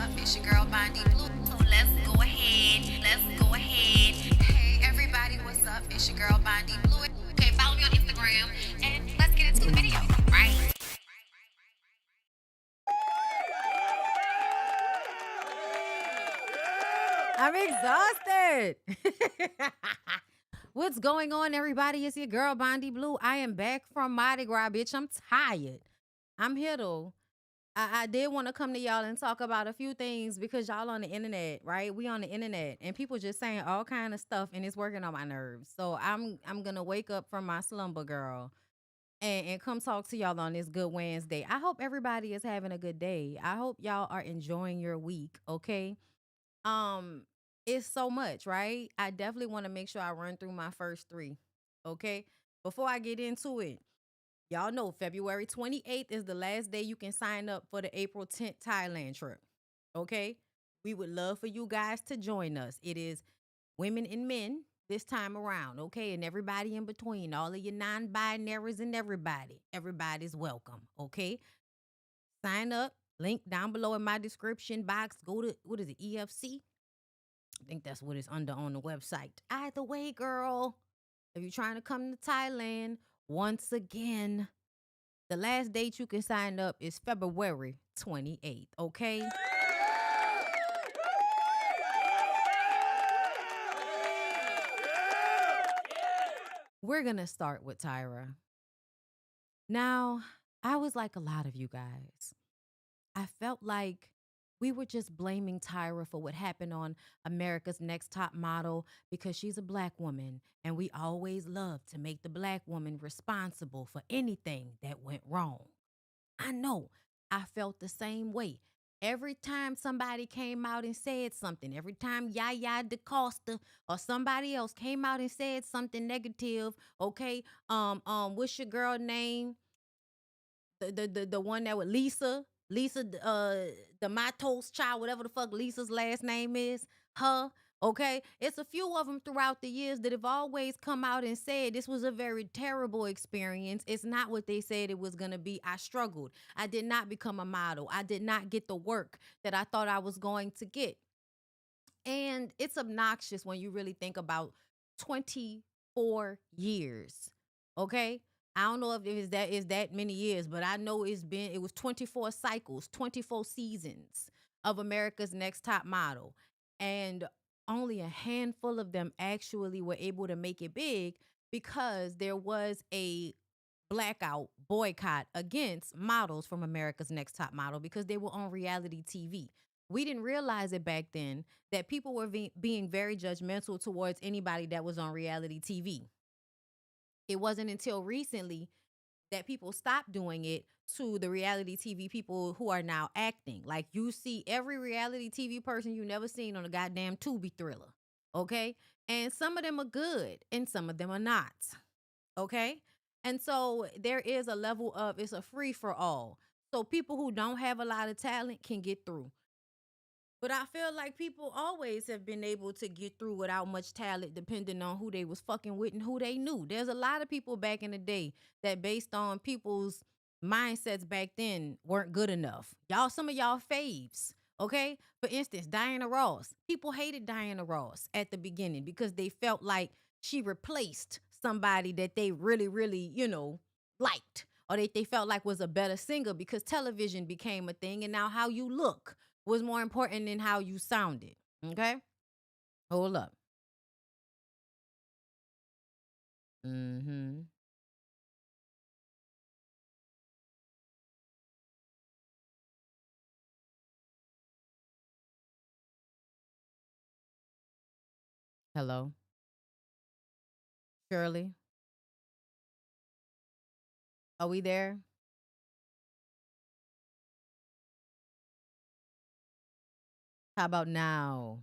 up? It's your girl BondyBlue. So let's go ahead. Let's go ahead. Hey everybody, what's up? It's your girl BondyBlue. Okay, follow me on Instagram and let's get into the video, right? I'm exhausted. What's going on, everybody? It's your girl, BondyBlue. I am back from Mardi Gras, bitch. I'm tired. I'm here, though. I did want to come to y'all and talk about a few things because y'all on the internet, right? We on the internet, and people just saying all kind of stuff, and it's working on my nerves. So I'm going to wake up from my slumber, girl, and come talk to y'all on this good Wednesday. I hope everybody is having a good day. I hope y'all are enjoying your week, okay? Um, it's so much, right? I definitely want to make sure I run through my first three. Okay. Before I get into it, y'all know February 28th is the last day you can sign up for the April 10th Thailand trip. Okay. We would love for you guys to join us. It is women and men this time around. Okay. And everybody in between, all of your non binaries and everybody. Everybody's welcome. Okay. Sign up. Link down below in my description box. Go to, what is it, EFC? I think that's what it's under on the website. Either way, girl, if you're trying to come to Thailand, once again, the last date you can sign up is February 28th, okay? We're going to start with Tyra. Now, I was like a lot of you guys. I felt like we were just blaming Tyra for what happened on America's Next Top Model because she's a black woman. And we always love to make the black woman responsible for anything that went wrong. I know I felt the same way. Every time somebody came out and said something, every time Yaya DaCosta or somebody else came out and said something negative, okay, what's your girl name? The one that was Lisa, the Matos child, whatever the fuck Lisa's last name is, her. Okay, it's a few of them throughout the years that have always come out and said this was a very terrible experience. It's not what they said it was gonna be. I struggled. I did not become a model. I did not get the work that I thought I was going to get. And it's obnoxious when you really think about 24 years. Okay? I don't know if it is that many years, but I know it was 24 cycles, 24 seasons of America's Next Top Model. And only a handful of them actually were able to make it big because there was a blackout boycott against models from America's Next Top Model because they were on reality TV. We didn't realize it back then that people were being very judgmental towards anybody that was on reality TV. It wasn't until recently that people stopped doing it to the reality TV people who are now acting. Like you see every reality TV person you never seen on a goddamn Tubi thriller. Okay? And some of them are good and some of them are not. Okay? And so there is a level of it's a free for all. So people who don't have a lot of talent can get through. But I feel like people always have been able to get through without much talent, depending on who they was fucking with and who they knew. There's a lot of people back in the day that, based on people's mindsets back then, weren't good enough. Y'all, some of y'all faves, okay? For instance, Diana Ross. People hated Diana Ross at the beginning because they felt like she replaced somebody that they really, really, liked, or they felt like was a better singer because television became a thing, and now how you look was more important than how you sounded. Okay? Hold up. Mm-hmm. Hello. Shirley. Are we there? How about now?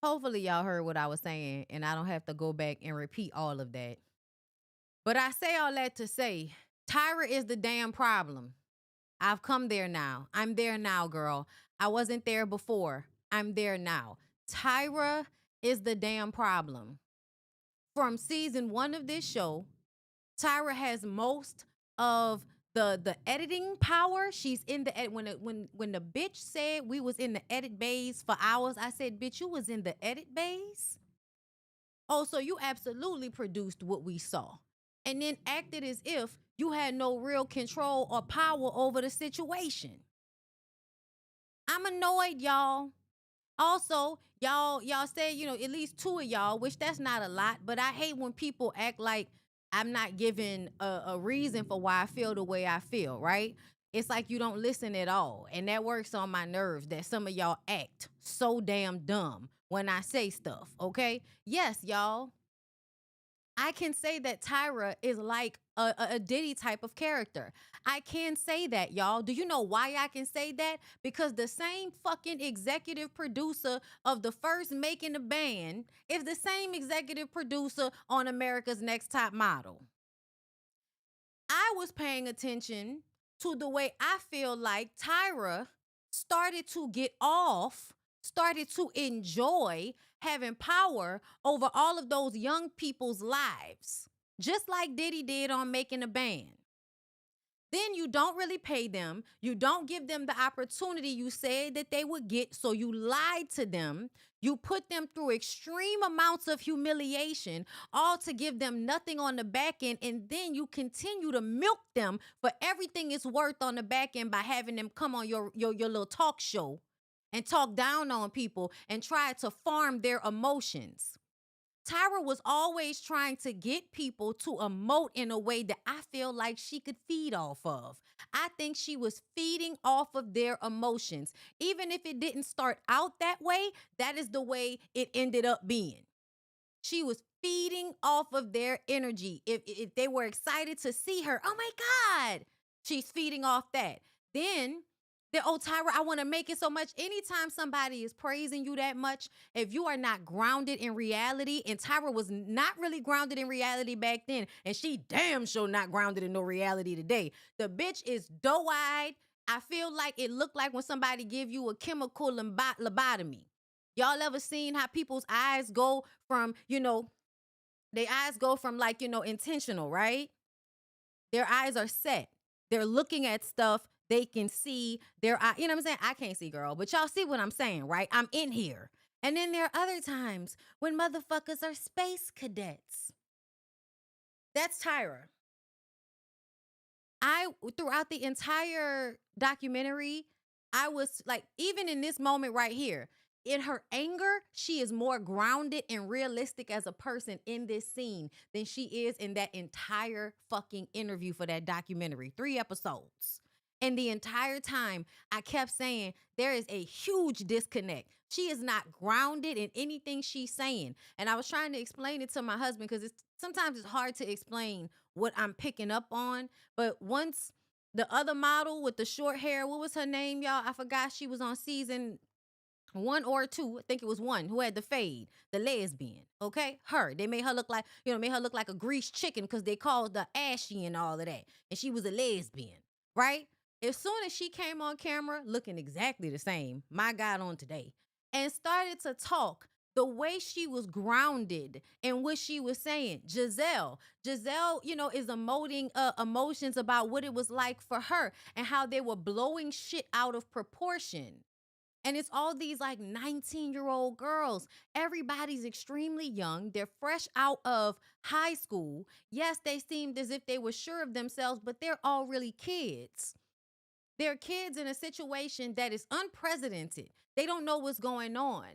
Hopefully y'all heard what I was saying and I don't have to go back and repeat all of that. But I say all that to say, Tyra is the damn problem. I've come there now. I'm there now, girl. I wasn't there before. I'm there now. Tyra is the damn problem. From season 1 of this show, Tyra has most of the editing power. She's in the edit. When the bitch said we was in the edit bays for hours, I said, bitch, you was in the edit bays? Oh, so you absolutely produced what we saw. And then acted as if you had no real control or power over the situation. I'm annoyed, y'all. Also, y'all say, at least two of y'all, which that's not a lot, but I hate when people act like I'm not giving a reason for why I feel the way I feel, right? It's like you don't listen at all. And that works on my nerves that some of y'all act so damn dumb when I say stuff, okay? Yes, y'all. I can say that Tyra is like a Diddy type of character. I can say that, y'all. Do you know why I can say that? Because the same fucking executive producer of the first Making the Band is the same executive producer on America's Next Top Model. I was paying attention to the way I feel like Tyra started to get off, started to enjoy having power over all of those young people's lives, just like Diddy did on Making a Band. Then you don't really pay them. You don't give them the opportunity you said that they would get. So you lied to them. You put them through extreme amounts of humiliation, all to give them nothing on the back end. And then you continue to milk them for everything it's worth on the back end by having them come on your little talk show and talk down on people and try to farm their emotions. Tyra was always trying to get people to emote in a way that I feel like she could feed off of. I think she was feeding off of their emotions. Even if it didn't start out that way, that is the way it ended up being. She was feeding off of their energy. If they were excited to see her, oh my God, she's feeding off that. Then Tyra, I want to make it so much. Anytime somebody is praising you that much, if you are not grounded in reality, and Tyra was not really grounded in reality back then, and she damn sure not grounded in no reality today. The bitch is doe-eyed. I feel like it looked like when somebody give you a chemical lobotomy. Y'all ever seen how people's eyes go from, their eyes go from like, intentional, right? Their eyes are set. They're looking at stuff they can see. Their eye, you know what I'm saying? I can't see, girl, but y'all see what I'm saying, right? I'm in here. And then there are other times when motherfuckers are space cadets. That's Tyra. Throughout the entire documentary, I was like, even in this moment right here, in her anger, she is more grounded and realistic as a person in this scene than she is in that entire fucking interview for that documentary. 3 episodes. And the entire time, I kept saying, there is a huge disconnect. She is not grounded in anything she's saying. And I was trying to explain it to my husband because sometimes it's hard to explain what I'm picking up on. But once the other model with the short hair, what was her name, y'all? I forgot. She was on season 1 or 2, I think it was 1, who had the fade, the lesbian, okay? Her. They made her look like, made her look like a greased chicken because they called her ashy and all of that. And she was a lesbian, right? As soon as she came on camera, looking exactly the same, my God, on today, and started to talk, the way she was grounded in what she was saying. Giselle, is emoting emotions about what it was like for her and how they were blowing shit out of proportion. And it's all these like 19-year-old girls. Everybody's extremely young. They're fresh out of high school. Yes, they seemed as if they were sure of themselves, but they're all really kids. They're kids in a situation that is unprecedented. They don't know what's going on.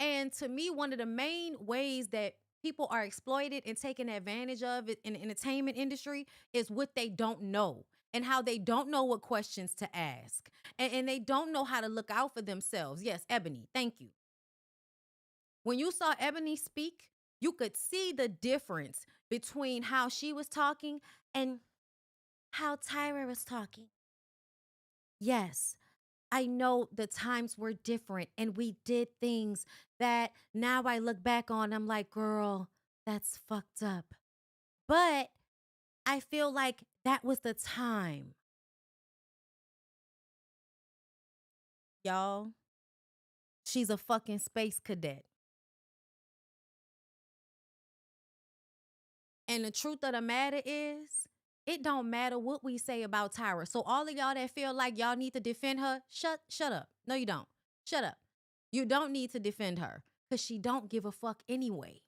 And to me, one of the main ways that people are exploited and taken advantage of it in the entertainment industry is what they don't know and how they don't know what questions to ask. And they don't know how to look out for themselves. Yes, Ebony, thank you. When you saw Ebony speak, you could see the difference between how she was talking and how Tyra was talking. Yes, I know the times were different and we did things that now I look back on, I'm like, girl, that's fucked up. But I feel like that was the time. Y'all, she's a fucking space cadet. And the truth of the matter is, it don't matter what we say about Tyra. So all of y'all that feel like y'all need to defend her, shut up. No, you don't. Shut up. You don't need to defend her because she don't give a fuck anyway.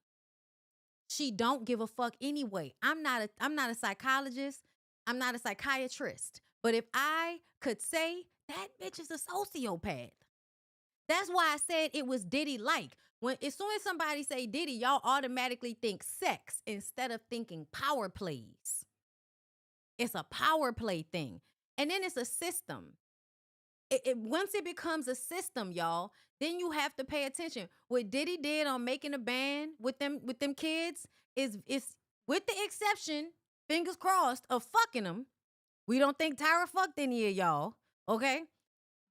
She don't give a fuck anyway. I'm not a psychologist. I'm not a psychiatrist. But if I could say that bitch is a sociopath. That's why I said it was Diddy like. When as soon as somebody say Diddy, y'all automatically think sex instead of thinking power plays. It's a power play thing. And then it's a system. Once it becomes a system, y'all, then you have to pay attention. What Diddy did on making a band with them kids is with the exception, fingers crossed, of fucking them. We don't think Tyra fucked any of y'all, okay?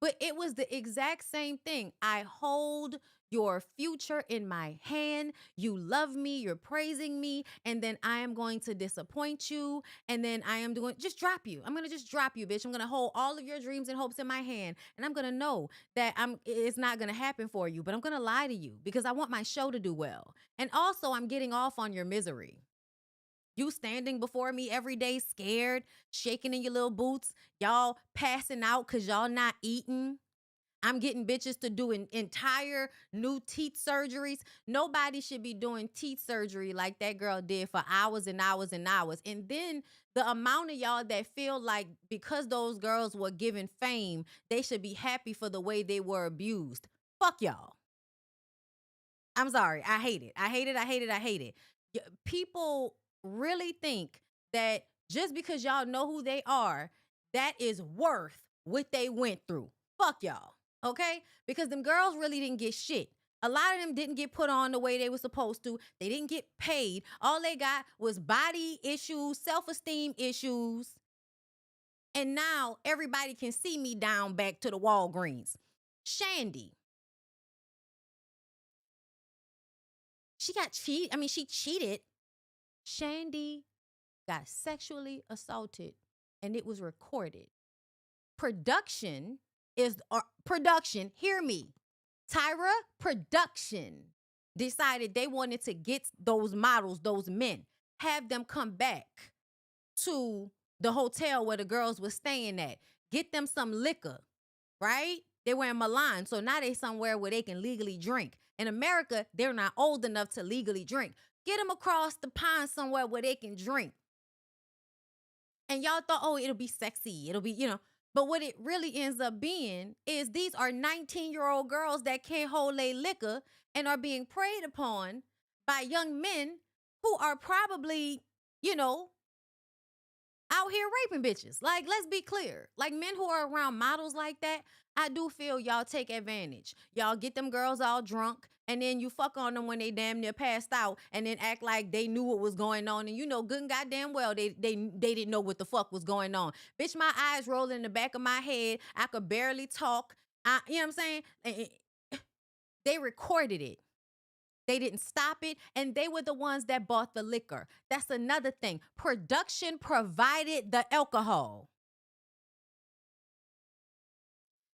But it was the exact same thing. I hold your future in my hand. You love me. You're praising me. And then I am going to disappoint you. And then I am just drop you. I'm going to just drop you, bitch. I'm going to hold all of your dreams and hopes in my hand. And I'm going to know that it's not going to happen for you. But I'm going to lie to you because I want my show to do well. And also, I'm getting off on your misery. You standing before me every day, scared, shaking in your little boots. Y'all passing out because y'all not eating. I'm getting bitches to do entire new teeth surgeries. Nobody should be doing teeth surgery like that girl did for hours and hours and hours. And then the amount of y'all that feel like because those girls were given fame, they should be happy for the way they were abused. Fuck y'all. I'm sorry. I hate it. I hate it. I hate it. I hate it. People really think that just because y'all know who they are, that is worth what they went through. Fuck y'all, okay? Because them girls really didn't get shit. A lot of them didn't get put on the way they were supposed to. They didn't get paid. All they got was body issues, self-esteem issues. And now everybody can see me down back to the Walgreens. Shandy. She got cheated. I mean, she cheated. Shandy got sexually assaulted and it was recorded. Production, hear me. Tyra production decided they wanted to get those models, those men, have them come back to the hotel where the girls were staying at, get them some liquor, right? They were in Milan, so now they somewhere where they can legally drink. In America, they're not old enough to legally drink. Get them across the pond somewhere where they can drink. And y'all thought, oh, it'll be sexy. It'll be, But what it really ends up being is these are 19-year-old girls that can't hold their liquor and are being preyed upon by young men who are probably, out here raping bitches. Like, let's be clear. Like, men who are around models like that, I do feel y'all take advantage. Y'all get them girls all drunk, and then you fuck on them when they damn near passed out, and then act like they knew what was going on. And good and goddamn well, they didn't know what the fuck was going on. Bitch, my eyes rolling in the back of my head. I could barely talk. You know what I'm saying? They recorded it. They didn't stop it, and they were the ones that bought the liquor. That's another thing. Production provided the alcohol.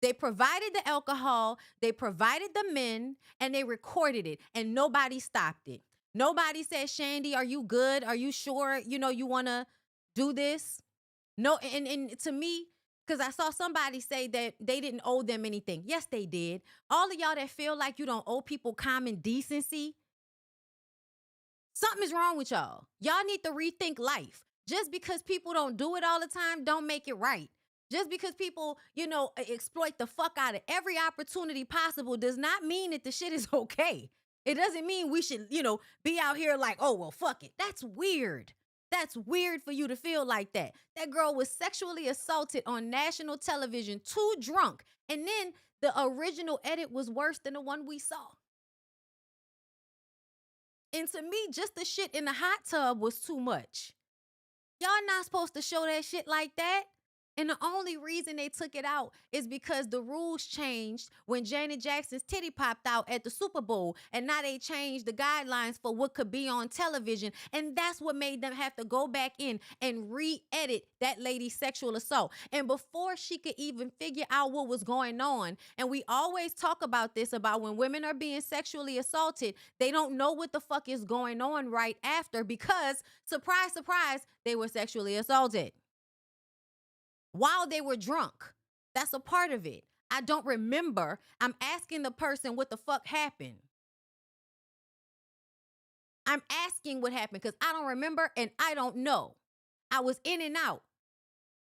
They provided the alcohol, they provided the men, and they recorded it, and nobody stopped it. Nobody said, Shandy, are you good? Are you sure, you want to do this? No, and to me, because I saw somebody say that they didn't owe them anything. Yes, they did. All of y'all that feel like you don't owe people common decency, something is wrong with y'all. Y'all need to rethink life. Just because people don't do it all the time, don't make it right. Just because people, exploit the fuck out of every opportunity possible does not mean that the shit is okay. It doesn't mean we should, be out here like, oh, well, fuck it. That's weird. That's weird for you to feel like that. That girl was sexually assaulted on national television, too drunk. And then the original edit was worse than the one we saw. And to me, just the shit in the hot tub was too much. Y'all not supposed to show that shit like that. And the only reason they took it out is because the rules changed when Janet Jackson's titty popped out at the Super Bowl. And now they changed the guidelines for what could be on television. And that's what made them have to go back in and re-edit that lady's sexual assault. And before she could even figure out what was going on, and we always talk about this, about when women are being sexually assaulted, they don't know what the fuck is going on right after because, surprise, surprise, they were sexually assaulted while they were drunk. That's a part of it. I don't remember. I'm asking the person what the fuck happened. I'm asking what happened because I don't remember and I don't know. I was in and out.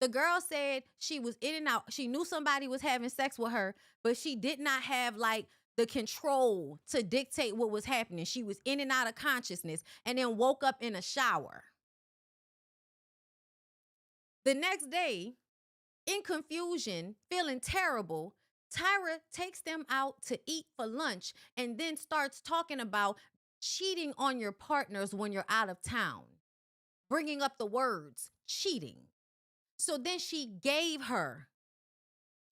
The girl said she was in and out. She knew somebody was having sex with her, but she did not have like the control to dictate what was happening. She was in and out of consciousness and then woke up in a shower. The next day, in confusion, feeling terrible, Tyra takes them out to eat for lunch and then starts talking about cheating on your partners when you're out of town, bringing up the words cheating. So then she gave her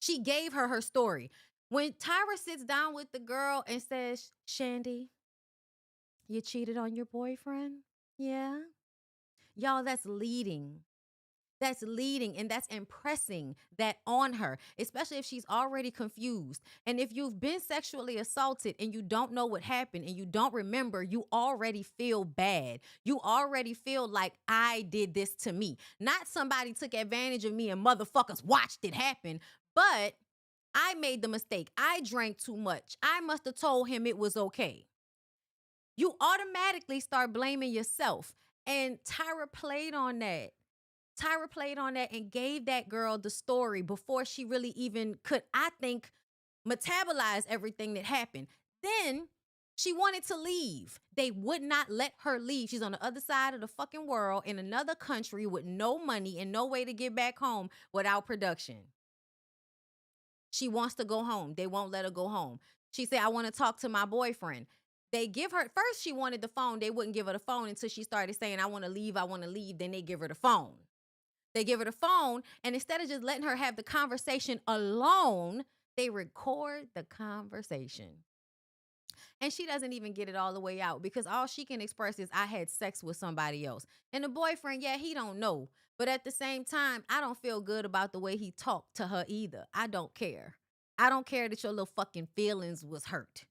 her story. When Tyra sits down with the girl and says, Shandy, you cheated on your boyfriend? Yeah. Y'all, that's leading. That's leading and that's impressing that on her, especially if she's already confused. And if you've been sexually assaulted and you don't know what happened and you don't remember, you already feel bad. You already feel like I did this to me. Not somebody took advantage of me and motherfuckers watched it happen, but I made the mistake. I drank too much. I must have told him it was okay. You automatically start blaming yourself. And Tyra played on that. Tyra played on that and gave that girl the story before she really even could, I think, metabolize everything that happened. Then she wanted to leave. They would not let her leave. She's on the other side of the fucking world in another country with no money and no way to get back home without production. She wants to go home. They won't let her go home. She said, I want to talk to my boyfriend. They give her, first she wanted the phone. They wouldn't give her the phone until she started saying, I want to leave, I want to leave. Then they give her the phone. They give her the phone, and instead of just letting her have the conversation alone, they record the conversation. And she doesn't even get it all the way out because all she can express is, I had sex with somebody else. And the boyfriend, yeah, he don't know. But at the same time, I don't feel good about the way he talked to her either. I don't care. I don't care that your little fucking feelings was hurt.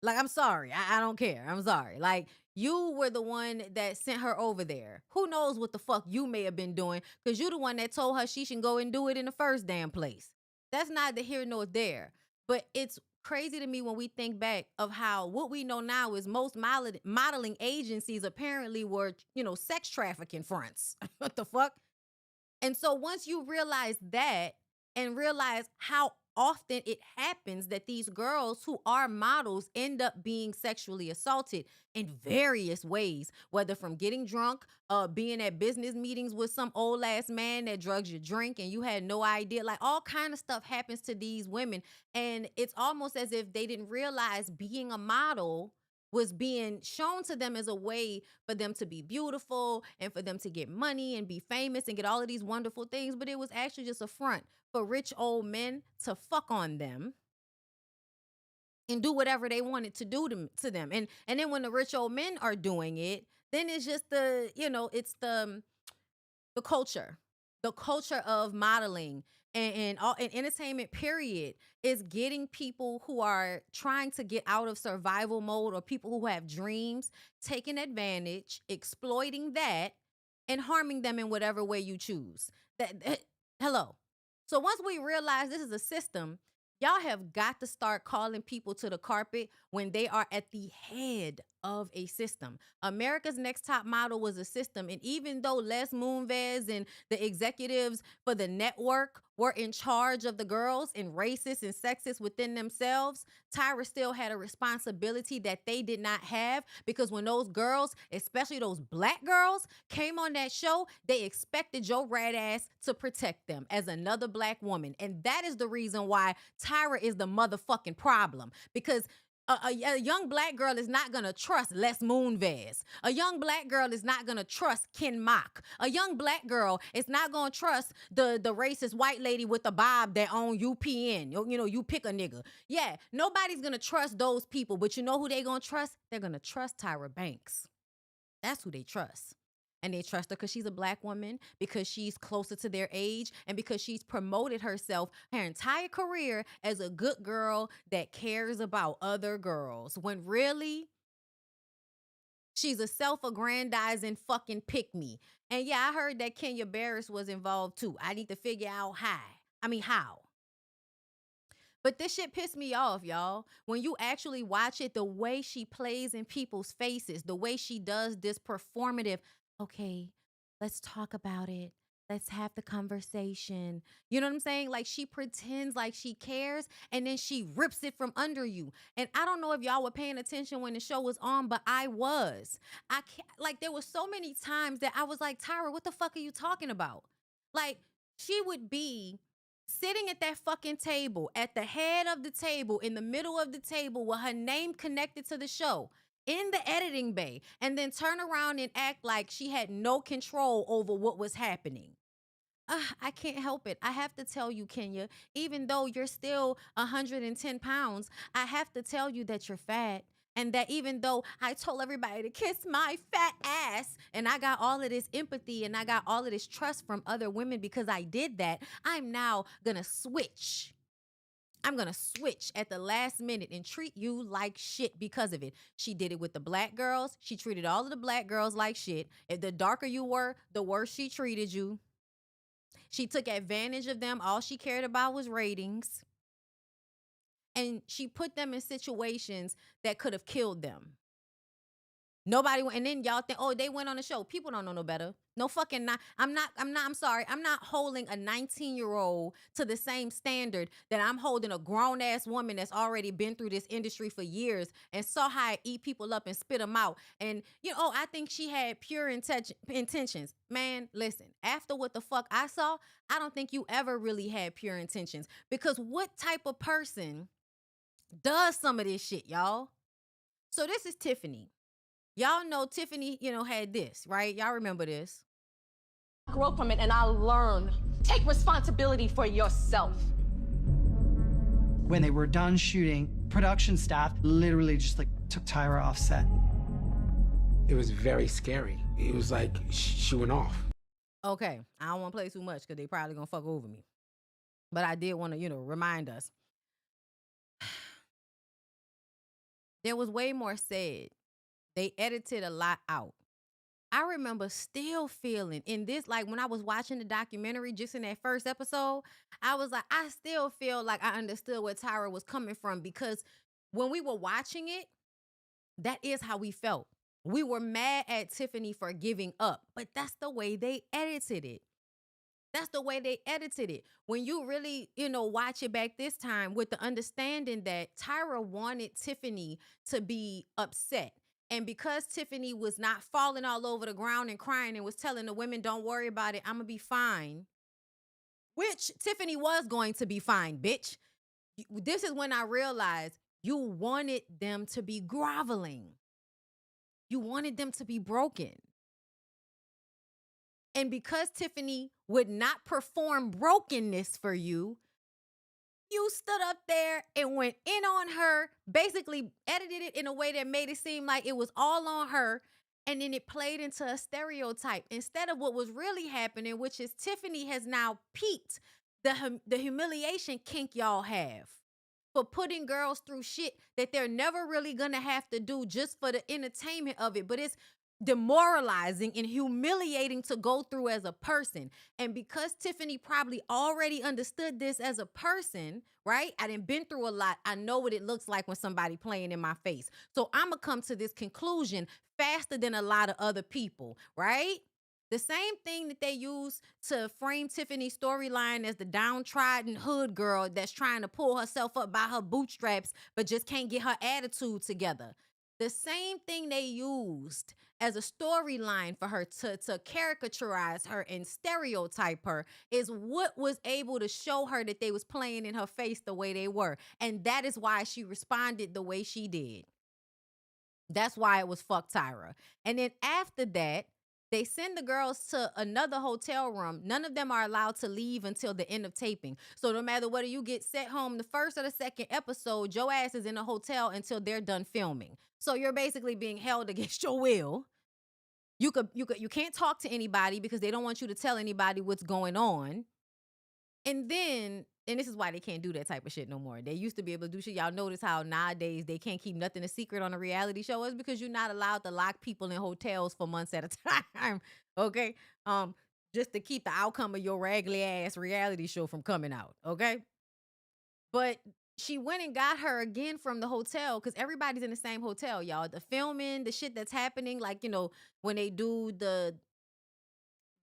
Like, I'm sorry. I don't care. I'm sorry. Like, you were the one that sent her over there. Who knows what the fuck you may have been doing because you're the one that told her she should go and do it in the first damn place. That's neither here nor there. But it's crazy to me when we think back of how what we know now is most modeling agencies apparently were, sex trafficking fronts. What the fuck? And so once you realize that and realize how often it happens that these girls who are models end up being sexually assaulted in various ways, whether from getting drunk, being at business meetings with some old ass man that drugs your drink and you had no idea, like all kind of stuff happens to these women. And it's almost as if they didn't realize being a model was being shown to them as a way for them to be beautiful and for them to get money and be famous and get all of these wonderful things. But it was actually just a front for rich old men to fuck on them and do whatever they wanted to do to them. And then when the rich old men are doing it, then it's just it's the culture. The culture of modeling and entertainment period is getting people who are trying to get out of survival mode or people who have dreams, taking advantage, exploiting that, and harming them in whatever way you choose. Hello. So once we realize this is a system, y'all have got to start calling people to the carpet when they are at the head of a system. America's Next Top Model was a system. And even though Les Moonves and the executives for the network were in charge of the girls and racist and sexist within themselves, Tyra still had a responsibility that they did not have because when those girls, especially those black girls, came on that show, they expected your rat ass to protect them as another black woman. And that is the reason why Tyra is the motherfucking problem because A young black girl is not gonna trust Les Moonves. A young black girl is not gonna trust Ken Mock. A young black girl is not gonna trust the racist white lady with the bob that own UPN. You know, you pick a nigga. Yeah, nobody's gonna trust those people, but you know who they gonna trust? They're gonna trust Tyra Banks. That's who they trust. And they trust her because she's a black woman, because she's closer to their age, and because she's promoted herself her entire career as a good girl that cares about other girls. When really, she's a self-aggrandizing fucking pick-me. And yeah, I heard that Kenya Barris was involved too. I need to figure out how. But this shit pissed me off, y'all. When you actually watch it, the way she plays in people's faces, the way she does this performative, okay, let's talk about it. Let's have the conversation. You know what I'm saying? Like, she pretends like she cares and then she rips it from under you. And I don't know if y'all were paying attention when the show was on, but I was. I can't, like, there were so many times that I was like, Tyra, what the fuck are you talking about? Like, she would be sitting at that fucking table, at the head of the table, in the middle of the table with her name connected to the show in the editing bay, and then turn around and act like she had no control over what was happening. I can't help it. I have to tell you, Kenya, even though you're still 110 pounds, I have to tell you that you're fat. And that even though I told everybody to kiss my fat ass, and I got all of this empathy and I got all of this trust from other women because I did that, I'm now gonna switch. I'm gonna switch at the last minute and treat you like shit because of it. She did it with the black girls. She treated all of the black girls like shit. If the darker you were, the worse she treated you. She took advantage of them. All she cared about was ratings. And she put them in situations that could have killed them. Nobody went, and then y'all think, oh, they went on the show. People don't know no better. No fucking not. I'm sorry. I'm not holding a 19-year-old to the same standard that I'm holding a grown-ass woman that's already been through this industry for years and saw how I eat people up and spit them out. And, I think she had pure intentions. Man, listen, after what the fuck I saw, I don't think you ever really had pure intentions. Because what type of person does some of this shit, y'all? So this is Tiffany. Y'all know Tiffany, had this, right? Y'all remember this. I grew up from it and I learned. Take responsibility for yourself. When they were done shooting, production staff literally just took Tyra off set. It was very scary. It was like she went off. Okay, I don't want to play too much because they probably gonna fuck over me. But I did want to, remind us. There was way more said. They edited a lot out. I remember still feeling in this, like when I was watching the documentary just in that first episode, I was like, I still feel like I understood where Tyra was coming from, because when we were watching it, that is how we felt. We were mad at Tiffany for giving up, but that's the way they edited it. That's the way they edited it. When you really, watch it back this time with the understanding that Tyra wanted Tiffany to be upset. And because Tiffany was not falling all over the ground and crying and was telling the women, don't worry about it, I'm going to be fine. Which Tiffany was going to be fine, bitch. This is when I realized you wanted them to be groveling. You wanted them to be broken. And because Tiffany would not perform brokenness for you, you stood up there and went in on her, basically edited it in a way that made it seem like it was all on her. And then it played into a stereotype instead of what was really happening, which is Tiffany has now peaked the humiliation kink y'all have for putting girls through shit that they're never really gonna have to do just for the entertainment of it. But it's demoralizing and humiliating to go through as a person. And because Tiffany probably already understood this as a person, right? I done been through a lot. I know what it looks like when somebody playing in my face. So I'm gonna come to this conclusion faster than a lot of other people, right? The same thing that they use to frame Tiffany's storyline as the downtrodden hood girl that's trying to pull herself up by her bootstraps but just can't get her attitude together. The same thing they used as a storyline for her to caricaturize her and stereotype her is what was able to show her that they was playing in her face the way they were. And that is why she responded the way she did. That's why it was fuck Tyra. And then after that, they send the girls to another hotel room. None of them are allowed to leave until the end of taping. So no matter whether you get sent home the first or the second episode, your ass is in a hotel until they're done filming. So you're basically being held against your will. You can't talk to anybody because they don't want you to tell anybody what's going on. And then, and this is why they can't do that type of shit no more. They used to be able to do shit. Y'all notice how nowadays they can't keep nothing a secret on a reality show? It's because you're not allowed to lock people in hotels for months at a time. Okay? Just to keep the outcome of your raggedy ass reality show from coming out. Okay? But she went and got her again from the hotel because everybody's in the same hotel, y'all. The filming, the shit that's happening, like, you know, when they do the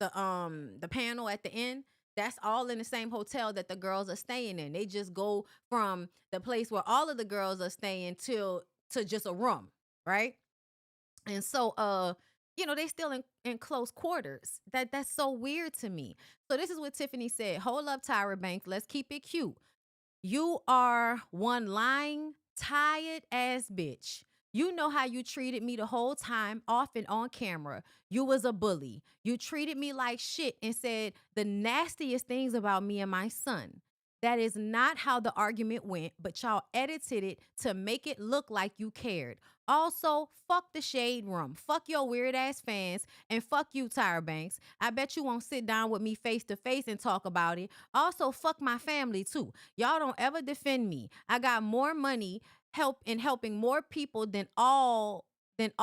panel at the end, that's all in the same hotel that the girls are staying in. They just go from the place where all of the girls are staying to just a room, right? And so you know, they still in close quarters. That's so weird to me. So this is what Tiffany said. Hold up, Tyra Banks. Let's keep it cute. You are one lying, tired ass bitch. You know how you treated me the whole time, off and on camera. You was a bully. You treated me like shit and said the nastiest things about me and my son. That is not how the argument went, but y'all edited it to make it look like you cared. Also, fuck the shade room. Fuck your weird ass fans and fuck you, Tyra Banks. I bet you won't sit down with me face to face and talk about it. Also, fuck my family too. Y'all don't ever defend me. I got more money helping more people than all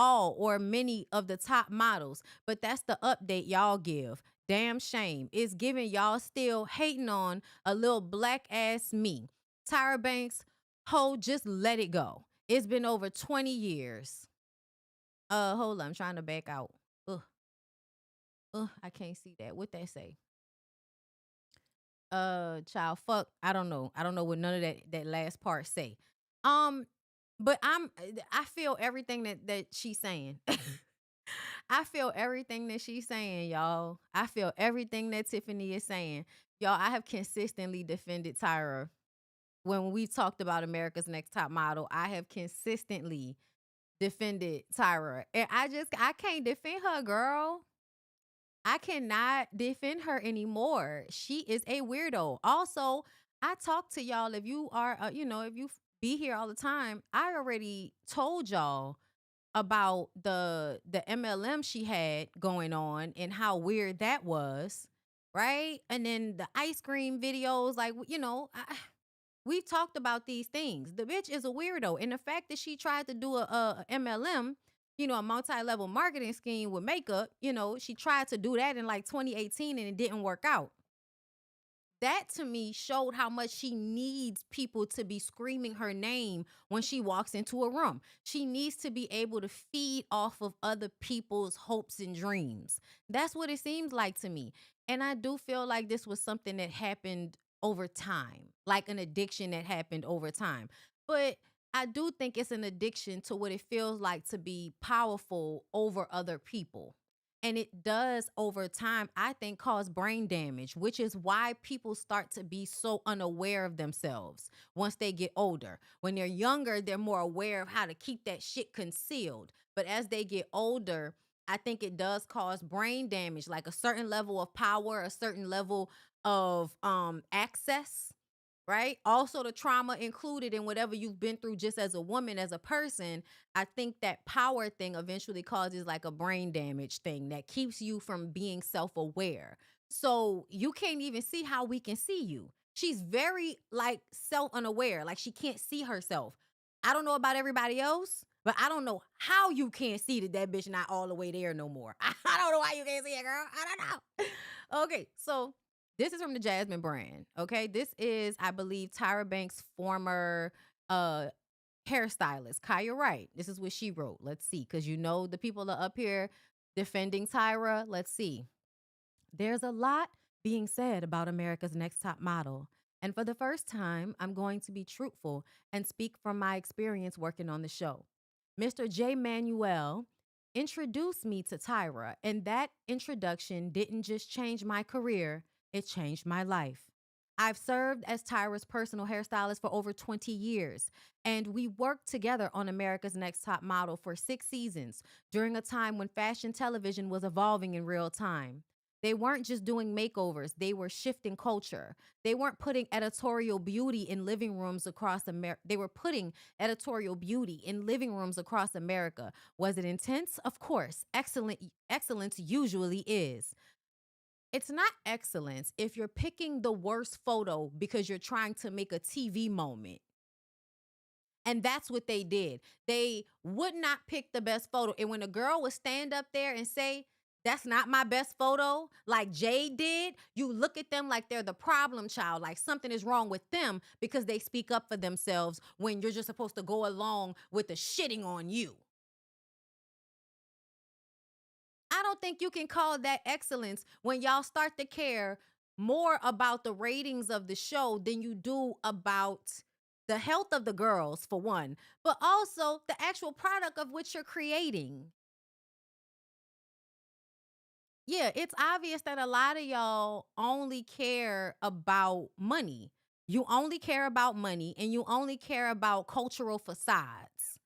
or many of the top models. But that's the update y'all give. Damn shame. It's giving y'all still hating on a little black ass me. Tyra Banks, ho, just let it go. It's been over 20 years. Hold on, I'm trying to back out. I can't see that. What that say? Child, fuck. I don't know what none of that last part say. But I feel everything that she's saying. I feel everything that she's saying, y'all. I feel everything that Tiffany is saying. Y'all, I have consistently defended Tyra. When we've talked about America's Next Top Model, I have consistently defended Tyra. And I can't defend her, girl. I cannot defend her anymore. She is a weirdo. Also, I talk to y'all, if you are, if you be here all the time, I already told y'all about the MLM she had going on and how weird that was, right? And then the ice cream videos, like, we've talked about these things. The bitch is a weirdo. And the fact that she tried to do a MLM, a multi-level marketing scheme with makeup, she tried to do that in like 2018 and it didn't work out. That to me showed how much she needs people to be screaming her name when she walks into a room. She needs to be able to feed off of other people's hopes and dreams. That's what it seems like to me. And I do feel like this was something that happened over time, like an addiction that happened over time. But I do think it's an addiction to what it feels like to be powerful over other people. And it does over time, I think, cause brain damage, which is why people start to be so unaware of themselves once they get older. When they're younger, they're more aware of how to keep that shit concealed. But as they get older, I think it does cause brain damage, like a certain level of power, a certain level of access, right? Also the trauma included in whatever you've been through just as a woman, as a person. I think that power thing eventually causes like a brain damage thing that keeps you from being self-aware. So you can't even see how we can see you. She's very like self-unaware, like she can't see herself. I don't know about everybody else, but I don't know how you can't see that bitch not all the way there no more. I don't know why you can't see it, girl. I don't know. Okay, so this is from the Jasmine brand. Okay, this is, I believe, Tyra Banks' former hairstylist, Kaya Wright. This is what she wrote. Let's see, because the people are up here defending Tyra. Let's see. There's a lot being said about America's Next Top Model. And for the first time, I'm going to be truthful and speak from my experience working on the show. Mr. J. Manuel introduced me to Tyra, and that introduction didn't just change my career, it changed my life. I've served as Tyra's personal hairstylist for over 20 years, and we worked together on America's Next Top Model for 6 seasons during a time when fashion television was evolving in real time. They weren't just doing makeovers, they were shifting culture. They weren't putting editorial beauty in living rooms across America. They were putting editorial beauty in living rooms across America. Was it intense? Of course. Excellence usually is. It's not excellence if you're picking the worst photo because you're trying to make a TV moment. And that's what they did. They would not pick the best photo. And when a girl would stand up there and say, that's not my best photo, like Jade did, you look at them like they're the problem child, like something is wrong with them because they speak up for themselves when you're just supposed to go along with the shitting on you. I don't think you can call that excellence when y'all start to care more about the ratings of the show than you do about the health of the girls, for one, but also the actual product of which you're creating. Yeah, it's obvious that a lot of y'all only care about money. You only care about money and you only care about cultural facades.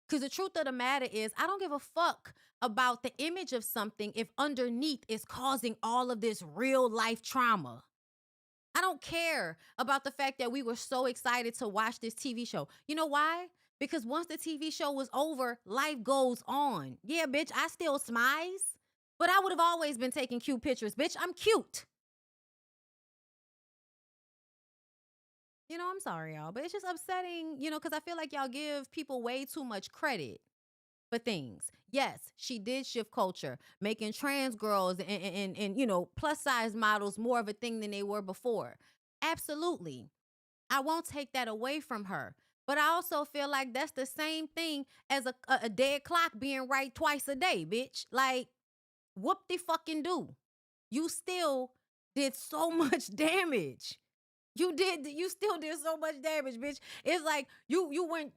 Because the truth of the matter is, I don't give a fuck about the image of something if underneath is causing all of this real life trauma. I don't care about the fact that we were so excited to watch this TV show. You know why? Because once the TV show was over, life goes on. Yeah, bitch, I still smiles, but I would have always been taking cute pictures. Bitch, I'm cute. You know, I'm sorry, y'all, but it's just upsetting, because I feel like y'all give people way too much credit for things. Yes, she did shift culture, making trans girls and plus size models more of a thing than they were before. Absolutely. I won't take that away from her. But I also feel like that's the same thing as a dead clock being right twice a day, bitch. Like, whoop de fucking do. You still did so much damage. You still did so much damage, bitch. It's like you went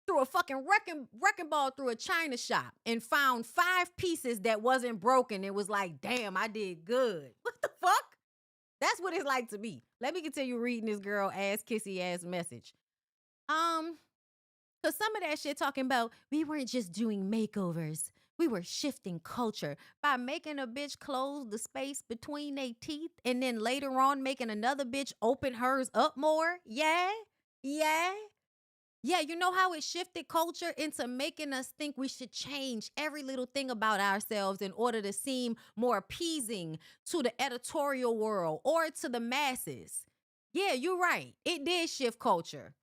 through a fucking wrecking ball through a china shop and found 5 pieces that wasn't broken. It was like, damn, I did good. What the fuck? That's what it's like to me. Let me continue reading this girl ass kissy ass message. So some of that shit talking about we weren't just doing makeovers. We were shifting culture by making a bitch close the space between their teeth and then later on making another bitch open hers up more. Yeah. You know how it shifted culture into making us think we should change every little thing about ourselves in order to seem more appeasing to the editorial world or to the masses. Yeah, you're right. It did shift culture.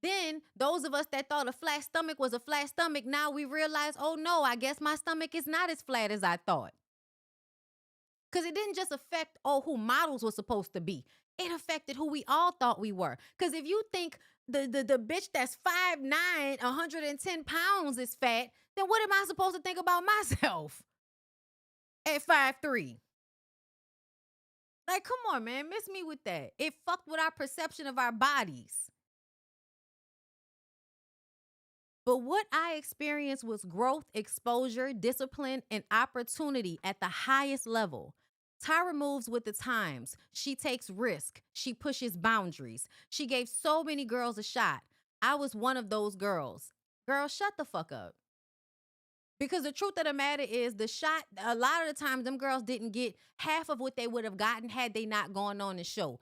Then those of us that thought a flat stomach was a flat stomach, now we realize, oh no, I guess my stomach is not as flat as I thought. Because it didn't just affect, who models were supposed to be. It affected who we all thought we were. Because if you think the bitch that's 5'9", 110 pounds is fat, then what am I supposed to think about myself at 5'3"? Like, come on, man, miss me with that. It fucked with our perception of our bodies. But what I experienced was growth, exposure, discipline, and opportunity at the highest level. Tyra moves with the times. She takes risk. She pushes boundaries. She gave so many girls a shot. I was one of those girls. Girl, shut the fuck up. Because the truth of the matter is the shot, a lot of the times them girls didn't get half of what they would have gotten had they not gone on the show.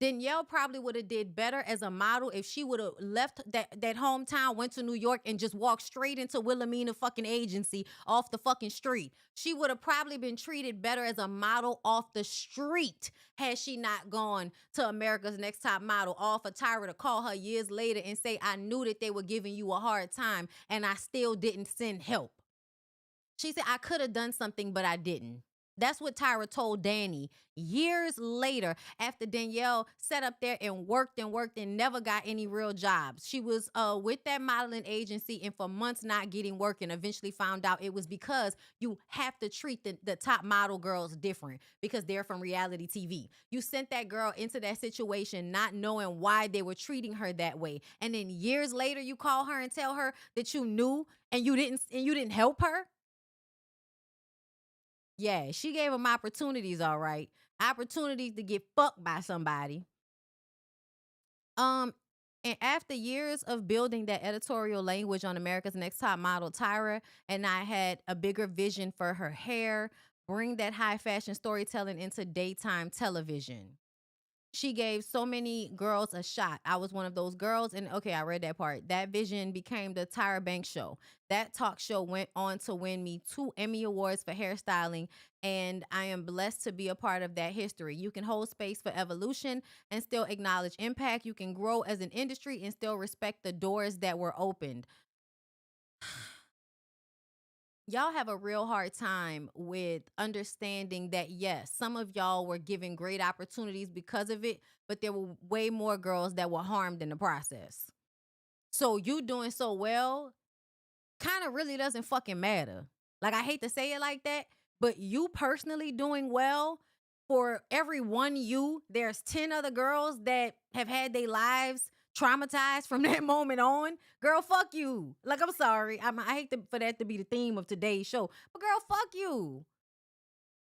Danielle probably would have did better as a model if she would have left that hometown, went to New York, and just walked straight into Wilhelmina fucking agency off the fucking street. She would have probably been treated better as a model off the street had she not gone to America's Next Top Model, all for Tyra to call her years later and say, I knew that they were giving you a hard time and I still didn't send help. She said, I could have done something, but I didn't. That's what Tyra told Danny years later after Danielle sat up there and worked and never got any real jobs. She was with that modeling agency and for months not getting work, and eventually found out it was because you have to treat the top model girls different because they're from reality TV. You sent that girl into that situation not knowing why they were treating her that way. And then years later you call her and tell her that you knew and you didn't help her. Yeah, she gave him opportunities, all right. Opportunities to get fucked by somebody. And after years of building that editorial language on America's Next Top Model, Tyra and I had a bigger vision for her hair, bring that high fashion storytelling into daytime television. She gave so many girls a shot. I was one of those girls. And okay, I read that part. That vision became the Tyra Banks Show. That talk show went on to win me 2 Emmy Awards for hairstyling. And I am blessed to be a part of that history. You can hold space for evolution and still acknowledge impact. You can grow as an industry and still respect the doors that were opened. Y'all have a real hard time with understanding that, yes, some of y'all were given great opportunities because of it, but there were way more girls that were harmed in the process. So you doing so well kind of really doesn't fucking matter. Like, I hate to say it like that, but you personally doing well, for every one you, there's 10 other girls that have had their lives traumatized from that moment on. Girl, fuck you. Like, I'm sorry. I hate for that to be the theme of today's show. But girl, fuck you.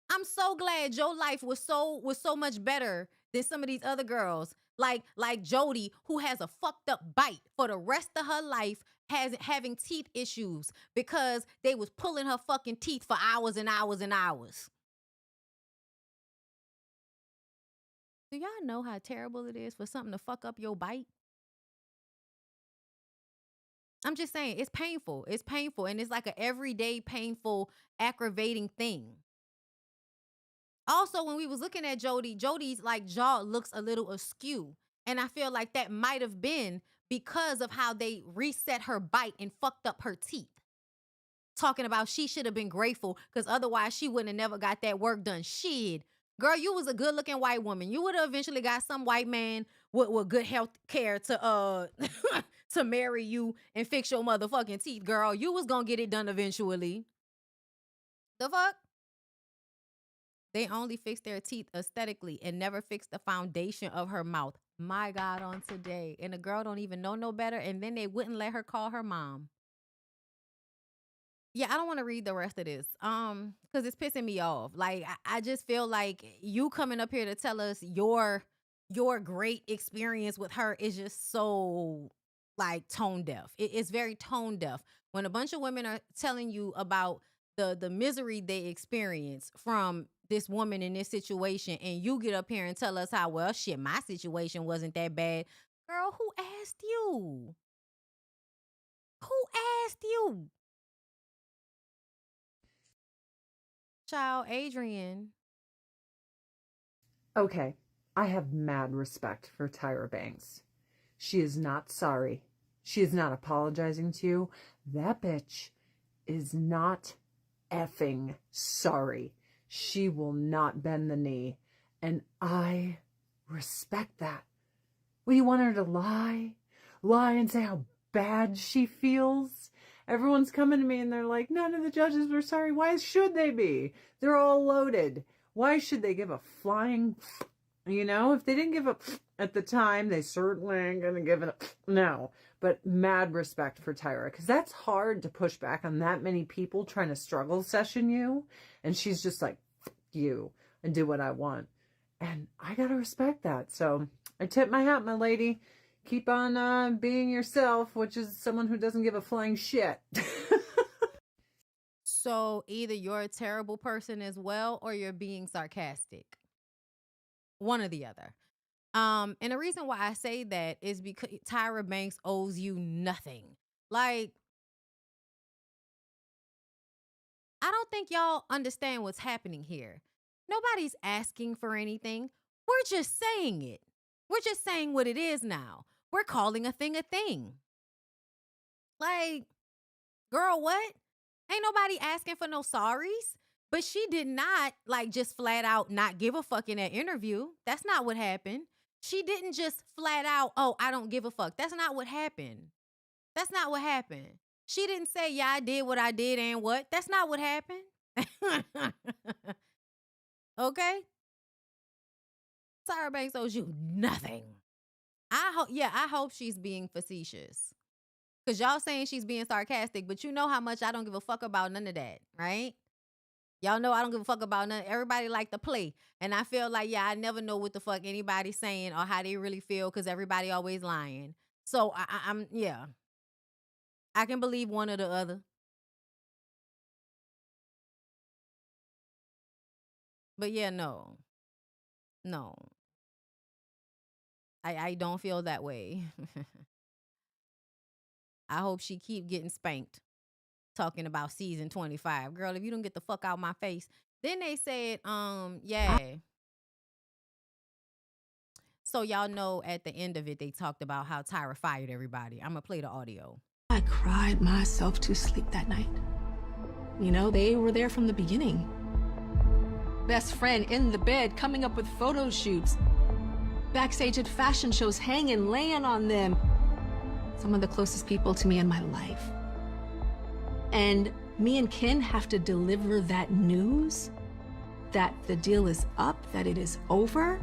I'm so glad your life was so much better than some of these other girls. Like Jody, who has a fucked up bite for the rest of her life, having teeth issues because they was pulling her fucking teeth for hours and hours and hours. Do y'all know how terrible it is for something to fuck up your bite? I'm just saying, it's painful. It's painful. And it's like an everyday painful, aggravating thing. Also, when we was looking at Jody's like jaw looks a little askew. And I feel like that might have been because of how they reset her bite and fucked up her teeth. Talking about she should have been grateful because otherwise she wouldn't have never got that work done. Shit. Girl, you was a good looking white woman. You would have eventually got some white man with good health care to to marry you and fix your motherfucking teeth, girl. You was gonna get it done eventually. The fuck? They only fixed their teeth aesthetically and never fixed the foundation of her mouth. My God, on today. And the girl don't even know no better, and then they wouldn't let her call her mom. Yeah, I don't want to read the rest of this because it's pissing me off. Like, I just feel like you coming up here to tell us your great experience with her is just so like tone deaf. It's very tone deaf when a bunch of women are telling you about the misery they experience from this woman in this situation, and you get up here and tell us how, well, shit, my situation wasn't that bad. Girl, who asked you? Who asked you? Child, Adrian. Okay, I have mad respect for Tyra Banks. She is not sorry. She is not apologizing to you. That bitch is not effing sorry. She will not bend the knee. And I respect that. Well, you want her to lie? Lie and say how bad she feels? Everyone's coming to me and they're like, none of the judges were sorry. Why should they be? They're all loaded. Why should they give a flying, you know? If they didn't give a at the time, they certainly ain't going to give it a now. But mad respect for Tyra, because that's hard to push back on that many people trying to struggle session you. And she's just like, you, and do what I want. And I got to respect that. So I tip my hat, my lady. Keep on being yourself, which is someone who doesn't give a flying shit. So either you're a terrible person as well, or you're being sarcastic. One or the other. And the reason why I say that is because Tyra Banks owes you nothing. Like, I don't think y'all understand what's happening here. Nobody's asking for anything. We're just saying it. We're just saying what it is now. We're calling a thing a thing. Like, girl, what? Ain't nobody asking for no sorries. But she did not like just flat out not give a fuck in that interview. That's not what happened. She didn't just flat out, oh, I don't give a fuck. That's not what happened. That's not what happened. She didn't say, yeah, I did what I did and what. That's not what happened. Okay? Tyra Banks owes you nothing. I hope she's being facetious. Because y'all saying she's being sarcastic, but you know how much I don't give a fuck about none of that, right? Y'all know I don't give a fuck about none. Everybody like to play. And I feel like, I never know what the fuck anybody's saying or how they really feel because everybody always lying. So I'm I can believe one or the other. But no. No. I don't feel that way. I hope she keep getting spanked. Talking about season 25. Girl, if you don't get the fuck out my face. Then they said, So y'all know at the end of it, they talked about how Tyra fired everybody. I'm going to play the audio. I cried myself to sleep that night. You know, they were there from the beginning. Best friend in the bed, coming up with photo shoots. Backstage at fashion shows, hanging, laying on them. Some of the closest people to me in my life. And me and Ken have to deliver that news that the deal is up, that it is over.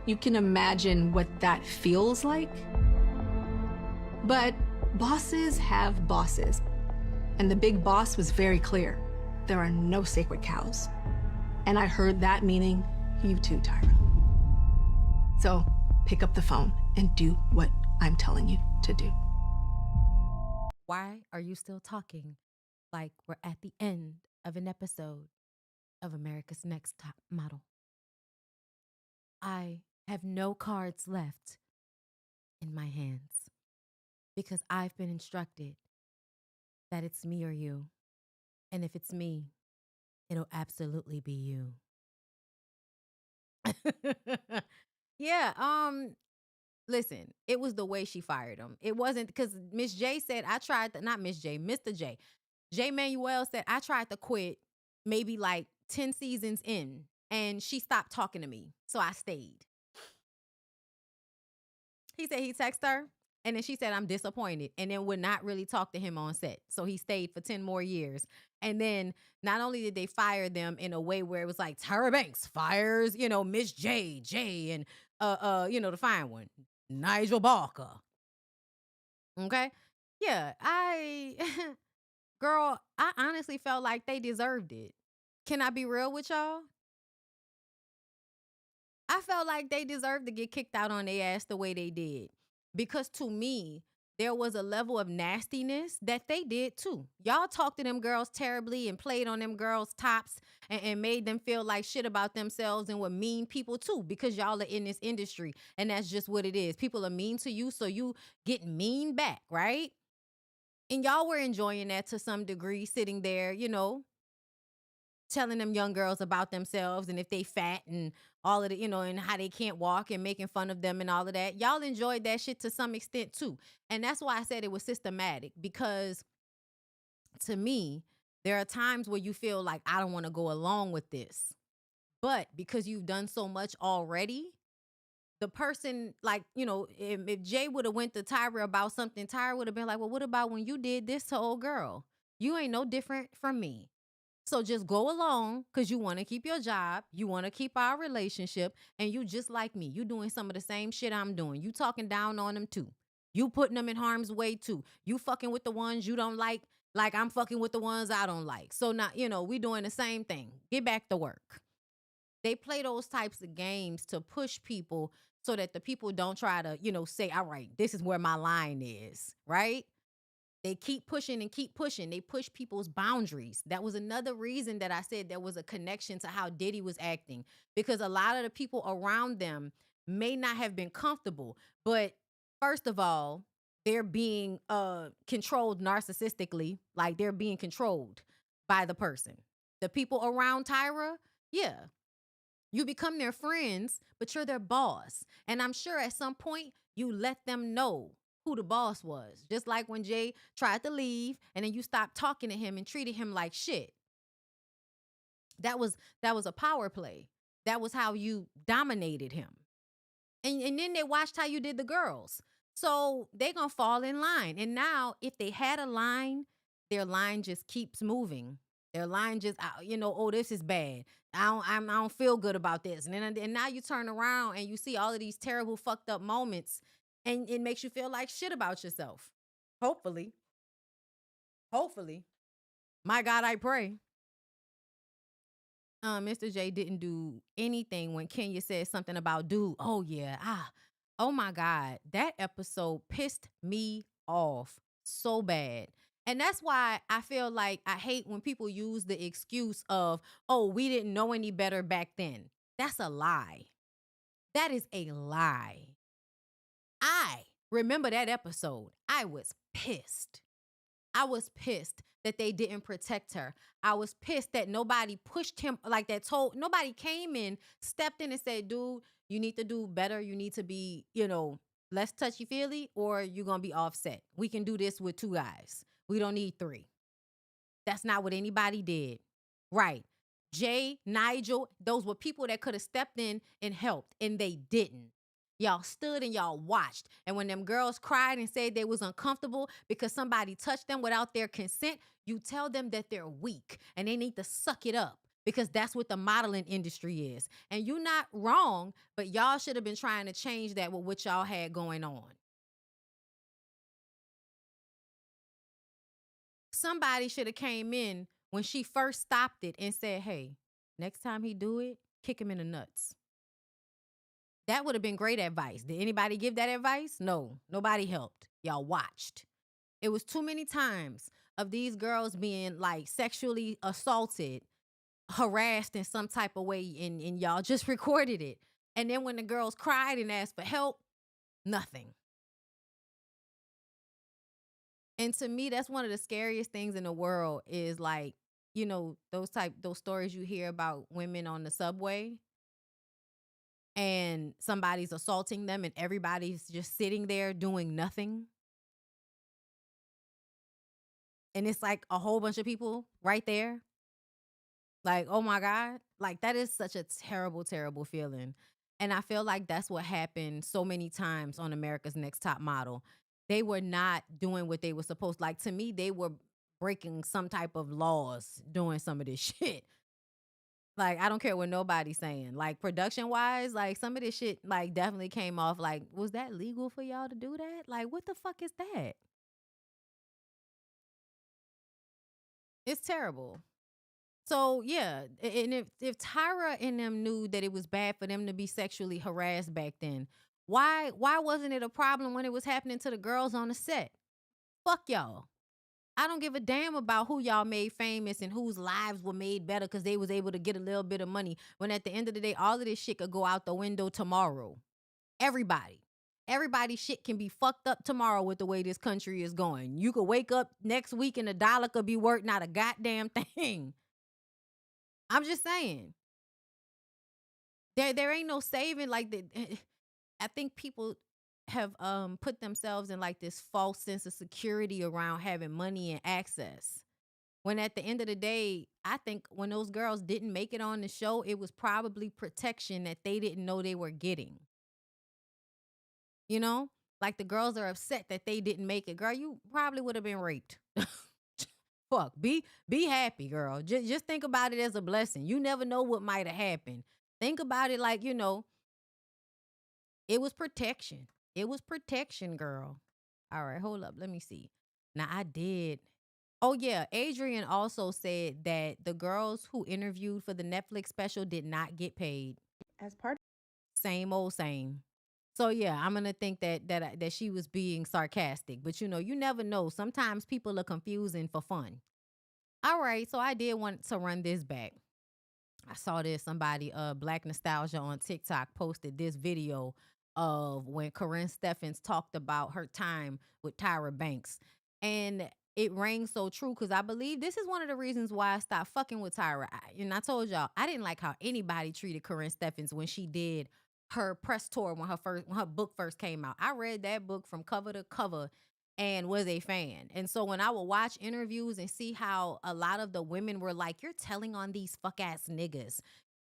You can imagine what that feels like. But bosses have bosses. And the big boss was very clear. There are no sacred cows. And I heard that meaning you too, Tyra. So pick up the phone and do what I'm telling you to do. Why are you still talking like we're at the end of an episode of America's Next Top Model? I have no cards left in my hands because I've been instructed that it's me or you. And if it's me, it'll absolutely be you. Listen, it was the way she fired him. It wasn't because Miss J said, I tried to, not Miss J, Mr. J. J. Manuel said, I tried to quit maybe like 10 seasons in, and she stopped talking to me. So I stayed. He said he texted her, and then she said, I'm disappointed, and then would not really talk to him on set. So he stayed for 10 more years. And then not only did they fire them in a way where it was like Tyra Banks fires, Miss J, and, the fine one, Nigel Barker. Okay? Yeah, girl, I honestly felt like they deserved it. Can I be real with y'all? I felt like they deserved to get kicked out on their ass the way they did. Because to me, there was a level of nastiness that they did too. Y'all talked to them girls terribly and played on them girls' tops and made them feel like shit about themselves and were mean people too, because y'all are in this industry and that's just what it is. People are mean to you, so you get mean back, right? And y'all were enjoying that to some degree, sitting there, telling them young girls about themselves and if they fat and all of the, and how they can't walk and making fun of them and all of that. Y'all enjoyed that shit to some extent too. And that's why I said it was systematic, because to me, there are times where you feel like I don't want to go along with this. But because you've done so much already, the person, like, if Jay would have went to Tyra about something, Tyra would have been like, well, what about when you did this to old girl? You ain't no different from me. So just go along because you want to keep your job. You want to keep our relationship. And you just like me. You doing some of the same shit I'm doing. You talking down on them too. You putting them in harm's way too. You fucking with the ones you don't like I'm fucking with the ones I don't like. So now, we doing the same thing. Get back to work. They play those types of games to push people so that the people don't try to, say, all right, this is where my line is, right? They keep pushing and keep pushing. They push people's boundaries. That was another reason that I said there was a connection to how Diddy was acting, because a lot of the people around them may not have been comfortable. But first of all, they're being controlled narcissistically, like they're being controlled by the person. The people around Tyra, yeah. You become their friends, but you're their boss. And I'm sure at some point you let them know who the boss was. Just like when Jay tried to leave and then you stopped talking to him and treated him like shit. That was a power play. That was how you dominated him. And then they watched how you did the girls. So they gonna fall in line. And now if they had a line, their line just keeps moving. Their line just, oh, this is bad. I don't feel good about this. And now you turn around and you see all of these terrible, fucked up moments, and it makes you feel like shit about yourself. Hopefully. My God, I pray. Mr. J didn't do anything when Kenya said something about dude. Oh yeah. Oh my God. That episode pissed me off so bad. And that's why I feel like I hate when people use the excuse of, oh, we didn't know any better back then. That's a lie. That is a lie. I remember that episode. I was pissed. I was pissed that they didn't protect her. I was pissed that nobody pushed him like that. Nobody came in, stepped in and said, dude, you need to do better. You need to be, less touchy-feely, or you're going to be offset. We can do this with 2 guys. We don't need 3. That's not what anybody did. Right. Jay, Nigel, those were people that could have stepped in and helped, and they didn't. Y'all stood and y'all watched. And when them girls cried and said they was uncomfortable because somebody touched them without their consent, you tell them that they're weak and they need to suck it up, because that's what the modeling industry is. And you're not wrong, but y'all should have been trying to change that with what y'all had going on. Somebody should have came in when she first stopped it and said, hey, next time he do it, kick him in the nuts. That would have been great advice. Did anybody give that advice? No, nobody helped. Y'all watched. It was too many times of these girls being like sexually assaulted, harassed in some type of way, and y'all just recorded it. And then when the girls cried and asked for help, nothing. And to me, that's one of the scariest things in the world is like, those stories you hear about women on the subway and somebody's assaulting them and everybody's just sitting there doing nothing. And it's like a whole bunch of people right there. Like, oh my God. Like, that is such a terrible, terrible feeling. And I feel like that's what happened so many times on America's Next Top Model. They were not doing what they were supposed to. Like, to me, they were breaking some type of laws doing some of this shit. Like, I don't care what nobody's saying. Like, production-wise, like, some of this shit, like, definitely came off like, was that legal for y'all to do that? Like, what the fuck is that? It's terrible. So, yeah, and if Tyra and them knew that it was bad for them to be sexually harassed back then, why wasn't it a problem when it was happening to the girls on the set? Fuck y'all. I don't give a damn about who y'all made famous and whose lives were made better because they was able to get a little bit of money, when at the end of the day, all of this shit could go out the window tomorrow. Everybody's shit can be fucked up tomorrow with the way this country is going. You could wake up next week and the dollar could be worth not a goddamn thing. I'm just saying. There ain't no saving. Like, I think people have put themselves in like this false sense of security around having money and access, when at the end of the day, I think when those girls didn't make it on the show, it was probably protection that they didn't know they were getting. Like, the girls are upset that they didn't make it. Girl, you probably would have been raped. Fuck, be happy, girl. Just think about it as a blessing. You never know what might have happened. Think about it like, it was protection. It was protection, girl. All right, hold up. Let me see. Now, I did. Oh, yeah. Adrian also said that the girls who interviewed for the Netflix special did not get paid. As part Same old same. So, yeah, I'm going to think that she was being sarcastic. But, you never know. Sometimes people are confusing for fun. All right, so I did want to run this back. I saw this. Somebody, Black Nostalgia on TikTok, posted this video of when Corinne Steffens talked about her time with Tyra Banks. And it rang so true, because I believe this is one of the reasons why I stopped fucking with Tyra. And I told y'all, I didn't like how anybody treated Corinne Steffens when she did her press tour when her book first came out. I read that book from cover to cover, and was a fan. And so when I would watch interviews and see how a lot of the women were like, you're telling on these fuck ass niggas.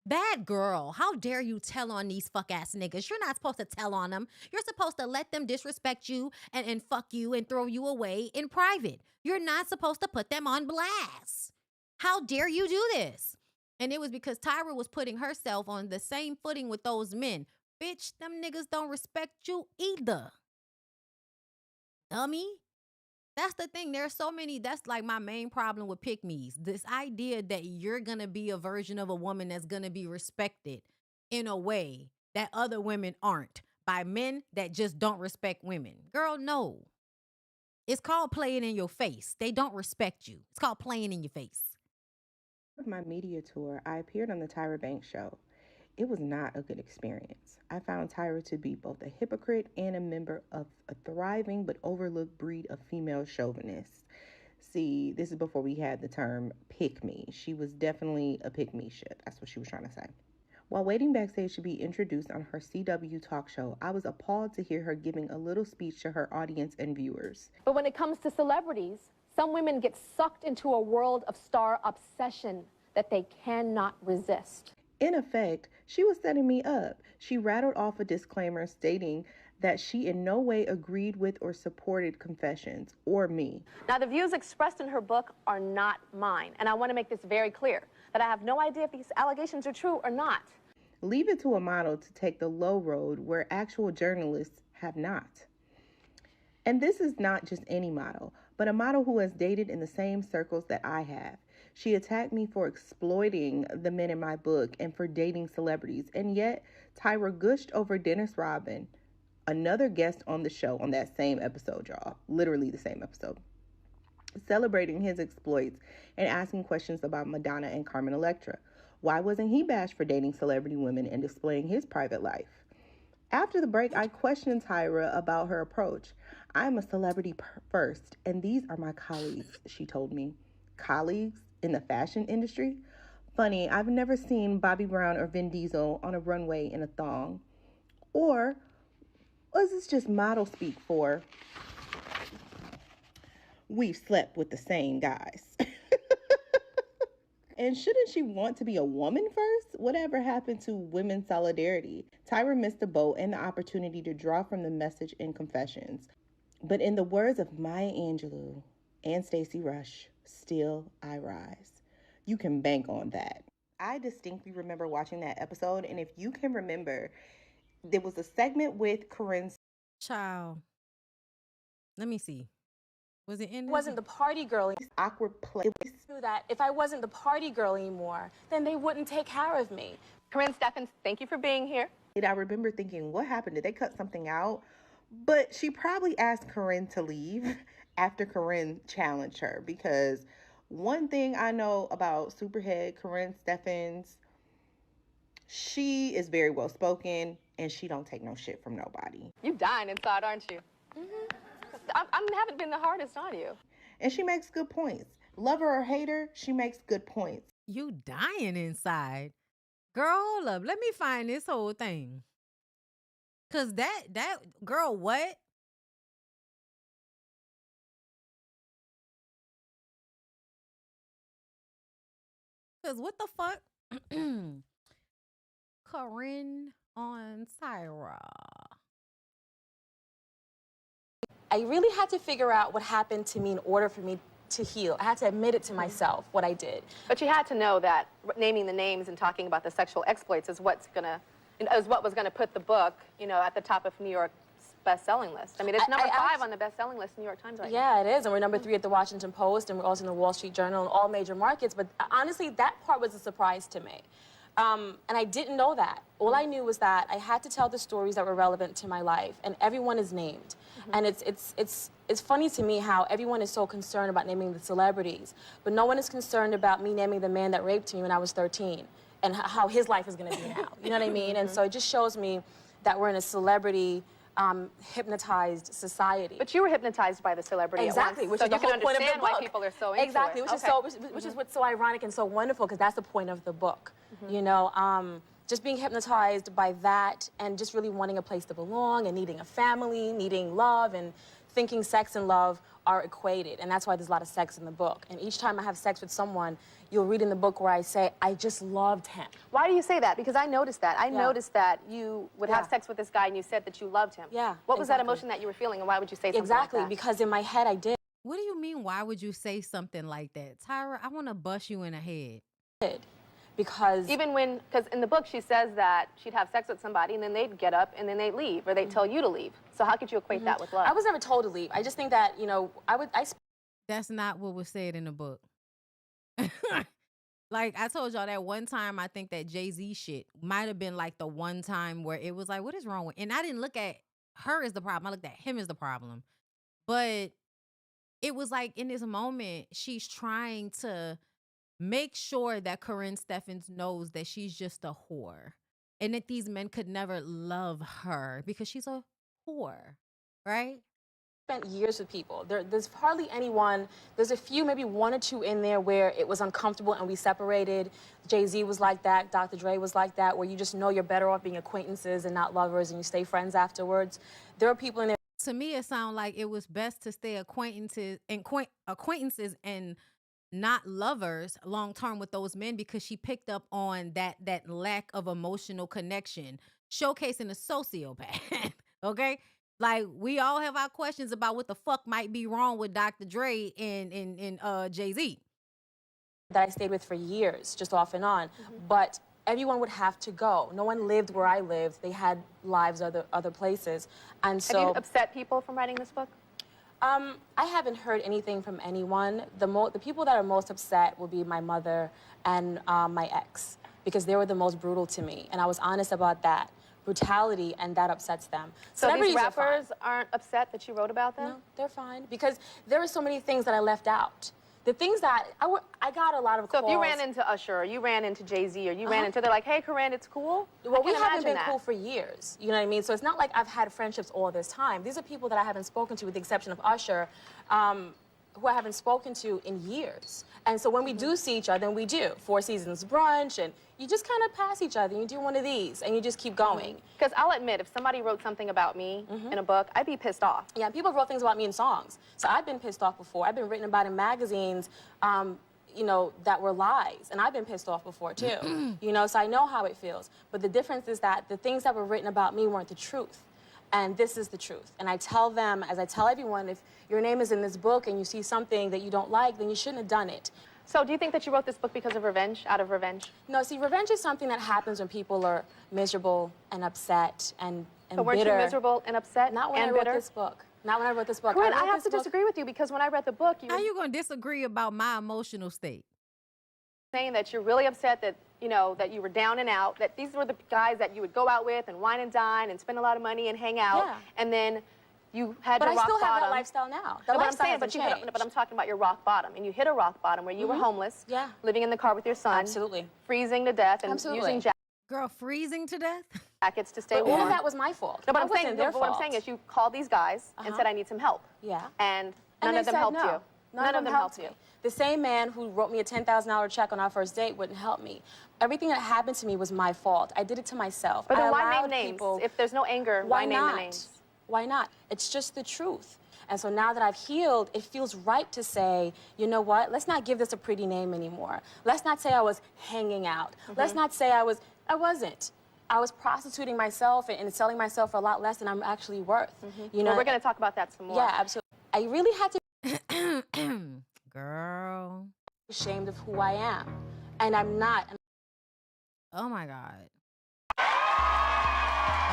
Bad girl, how dare you tell on these fuck ass niggas? You're not supposed to tell on them. You're supposed to let them disrespect you and fuck you and throw you away in private. You're not supposed to put them on blast. How dare you do this? And it was because Tyra was putting herself on the same footing with those men. Bitch, them niggas don't respect you either. Dummy. That's the thing. There's so many. That's like my main problem with pick-me's. This idea that you're going to be a version of a woman that's going to be respected in a way that other women aren't by men that just don't respect women. Girl, no. It's called playing in your face. They don't respect you. It's called playing in your face. With my media tour, I appeared on the Tyra Banks show. It was not a good experience. I found Tyra to be both a hypocrite and a member of a thriving but overlooked breed of female chauvinists. See, this is before we had the term pick me. She was definitely a pick me shit. That's what she was trying to say. While waiting backstage to be introduced on her CW talk show, I was appalled to hear her giving a little speech to her audience and viewers. But when it comes to celebrities, some women get sucked into a world of star obsession that they cannot resist. In effect, she was setting me up. She rattled off a disclaimer stating that she in no way agreed with or supported confessions or me. Now, the views expressed in her book are not mine, and I want to make this very clear, that I have no idea if these allegations are true or not. Leave it to a model to take the low road where actual journalists have not. And this is not just any model, but a model who has dated in the same circles that I have. She attacked me for exploiting the men in my book and for dating celebrities. And yet, Tyra gushed over Dennis Rodman, another guest on the show on that same episode, y'all. Literally the same episode. Celebrating his exploits and asking questions about Madonna and Carmen Electra. Why wasn't he bashed for dating celebrity women and displaying his private life? After the break, I questioned Tyra about her approach. I'm a celebrity first, and these are my colleagues, she told me. Colleagues in the fashion industry? Funny, I've never seen Bobby Brown or Vin Diesel on a runway in a thong. Or was this just model speak for we've slept with the same guys? And shouldn't she want to be a woman first? Whatever happened to women's solidarity? Tyra missed the boat and the opportunity to draw from the message in Confessions. But in the words of Maya Angelou and Stacey Rush, still I rise. You can bank on that. I distinctly remember watching that episode, and if you can remember, there was a segment with Corinne's Child. Let me see. Was it in? Wasn't the party girl. awkward place. That if I wasn't the party girl anymore, then they wouldn't take care of me. Corinne Steffens, thank you for being here. And I remember thinking, what happened? Did they cut something out? But she probably asked Corinne to leave after Corinne challenged her, because one thing I know about Superhead Corinne Steffens, she is very well spoken and she don't take no shit from nobody. You dying inside, aren't you? I haven't been the hardest on you. And she makes good points. Love her or hate her, she makes good points. You dying inside. Girl, hold up. Let me find this whole thing. Cause that girl, what? Cause what the fuck? Corinne on Tyra. I really had to figure out what happened to me in order for me to heal. I had to admit it to myself, what I did. But you had to know that naming the names and talking about the sexual exploits is what was gonna put the book, at the top of New York's best-selling list. I mean, it's number 5 on the best-selling list in New York Times right now. Yeah, it is, and we're number 3 at the Washington Post, and we're also in the Wall Street Journal and all major markets. But honestly, that part was a surprise to me. And I didn't know that. All I knew was that I had to tell the stories that were relevant to my life, and everyone is named. And it's funny to me how everyone is so concerned about naming the celebrities, but no one is concerned about me naming the man that raped me when I was 13 and how his life is going to be now. You know what I mean? And so it just shows me that we're in a celebrity hypnotized society. But you were hypnotized by the celebrity exactly, at once, which so is the you can whole point of the understand book. why people are so into exactly, it. which is what's so ironic and so wonderful, because that's the point of the book. Just being hypnotized by that and just really wanting a place to belong and needing a family, needing love and thinking sex and love are equated, and that's why there's a lot of sex in the book. And each time I have sex with someone, you'll read in the book where I say, I just loved him. Why do you say that? Because I noticed that. I noticed that you would have Yeah. sex with this guy and you said that you loved him. Yeah, What was that exactly. emotion that you were feeling, and why would you say something Exactly, like that? because in my head I did. What do you mean? Why would you say something like that? Tyra, I want to bust you in the head. Because Even when, because in the book she says that she'd have sex with somebody and then they'd get up and then they'd leave, or they'd tell you to leave. So how could you equate that with love? I was never told to leave. I just think that, you know, That's not what was said in the book. Like I told y'all that one time, I think that Jay-Z shit might have been like the one time where it was like, what is wrong with? And I didn't look at her as the problem. I looked at him as the problem. But it was like in this moment, she's trying to make sure that Corinne Steffens knows that she's just a whore and that these men could never love her because she's a whore, right? spent years with people. There's hardly anyone, there's a few, maybe one or two in there where it was uncomfortable and we separated. Jay-Z was like that, Dr. Dre was like that, where you just know you're better off being acquaintances and not lovers and you stay friends afterwards. There are people in there. To me, it sounded like it was best to stay acquaintances and not lovers long term with those men because she picked up on that lack of emotional connection, showcasing a sociopath. Okay, like we all have our questions about what the fuck might be wrong with Dr. Dre and Jay-Z. That I stayed with for years, just off and on. But everyone would have to go. No one lived where I lived. They had lives other places. And so, Have you upset people from writing this book? I haven't heard anything from anyone. The people that are most upset will be my mother and my ex, because they were the most brutal to me. And I was honest about that. Brutality, and that upsets them. So these Celebrities are fine. rappers aren't upset that you wrote about them? No, they're fine, because there are so many things that I left out. The things that I got a lot of calls. So if you ran into Usher, or you ran into Jay-Z, or you ran into, they're like, hey, Corinne, it's cool? Well, we I can haven't imagine been that. cool for years. You know what I mean? So it's not like I've had friendships all this time. These are people that I haven't spoken to, with the exception of Usher, who I haven't spoken to in years. And so when we do see each other, and we do, Four Seasons brunch, and you just kind of pass each other, and you do one of these, and you just keep going. Because I'll admit, if somebody wrote something about me in a book, I'd be pissed off. Yeah, people wrote things about me in songs. So I've been pissed off before. I've been written about in magazines, you know, that were lies. And I've been pissed off before, too. You know, so I know how it feels. But the difference is that the things that were written about me weren't the truth. And this is the truth. And I tell them, as I tell everyone, if your name is in this book and you see something that you don't like, then you shouldn't have done it. So do you think that you wrote this book because of revenge, out of revenge? No, see, revenge is something that happens when people are miserable and upset and But weren't bitter. you miserable and upset Not when and I wrote bitter? this book. Not when I wrote this book. Corinne, I I wrote have to this book- disagree with you, because when I read the book, you How were you gonna disagree about my emotional state? saying that you're really upset that, you know, that you were down and out, that these were the guys that you would go out with and wine and dine and spend a lot of money and hang out, Yeah. and then you had But your I rock still bottom. have that lifestyle now. That No, but I'm lifestyle saying, hasn't changed. but I'm talking about your rock bottom, and you hit a rock bottom where you were homeless, Yeah. living in the car with your son, Absolutely. freezing to death, and Absolutely. using Girl, freezing to death? jackets to stay But all warm. of that was my fault. No, but That I'm saying, wasn't their but what I'm fault. saying is you called these guys and said, I need some help. Yeah. And none they of them said helped no. you. None of them helped you. The same man who wrote me a $10,000 check on our first date wouldn't help me. Everything that happened to me was my fault. I did it to myself. But I then why allowed name names? people- If there's no anger, why name not? the names? Why not? It's just the truth. And so now that I've healed, it feels right to say, you know what? Let's not give this a pretty name anymore. Let's not say I was hanging out. Let's not say I wasn't. I was prostituting myself and selling myself for a lot less than I'm actually worth. You know, Well, we're going to talk about that some more. yeah, absolutely. I really had to Girl. be ashamed of who I am. And I'm not. Oh my God.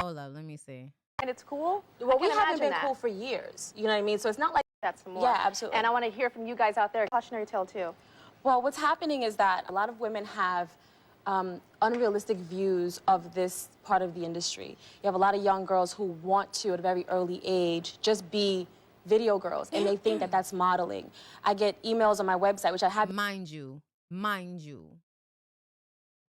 Hold up, let me see. And it's cool? Well, I we can haven't imagine been that. cool for years. You know what I mean? So it's not like That's some more. Yeah, absolutely. And I want to hear from you guys out there. Cautionary tale, too. Well, what's happening is that a lot of women have unrealistic views of this part of the industry. You have a lot of young girls who want to, at a very early age, just be video girls, and they think that that's modeling. I get emails on my website, which I have. Mind you,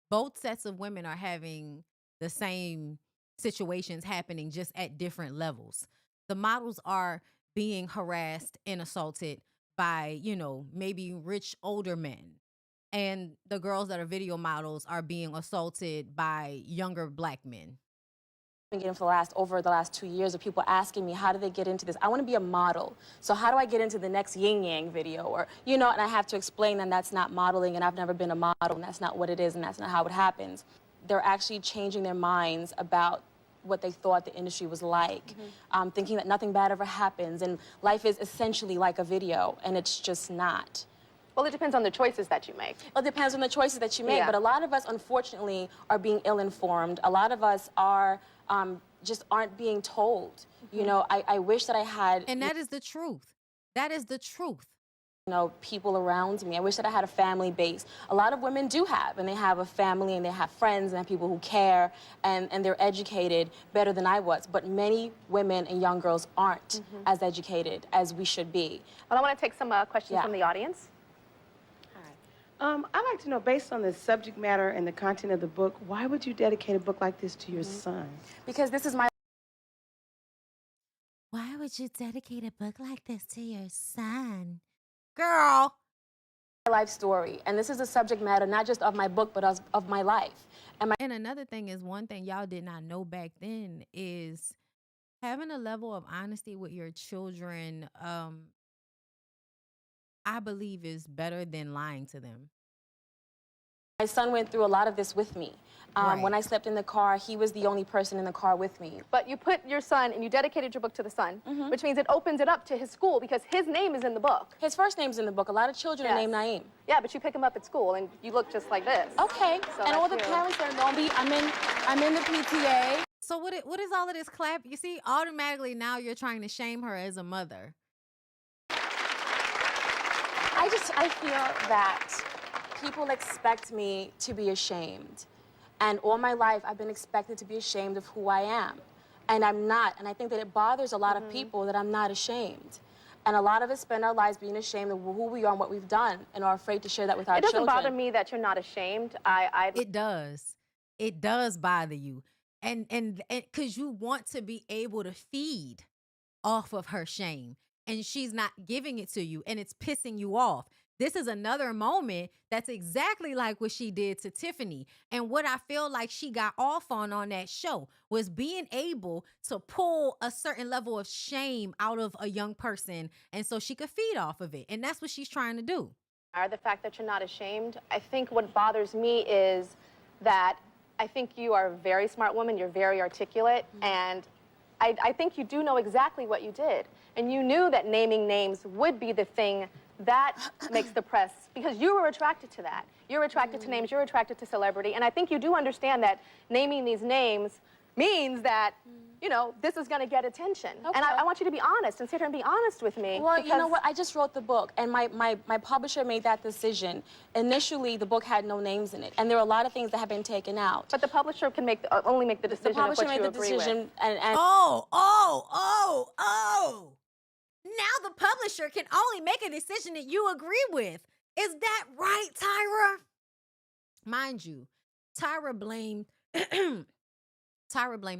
both sets of women are having the same situations happening, just at different levels. The models are being harassed and assaulted by, you know, maybe rich older men. And the girls that are video models are being assaulted by younger black men. been getting for over the last 2 years of people asking me, how do they get into this? I want to be a model. So how do I get into the next yin yang video? Or, you know, and I have to explain that that's not modeling and I've never been a model and that's not what it is and that's not how it happens. They're actually changing their minds about what they thought the industry was like, thinking that nothing bad ever happens and life is essentially like a video, and it's just not. Well, it depends on the choices that you make. Well, it depends on the choices that you make, Yeah. but a lot of us, unfortunately, are being ill-informed. A lot of us are just aren't being told. You know, I wish that I had... And that is the truth. That is the truth. You know, people around me. I wish that I had a family base. A lot of women do have, and they have a family, and they have friends, and they have people who care, and they're educated better than I was. But many women and young girls aren't as educated as we should be. Well, I want to take some questions from the audience. I'd like to know, based on the subject matter and the content of the book, why would you dedicate a book like this to your son? Because this is my... Why would you dedicate a book like this to your son? Girl. life story, and this is a subject matter not just of my book, but of my life. And another thing is, one thing y'all did not know back then is having a level of honesty with your children, I believe is better than lying to them. My son went through a lot of this with me. When I slept in the car, he was the only person in the car with me. But you put your son, and you dedicated your book to the son, which means it opens it up to his school because his name is in the book. His first name's in the book. A lot of children are named Naeem. Yeah, but you pick him up at school, and you look just like this. Okay, So and all the that's parents that know me, I'm in the PTA. So what is all of this clap? You see, automatically now you're trying to shame her as a mother. I feel that people expect me to be ashamed. And all my life, I've been expected to be ashamed of who I am. And I'm not. And I think that it bothers a lot of people that I'm not ashamed. And a lot of us spend our lives being ashamed of who we are and what we've done and are afraid to share that with our children. It doesn't bother me that you're not ashamed. It does. It does bother you. And because you want to be able to feed off of her shame. And she's not giving it to you, and it's pissing you off. This is another moment that's exactly like what she did to Tiffany. And what I feel like she got off on that show was being able to pull a certain level of shame out of a young person, and so she could feed off of it. And that's what she's trying to do. The fact that you're not ashamed, I think what bothers me is that I think you are a very smart woman, you're very articulate, and I think you do know exactly what you did. And you knew that naming names would be the thing that makes the press, because you were attracted to that. You're attracted to names, you're attracted to celebrity, and I think you do understand that naming these names means that, you know, this is gonna get attention. Okay. And I want you to be honest and sit here and be honest with me. Well, you know what? I just wrote the book, and my publisher made that decision. Initially, the book had no names in it, and there are a lot of things that have been taken out. But the publisher can only make the decision The publisher of what made you the agree decision, with. and Now the publisher can only make a decision that you agree with. Is that right, Tyra? Mind you, Tyra blamed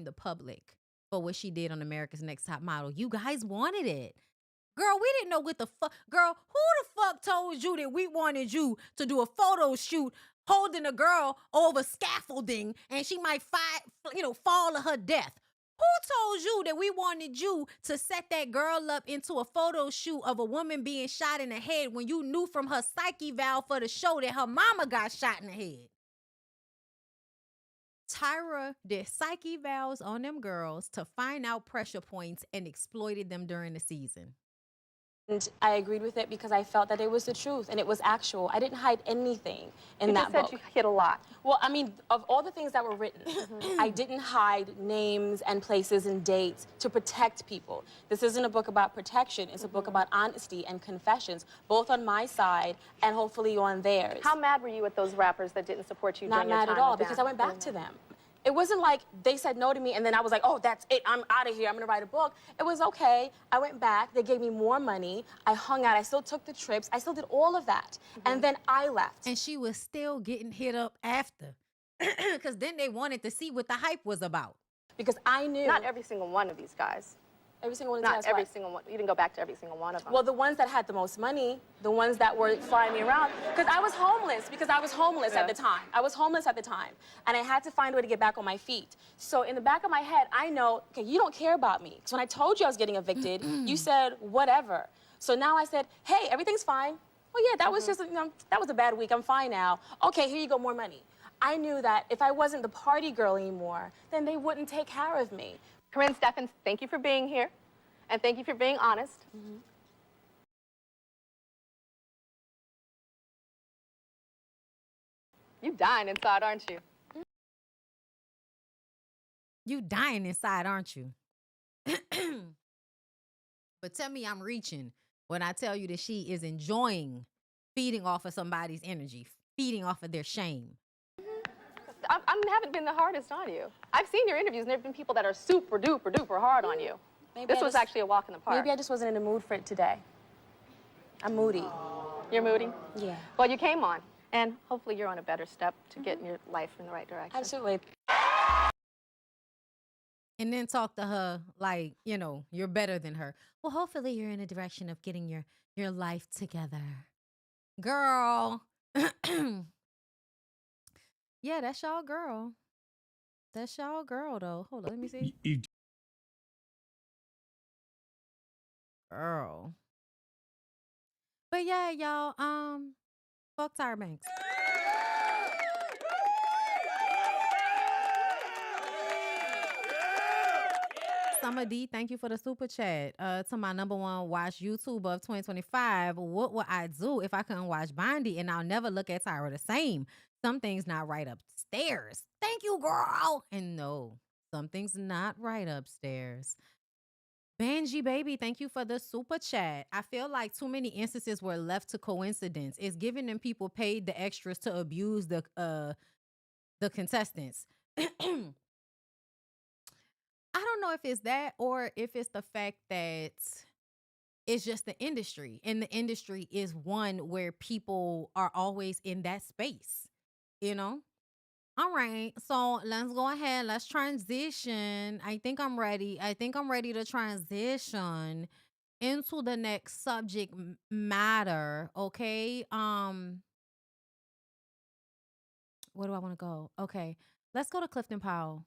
the public for what she did on America's Next Top Model. You guys wanted it. Girl, we didn't know what the fuck. Girl, who the fuck told you that we wanted you to do a photo shoot holding a girl over scaffolding and she might fall to her death? Who told you that we wanted you to set that girl up into a photo shoot of a woman being shot in the head when you knew from her psyche valve for the show that her mama got shot in the head? Tyra did psyche valves on them girls to find out pressure points and exploited them during the season. And I agreed with it because I felt that it was the truth and it was actual. I didn't hide anything in that book. You just said you hid a lot. Well, I mean, of all the things that were written, I didn't hide names and places and dates to protect people. This isn't a book about protection. It's a book about honesty and confessions, both on my side and hopefully on theirs. How mad were you at those rappers that didn't support you during your time? Not mad at all, with them? because I went back to them. It wasn't like they said no to me and then I was like, oh, that's it, I'm out of here, I'm gonna write a book. It was okay, I went back, they gave me more money, I hung out, I still took the trips, I still did all of that. And then I left. And she was still getting hit up after. Because then they wanted to see what the hype was about. Because I knew. Not every single one of these guys. Every single one. Not every single one. You didn't go back to every single one of them. Well, the ones that had the most money, the ones that were flying me around, because I was homeless at the time. I was homeless at the time, and I had to find a way to get back on my feet. So in the back of my head, I know, okay, you don't care about me. Because when I told you I was getting evicted, you said, whatever. So now I said, hey, everything's fine. Well, yeah, that was just, that was a bad week. I'm fine now. Okay, here you go, more money. I knew that if I wasn't the party girl anymore, then they wouldn't take care of me. Corinne Steffens, thank you for being here, and thank you for being honest. You dying inside, aren't you? You dying inside, aren't you? But tell me I'm reaching when I tell you that she is enjoying feeding off of somebody's energy, feeding off of their shame. I haven't been the hardest on you. I've seen your interviews, and there have been people that are super duper duper hard on you. Maybe This was actually a walk in the park. Maybe I just wasn't in the mood for it today. I'm moody. You're moody? Yeah. Well, you came on, and hopefully you're on a better step to get your life in the right direction. Absolutely. And then talk to her like, you know, you're better than her. Well, hopefully you're in a direction of getting your life together. Girl. Yeah, that's y'all girl. That's y'all girl, though. Hold on, let me see. Girl. But yeah, y'all, fuck Tyra Banks. Summer D, thank you for the super chat. To my #1 watch YouTube of 2025, what would I do if I couldn't watch Bondi and I'll never look at Tyra the same? Something's not right upstairs. Thank you, girl. And no, something's not right upstairs. Benji, baby, thank you for the super chat. I feel like too many instances were left to coincidence. It's giving them people paid the extras to abuse the contestants. I don't know if it's that or if it's the fact that it's just the industry. And the industry is one where people are always in that space, you know? All right, so let's go ahead. Let's transition. I think I'm ready. I think I'm ready to transition into the next subject matter, okay? Where do I want to go? Okay, let's go to Clifton Powell.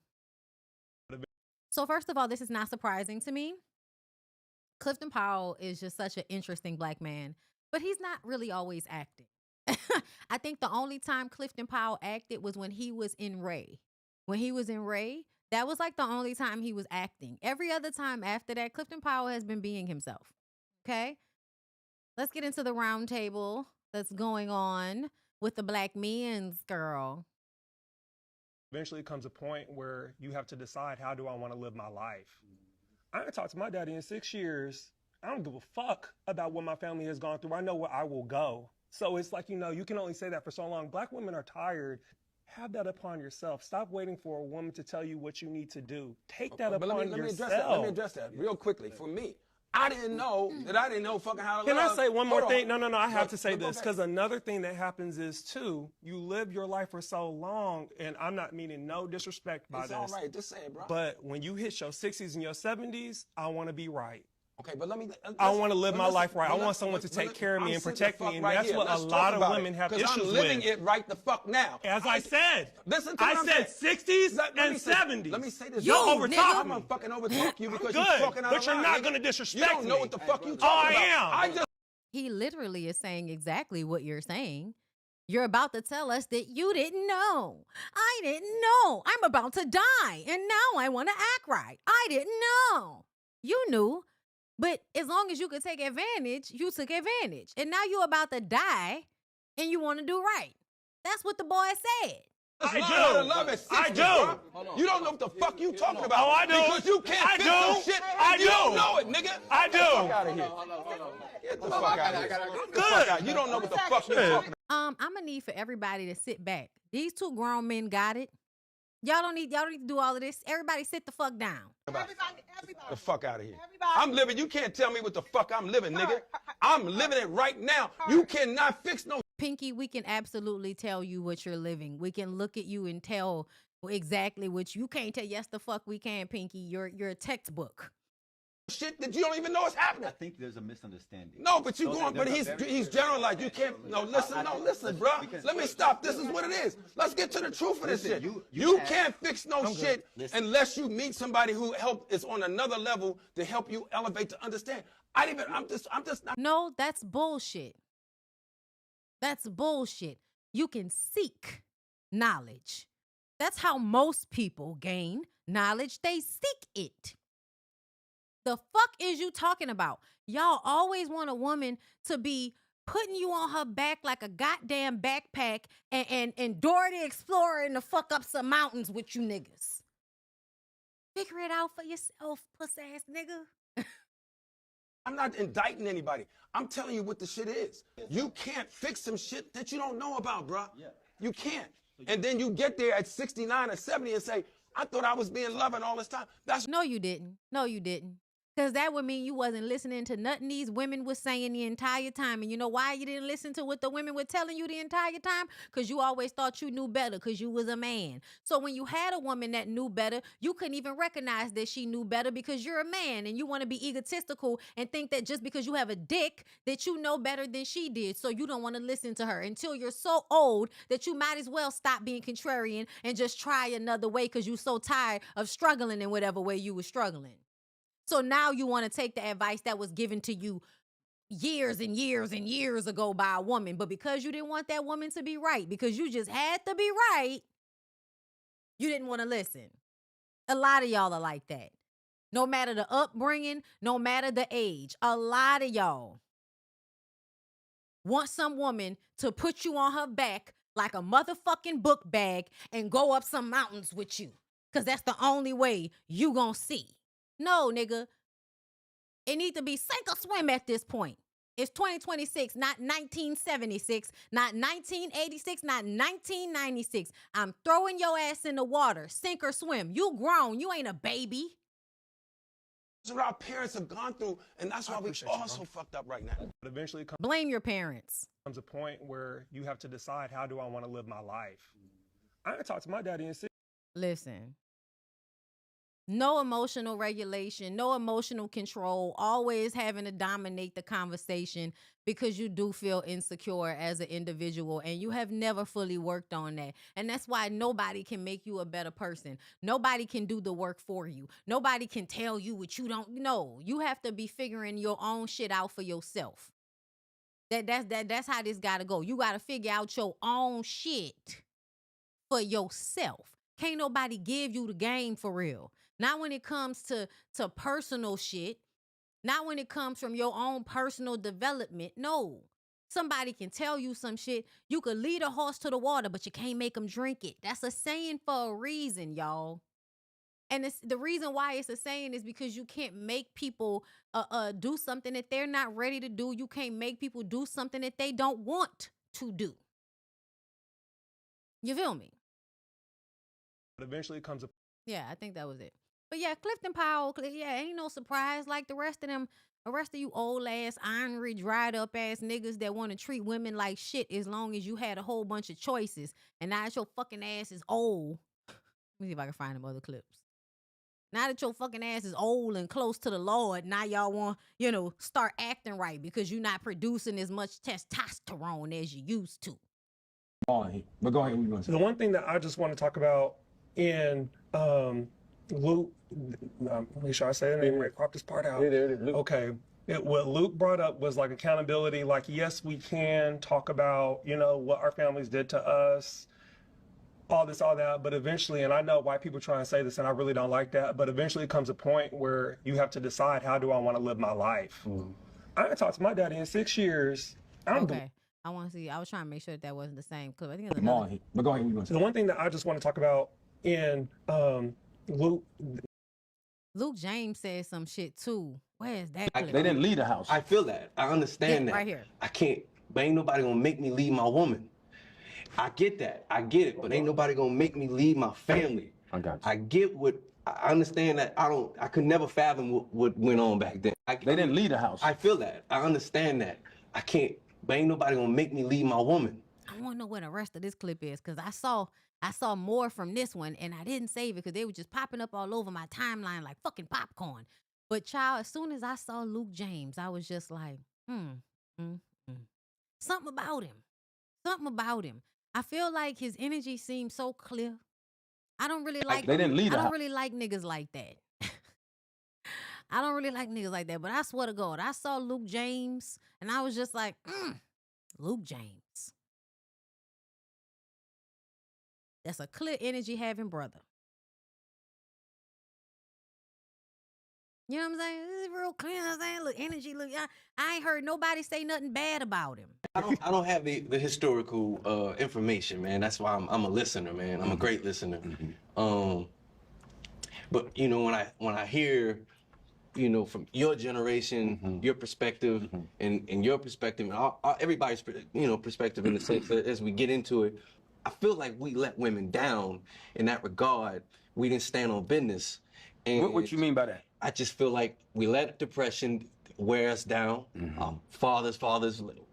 So first of all, this is not surprising to me. Clifton Powell is just such an interesting black man, but he's not really always acting. I think the only time Clifton Powell acted was when he was in Ray. When he was in Ray, that was like the only time he was acting. Every other time after that, Clifton Powell has been being himself. Okay? Let's get into the round table that's going on with the black men's girl. Eventually comes a point where you have to decide, how do I want to live my life? I haven't talked to my daddy in 6 years. I don't give a fuck about what my family has gone through. I know where I will go. So it's like, you know, you can only say that for so long. Black women are tired. Have that upon yourself. Stop waiting for a woman to tell you what you need to do. Take that upon yourself. Let me address that real quickly. For me, I didn't know that I didn't know fucking how to Can love. I say one more thing? No, I have Look, to say look, this, okay. because another thing that happens is, too, you live your life for so long, and I'm not meaning no disrespect by It's this. all right. Just say it, bro. But when you hit your 60s and your 70s, I want to be right. Okay, but let me. I want to live my life right. I want someone to take care of me and protect me, and that's what a lot of women have issues with. I'm living it right the fuck now. As I said, listen to I what I'm said saying. 60s and 70s. Let me say this. You're overtalking. I'm gonna fucking overtalk you because Good, you're talking out but of you're line, not nigga. gonna disrespect You don't know me. what the fuck you Oh, talking I about. am. He literally is saying exactly what you're saying. You're about to tell us that you didn't know. I didn't know. I'm about to die, and now I want to act right. I didn't know. You knew. But as long as you could take advantage, you took advantage. And now you're about to die and you want to do right. That's what the boy said. I do. You don't know what the fuck you talking about. Oh, I do. Because you can't I fix do. no shit. I You do. don't know it, nigga. I do. Get the fuck out of here. Get the fuck out of here. Get the fuck out. You don't know what the fuck you're talking about. I'm gonna need for everybody to sit back. These two grown men got it. Y'all don't need to do all of this. Everybody sit the fuck down. Everybody. The fuck out of here. I'm living. You can't tell me what the fuck I'm living, nigga. I'm living it right now. You cannot fix no. Pinky, we can absolutely tell you what you're living. We can look at you and tell exactly what you can't tell. Yes, the fuck we can, Pinky. You're a textbook. shit that you don't even know is happening. I think there's a misunderstanding. No, but but he's generalized. You can't, listen, bro. Let me stop. This is what it is. Let's get to the truth of this shit. You can't fix no shit unless you meet somebody who is on another level to help you elevate to understand. I'm just not. No, that's bullshit. That's bullshit. You can seek knowledge. That's how most people gain knowledge. They seek it. The fuck is you talking about? Y'all always want a woman to be putting you on her back like a goddamn backpack and Dora the Explorer and to fuck up some mountains with you niggas. Figure it out for yourself, puss-ass nigga. I'm not indicting anybody. I'm telling you what the shit is. You can't fix some shit that you don't know about, bro. Yeah. You can't. And then you get there at 69 or 70 and say, I thought I was being loving all this time. No, you didn't. No, you didn't. Because that would mean you wasn't listening to nothing these women was saying the entire time. And you know why you didn't listen to what the women were telling you the entire time? Because you always thought you knew better because you was a man. So when you had a woman that knew better, you couldn't even recognize that she knew better because you're a man and you want to be egotistical and think that just because you have a dick that you know better than she did. So you don't want to listen to her until you're so old that you might as well stop being contrarian and just try another way because you're so tired of struggling in whatever way you were struggling. So now you want to take the advice that was given to you years and years and years ago by a woman. But because you didn't want that woman to be right, because you just had to be right, you didn't want to listen. A lot of y'all are like that. No matter the upbringing, no matter the age, a lot of y'all want some woman to put you on her back like a motherfucking book bag and go up some mountains with you. Because that's the only way you gonna see. No, nigga. It needs to be sink or swim at this point. It's 2026, not 1976, not 1986, not 1996. I'm throwing your ass in the water, sink or swim. You grown. You ain't a baby. That's what our parents have gone through, and that's why we're all so fucked up right now. But eventually blame your parents. Comes a point where you have to decide, how do I want to live my life? I ain't talked to my daddy in 6 Listen. No emotional regulation, no emotional control, always having to dominate the conversation because you do feel insecure as an individual and you have never fully worked on that. And that's why nobody can make you a better person. Nobody can do the work for you. Nobody can tell you what you don't know. You have to be figuring your own shit out for yourself. That's how this gotta go. You gotta figure out your own shit for yourself. Can't nobody give you the game for real. Not when it comes to personal shit. Not when it comes from your own personal development. No. Somebody can tell you some shit. You could lead a horse to the water, but you can't make them drink it. That's a saying for a reason, y'all. And the reason why it's a saying is because you can't make people do something that they're not ready to do. You can't make people do something that they don't want to do. You feel me? But eventually comes a... Yeah, I think that was it. But yeah, Clifton Powell, yeah, ain't no surprise like the rest of them, the rest of you old ass, ornery, dried up ass niggas that want to treat women like shit as long as you had a whole bunch of choices. And now that your fucking ass is old. Let me see if I can find them other clips. Now that your fucking ass is old and close to the Lord, now y'all want, start acting right because you're not producing as much testosterone as you used to. But go ahead. The one thing that I just want to talk about in Luke, make sure I say the name right, crop this part out. Okay. What Luke brought up was like accountability. Like, yes, we can talk about, what our families did to us, all this, all that. But eventually, and I know why people try and say this, and I really don't like that, but eventually comes a point where you have to decide, how do I want to live my life? I haven't talked to my daddy in 6 years. Okay. I want to see. I was trying to make sure that wasn't the same clip. I think it was but go ahead. The one thing that I just want to talk about in Luke James said some shit too. Where's that clip? They didn't leave the house. I feel that. I understand that. Right here. I can't, but ain't nobody gonna make me leave my woman. I get that. I get it, but ain't nobody gonna make me leave my family. I got you. I get I understand that. I could never fathom what went on back then. They didn't leave the house. I feel that. I understand that. I can't, but ain't nobody gonna make me leave my woman. I want to know where the rest of this clip is because I saw more from this one and I didn't save it because they were just popping up all over my timeline like fucking popcorn. But child, as soon as I saw Luke James, I was just like, mm, mm. Something about him. Something about him. I feel like his energy seems so clear. I don't really like They didn't leave I the don't house. really like niggas like that. I don't really like niggas like that. But I swear to God, I saw Luke James and I was just like, Luke James. That's a clear energy having brother. You know what I'm saying? This is real clear. I'm saying, look, energy. Look, I ain't heard nobody say nothing bad about him. I don't have the historical information, man. That's why I'm a listener, man. I'm a great listener. But you know, when I hear, you know, from your generation, your perspective, and your perspective, and everybody's perspective in the sense that as we get into it, I feel like we let women down in that regard. We didn't stand on business. And What you mean by that? I just feel like we let depression wear us down. Fathers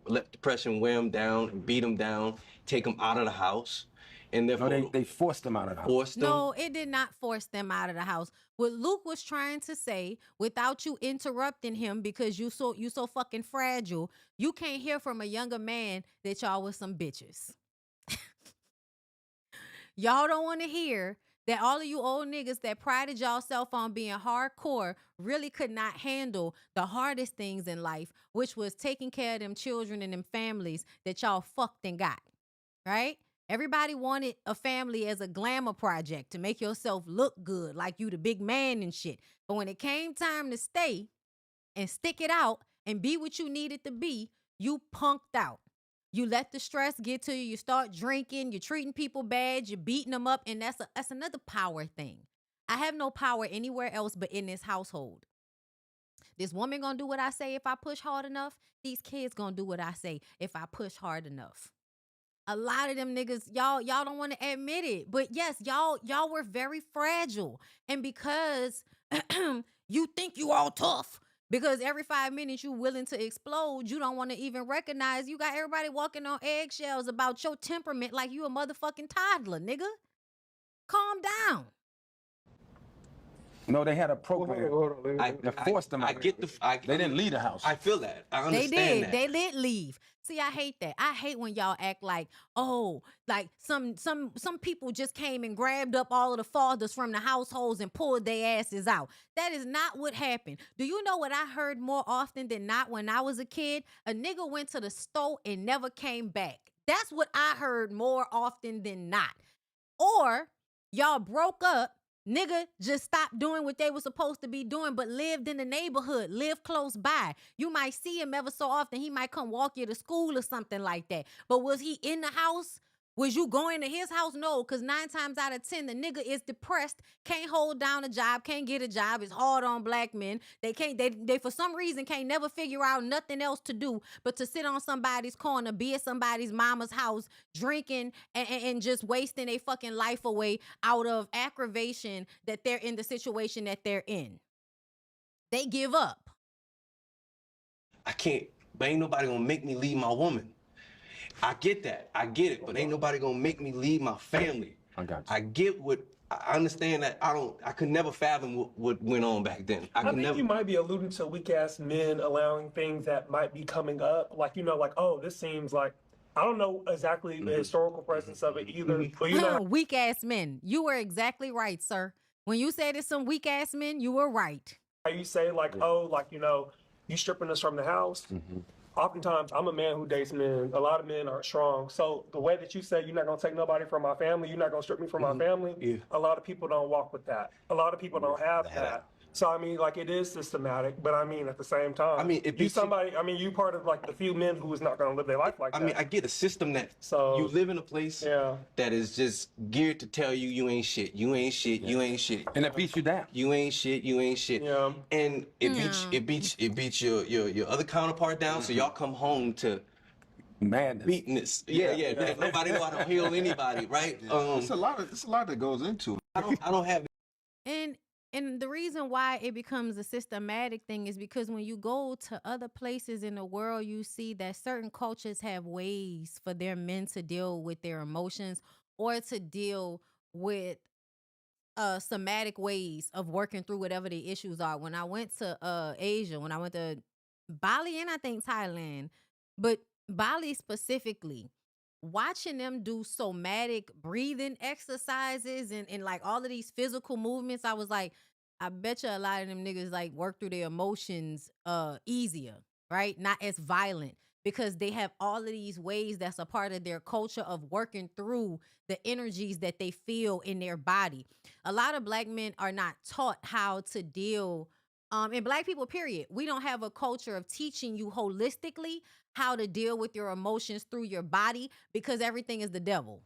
let depression wear them down and beat them down, take them out of the house. And therefore, they forced them out of the house. Forced them? No, it did not force them out of the house. What Luke was trying to say, without you interrupting him because you so fucking fragile, you can't hear from a younger man that y'all was some bitches. Y'all don't want to hear that all of you old niggas that prided y'allself on being hardcore really could not handle the hardest things in life, which was taking care of them children and them families that y'all fucked and got, right? Everybody wanted a family as a glamour project to make yourself look good, like you the big man and shit. But when it came time to stay and stick it out and be what you needed to be, you punked out. You let the stress get to you. You start drinking. You're treating people bad. You're beating them up. And that's another power thing. I have no power anywhere else but in this household. This woman gonna do what I say if I push hard enough. These kids gonna do what I say if I push hard enough. A lot of them niggas, y'all don't want to admit it. But yes, y'all were very fragile. And because you think you all tough, because every 5 minutes you willing to explode, you don't want to even recognize you got everybody walking on eggshells about your temperament like you a motherfucking toddler, nigga. Calm down. No, they had a program that forced them out. They didn't leave the house. I feel that. I They understand did. that. They did leave. See, I hate that. I hate when y'all act like, oh, like some people just came and grabbed up all of the fathers from the households and pulled their asses out. That is not what happened. Do you know what I heard more often than not when I was a kid? A nigga went to the store and never came back. That's what I heard more often than not. Or y'all broke up. Nigga just stopped doing what they were supposed to be doing, but lived in the neighborhood, lived close by. You might see him ever so often. He might come walk you to school or something like that. But was he in the house? Was you going to his house? No, because 9 times out of 10, the nigga is depressed, can't hold down a job, can't get a job. It's hard on black men. They for some reason can't never figure out nothing else to do but to sit on somebody's corner, be at somebody's mama's house, drinking and just wasting their fucking life away out of aggravation that they're in the situation that they're in. They give up. I can't, but ain't nobody gonna make me leave my woman. I get that. I get it. But ain't nobody gonna make me leave my family. I got you. I get what, I understand that I could never fathom what went on back then. I think you might be alluding to weak ass men allowing things that might be coming up. Like, you know, like, oh, this seems like, I don't know exactly the historical presence of it either. But you know, weak ass men. You were exactly right, sir. When you said it's some weak ass men, you were right. how you say like, oh, like, you know, you stripping us from the house. Oftentimes, I'm a man who dates men. A lot of men aren't strong. So the way that you say you're not gonna take nobody from my family, you're not gonna strip me from my family, a lot of people don't walk with that. A lot of people don't have that. So I mean, like, it is systematic, but I mean, at the same time, I mean, if you somebody, I mean, you part of like the few men who is not gonna live their life like that. I mean, I get a system that So you live in a place that is just geared to tell you you ain't shit, you ain't shit, you ain't shit, and it beats you down. You ain't shit, you ain't shit. Yeah. And it beats your other counterpart down. So y'all come home to madness, beatness. Yeah. Nobody know how to heal anybody, right? It's a lot that goes into it. I don't have. And the reason why it becomes a systematic thing is because when you go to other places in the world, you see that certain cultures have ways for their men to deal with their emotions or to deal with somatic ways of working through whatever the issues are. When I went to Asia, when I went to Bali and I think Thailand, but Bali specifically, watching them do somatic breathing exercises and like all of these physical movements, I was like, I bet you a lot of them niggas like work through their emotions easier, right? Not as violent, because they have all of these ways that's a part of their culture of working through the energies that they feel in their body. A lot of Black men are not taught how to deal, and Black people, period. We don't have a culture of teaching you holistically how to deal with your emotions through your body, because everything is the devil.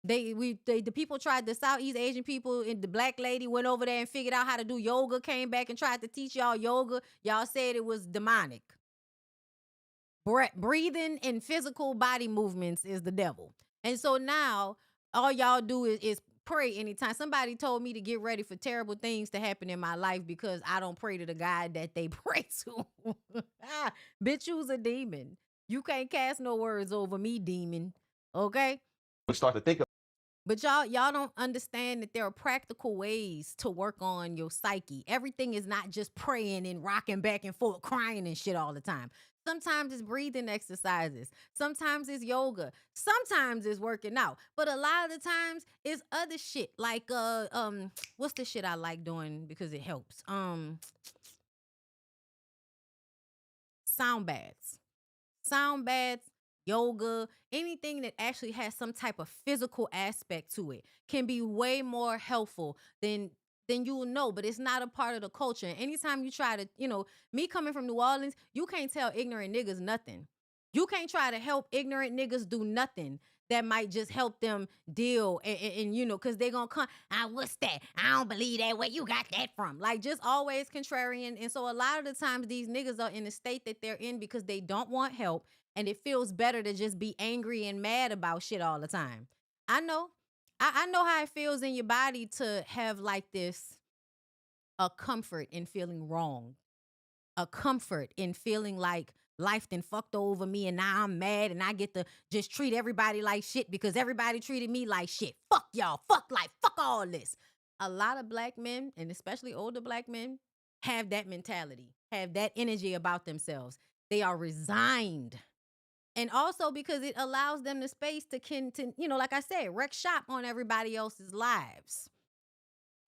The people tried, the Southeast Asian people and the Black lady went over there and figured out how to do yoga, came back and tried to teach y'all yoga. Y'all said it was demonic. Breathing and physical body movements is the devil. And so now all y'all do is pray anytime. Somebody told me to get ready for terrible things to happen in my life because I don't pray to the God that they pray to. Bitch, you's a demon. You can't cast no words over me, demon. Okay? We start to think of. But y'all don't understand that there are practical ways to work on your psyche. Everything is not just praying and rocking back and forth, crying and shit all the time. Sometimes it's breathing exercises. Sometimes it's yoga. Sometimes it's working out. But a lot of the times it's other shit. Like what's the shit I like doing because it helps? Sound baths. Sound baths, yoga, anything that actually has some type of physical aspect to it can be way more helpful than you will know, but it's not a part of the culture. And anytime you try to, me coming from New Orleans, you can't tell ignorant niggas nothing. You can't try to help ignorant niggas do nothing that might just help them deal and because they're going to come, what's that? I don't believe that. Where you got that from? Like, just always contrarian. And so a lot of the times these niggas are in the state that they're in because they don't want help. And it feels better to just be angry and mad about shit all the time. I know. I know how it feels in your body to have like a comfort in feeling wrong. A comfort in feeling like life done fucked over me and now I'm mad and I get to just treat everybody like shit because everybody treated me like shit. Fuck y'all. Fuck life. Fuck all this. A lot of Black men, and especially older Black men, have that mentality, have that energy about themselves. They are resigned. And also because it allows them the space to like I said, wreck shop on everybody else's lives.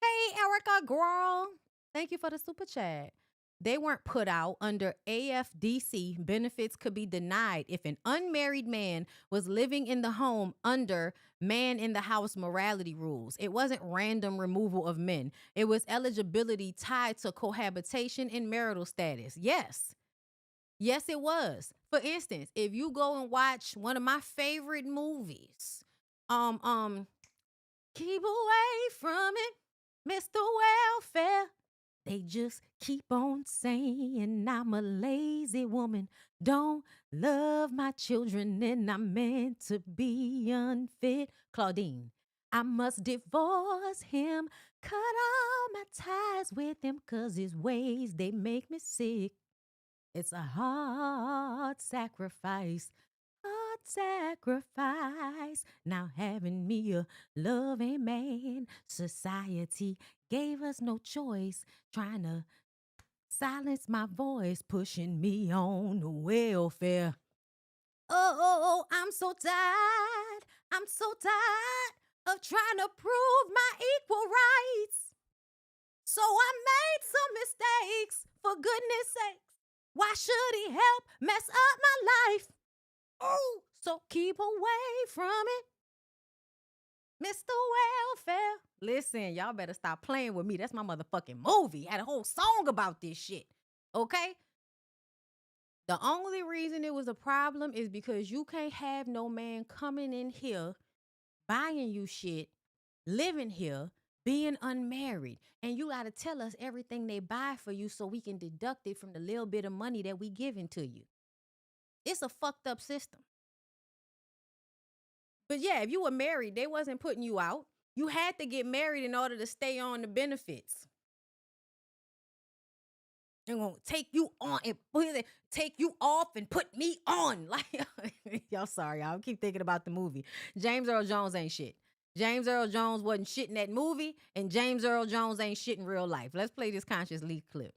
Hey, Erica girl. Thank you for the super chat. They weren't put out under AFDC. Benefits could be denied if an unmarried man was living in the home under man in the house morality rules. It wasn't random removal of men. It was eligibility tied to cohabitation and marital status. Yes. Yes, it was. For instance, if you go and watch one of my favorite movies, keep away from it, Mr. Welfare. They just keep on saying I'm a lazy woman, don't love my children, and I'm meant to be unfit. Claudine, I must divorce him, cut all my ties with him, 'cause his ways, they make me sick. It's a hard sacrifice, now having me a loving man. Society gave us no choice, trying to silence my voice, pushing me on welfare. Oh, I'm so tired. I'm so tired of trying to prove my equal rights. So I made some mistakes, for goodness sakes. Why should he help mess up my life? Oh, so keep away from it, Mr. Welfare. Listen, y'all better stop playing with me. That's my motherfucking movie. I had a whole song about this shit, okay? The only reason it was a problem is because you can't have no man coming in here, buying you shit, living here, being unmarried. And you got to tell us everything they buy for you so we can deduct it from the little bit of money that we giving to you. It's a fucked up system. But yeah, if you were married, they wasn't putting you out. You had to get married in order to stay on the benefits. They're going to take you on and take you off and put me on. Like, y'all sorry, y'all keep thinking about the movie. James Earl Jones ain't shit. James Earl Jones wasn't shit in that movie, and James Earl Jones ain't shit in real life. Let's play this Conscious Leak clip.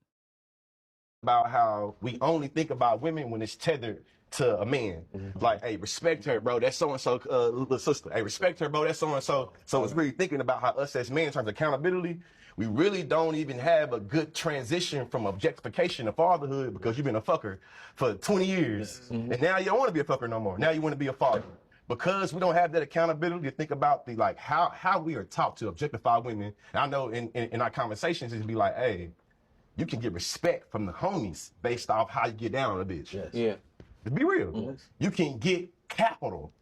About how we only think about women when it's tethered to a man. Like, hey, respect her, bro. That's so-and-so little sister. Hey, respect her, bro. That's so-and-so. So it's really thinking about how us as men, in terms of accountability, we really don't even have a good transition from objectification to fatherhood because you've been a fucker for 20 years. And now you don't want to be a fucker no more. Now you want to be a father. Because we don't have that accountability to think about the like how we are taught to objectify women. And I know in our conversations it'd be like, hey, you can get respect from the homies based off how you get down on a bitch. Yes. Yeah. To be real. You can get capital,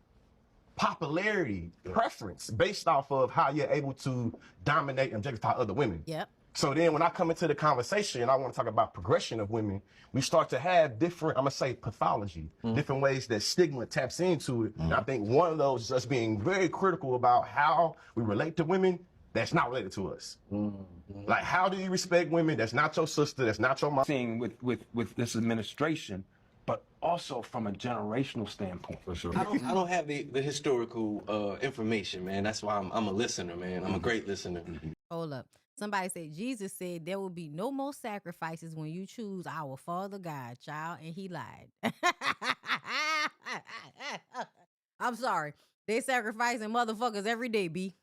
popularity, preference based off of how you're able to dominate and objectify other women. Yep. So then when I come into the conversation and I want to talk about progression of women, we start to have different, I'm going to say pathology, different ways that stigma taps into it. And I think one of those is us being very critical about how we relate to women that's not related to us. Like, how do you respect women that's not your sister, that's not your mom? Seeing with this administration, but also from a generational standpoint. For sure. I don't have the historical information, man. That's why I'm a listener, man. I'm a great listener. Hold up. Somebody said Jesus said there will be no more sacrifices when you choose our Father God, child, and he lied. I'm sorry. They sacrificing motherfuckers every day, B.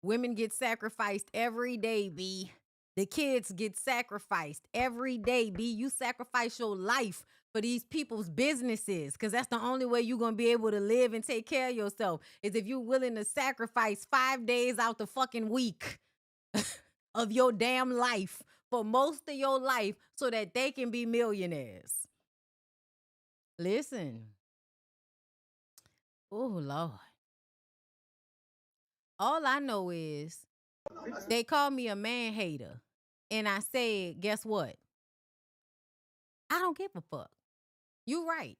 Women get sacrificed every day, B. The kids get sacrificed every day, B. You sacrifice your life for these people's businesses because that's the only way you're going to be able to live and take care of yourself is if you're willing to sacrifice 5 days out the fucking week of your damn life for most of your life so that they can be millionaires. Listen. Oh, Lord. All I know is they call me a man hater. And I said, guess what? I don't give a fuck. You right.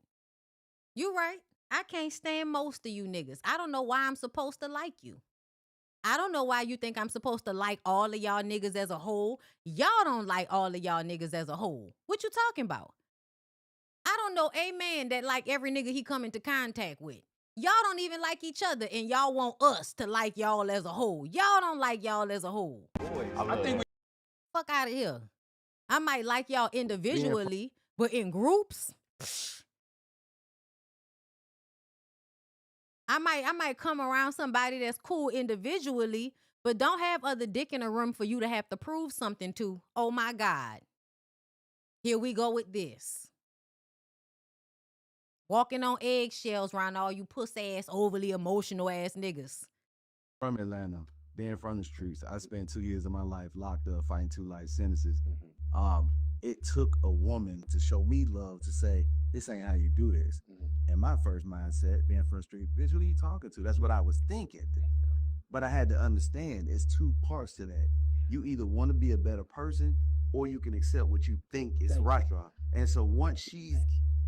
You right. I can't stand most of you niggas. I don't know why I'm supposed to like you. I don't know why you think I'm supposed to like all of y'all niggas as a whole. Y'all don't like all of y'all niggas as a whole. What you talking about? I don't know a man that like every nigga he come into contact with. Y'all don't even like each other, and y'all want us to like y'all as a whole. Y'all don't like y'all as a whole. I think we Fuck out of here. I might like y'all individually, but in groups, I might come around somebody that's cool individually, but don't have other dick in a room for you to have to prove something to. Oh my God. Here we go with this. Walking on eggshells around all you puss-ass, overly emotional ass niggas. From Atlanta, being from the streets, I spent 2 years of my life locked up fighting 2 life sentences. It took a woman to show me love to say, this ain't how you do this. And my first mindset, being from the street, bitch, who are you talking to? That's what I was thinking. But I had to understand there's 2 parts to that. You either want to be a better person or you can accept what you think is right. And so once she's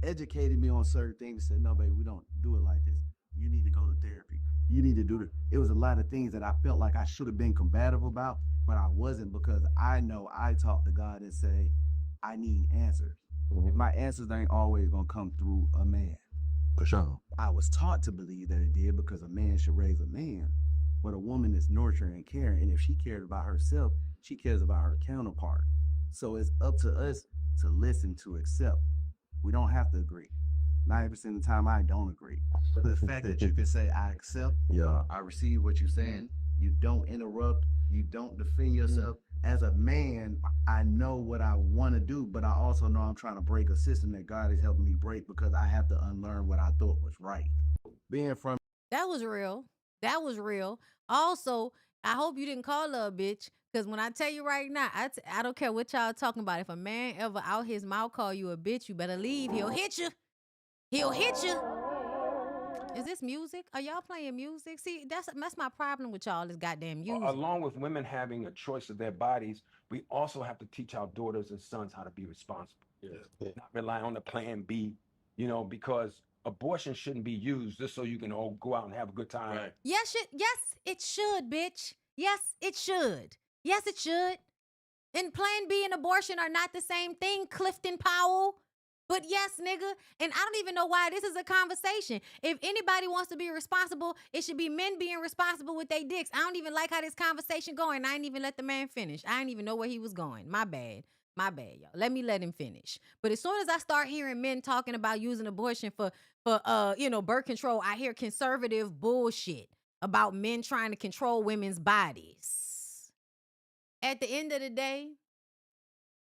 educated me on certain things, said, no, baby, we don't do it like this. You need to go to therapy. You need to do this. It was a lot of things that I felt like I should have been combative about, but I wasn't because I know I talk to God and say, I need answers. My answers ain't always going to come through a man. For sure. I was taught to believe that it did because a man should raise a man. But a woman is nurturing and caring, and if she cares about herself, she cares about her counterpart. So it's up to us to listen, to accept. We don't have to agree. 90% of the time, I don't agree. But the fact that you can say, I accept, I receive what you're saying, you don't interrupt, you don't defend yourself. As a man, I know what I want to do, but I also know I'm trying to break a system that God is helping me break because I have to unlearn what I thought was right. Being from That was real. That was real. Also, I hope you didn't call her a bitch, because when I tell you right now, I don't care what y'all talking about. If a man ever out his mouth call you a bitch, you better leave. He'll hit you. He'll hit you. Is this music? Are y'all playing music? See, that's my problem with y'all, is goddamn music. Along with women having a choice of their bodies, we also have to teach our daughters and sons how to be responsible. Not rely on the plan B, because abortion shouldn't be used just so you can all go out and have a good time. Right. Yes, it should, bitch. Yes, it should. Yes, it should. And plan B and abortion are not the same thing, Clifton Powell. But yes, nigga, and I don't even know why this is a conversation. If anybody wants to be responsible, it should be men being responsible with their dicks. I don't even like how this conversation going. I ain't even let the man finish. I didn't even know where he was going. My bad. My bad, y'all. Let me let him finish. But as soon as I start hearing men talking about using abortion for birth control, I hear conservative bullshit about men trying to control women's bodies. At the end of the day,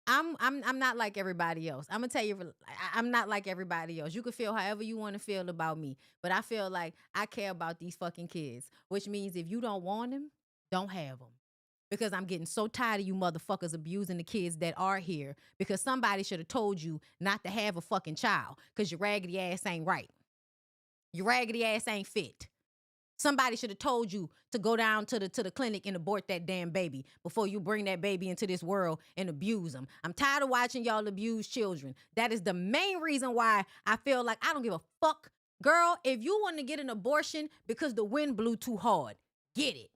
I'm not like everybody else. I'm gonna tell you, I'm not like everybody else. You can feel however you want to feel about me, but I feel like I care about these fucking kids, which means if you don't want them, don't have them. Because I'm getting so tired of you motherfuckers abusing the kids that are here, because somebody should have told you not to have a fucking child because your raggedy ass ain't right. Your raggedy ass ain't fit. Somebody should have told you to go down to the clinic and abort that damn baby before you bring that baby into this world and abuse them. I'm tired of watching y'all abuse children. That is the main reason why I feel like I don't give a fuck. Girl, if you want to get an abortion because the wind blew too hard, get it.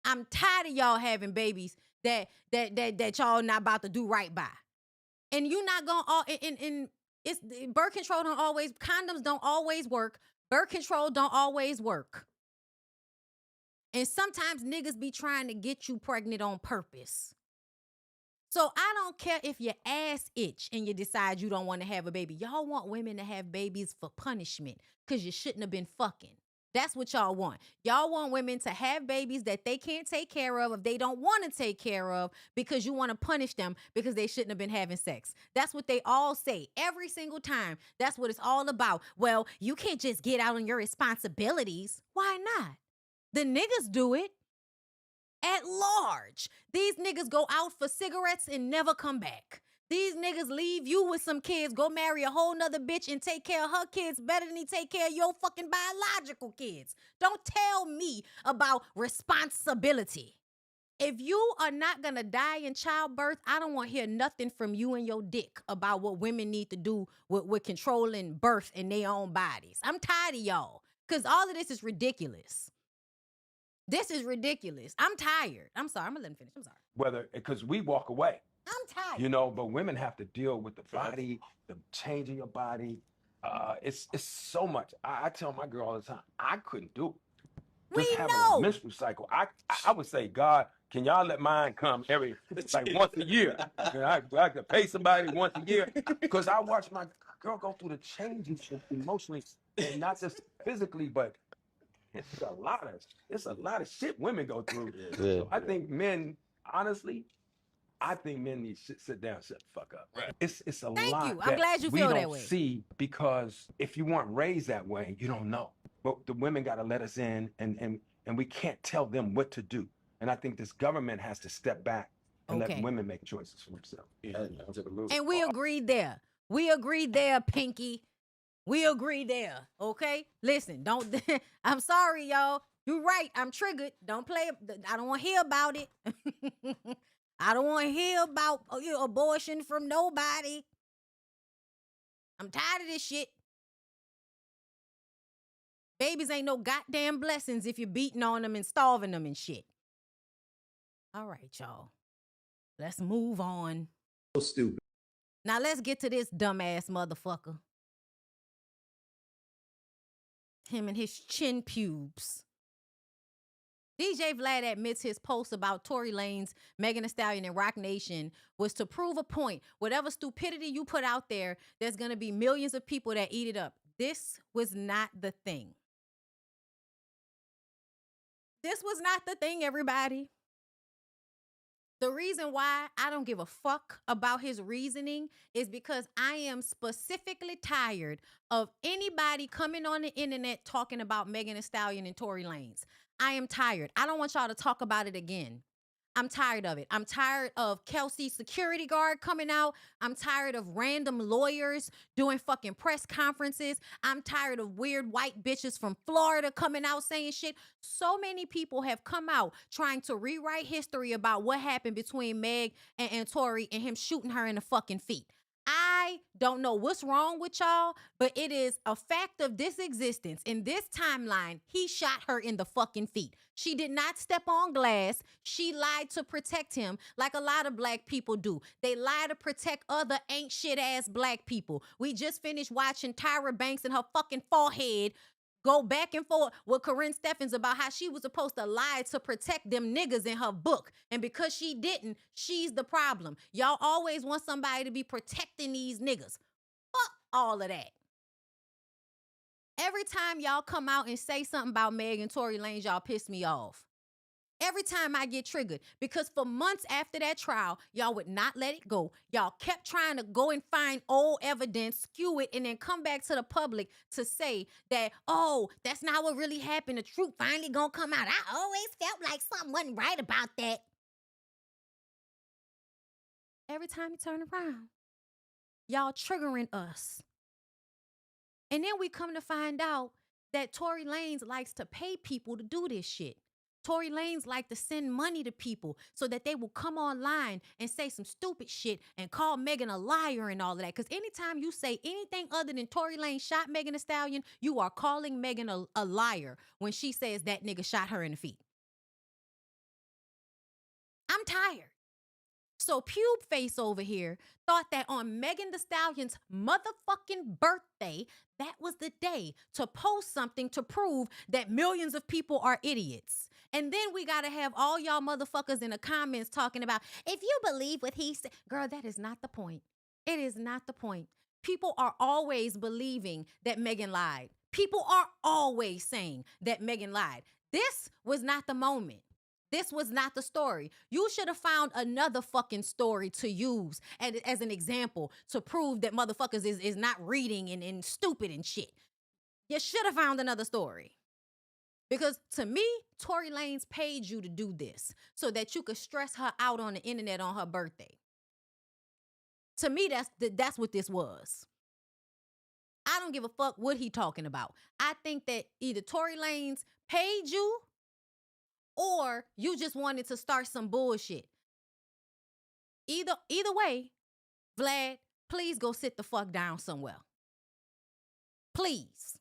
I'm tired of y'all having babies that y'all not about to do right by. And you not gonna it's birth control condoms don't always work. Birth control don't always work. And sometimes niggas be trying to get you pregnant on purpose. So I don't care if your ass itch and you decide you don't want to have a baby. Y'all want women to have babies for punishment because you shouldn't have been fucking. That's what y'all want. Y'all want women to have babies that they can't take care of if they don't want to take care of because you want to punish them because they shouldn't have been having sex. That's what they all say every single time. That's what it's all about. Well, you can't just get out on your responsibilities. Why not? The niggas do it at large. These niggas go out for cigarettes and never come back. These niggas leave you with some kids, go marry a whole nother bitch and take care of her kids better than he take care of your fucking biological kids. Don't tell me about responsibility. If you are not gonna die in childbirth, I don't want to hear nothing from you and your dick about what women need to do with controlling birth in their own bodies. I'm tired of y'all, because all of this is ridiculous. This is ridiculous. I'm tired. I'm sorry. I'm gonna let him finish. I'm sorry. Because we walk away. I'm tired. But women have to deal with the body, the changing your body. It's so much. I tell my girl all the time, I couldn't do it. Just having a menstrual cycle. I would say, God, can y'all let mine come once a year? I could pay somebody once a year, because I watch my girl go through the changes emotionally, and not just physically, but it's a lot of shit women go through. So I think men, honestly, need to sit down and shut the fuck up. Right. It's a Thank lot you. I'm glad you feel that way. We don't see, because if you weren't raised that way, you don't know. But the women got to let us in, and we can't tell them what to do. And I think this government has to step back and let women make choices for themselves. Yeah. And we agreed there. We agreed there, Pinky. We agreed there. Okay? Listen, don't. I'm sorry, y'all. You're right. I'm triggered. Don't play. I don't want to hear about it. I don't want to hear about abortion from nobody. I'm tired of this shit. Babies ain't no goddamn blessings if you're beating on them and starving them and shit. All right, y'all. Let's move on. So stupid. Now let's get to this dumbass motherfucker. Him and his chin pubes. DJ Vlad admits his post about Tory Lanez, Megan Thee Stallion, and Roc Nation was to prove a point. Whatever stupidity you put out there, there's going to be millions of people that eat it up. This was not the thing. This was not the thing, everybody. The reason why I don't give a fuck about his reasoning is because I am specifically tired of anybody coming on the internet talking about Megan Thee Stallion and Tory Lanez. I am tired. I don't want y'all to talk about it again. I'm tired of it. I'm tired of Kelsey's security guard coming out. I'm tired of random lawyers doing fucking press conferences. I'm tired of weird white bitches from Florida coming out saying shit. So many people have come out trying to rewrite history about what happened between Meg and Tory and him shooting her in the fucking feet. I I don't know what's wrong with y'all, but it is a fact of this existence. In this timeline, he shot her in the fucking feet. She did not step on glass. She lied to protect him like a lot of black people do. They lie to protect other ain't shit ass black people. We just finished watching Tyra Banks and her fucking forehead go back and forth with Corinne Steffens about how she was supposed to lie to protect them niggas in her book. And because she didn't, she's the problem. Y'all always want somebody to be protecting these niggas. Fuck all of that. Every time y'all come out and say something about Meg and Tory Lanez, y'all piss me off. Every time I get triggered, because for months after that trial, y'all would not let it go. Y'all kept trying to go and find old evidence, skew it, and then come back to the public to say that, oh, that's not what really happened. The truth finally gonna come out. I always felt like something wasn't right about that. Every time you turn around, y'all triggering us. And then we come to find out that Tory Lanez likes to pay people to do this shit. Tory Lanez like to send money to people so that they will come online and say some stupid shit and call Megan a liar and all of that. Because anytime you say anything other than Tory Lanez shot Megan Thee Stallion, you are calling Megan a liar when she says that nigga shot her in the feet. I'm tired. So Pube Face over here thought that on Megan Thee Stallion's motherfucking birthday, that was the day to post something to prove that millions of people are idiots. And then we got to have all y'all motherfuckers in the comments talking about, if you believe what he said. Girl, that is not the point. It is not the point. People are always believing that Megan lied. People are always saying that Megan lied. This was not the moment. This was not the story. You should have found another fucking story to use as an example to prove that motherfuckers is not reading and stupid and shit. You should have found another story. Because to me, Tory Lanez paid you to do this so that you could stress her out on the internet on her birthday. To me, that's what this was. I don't give a fuck what he talking about. I think that either Tory Lanez paid you or you just wanted to start some bullshit. Either way, Vlad, please go sit the fuck down somewhere. Please.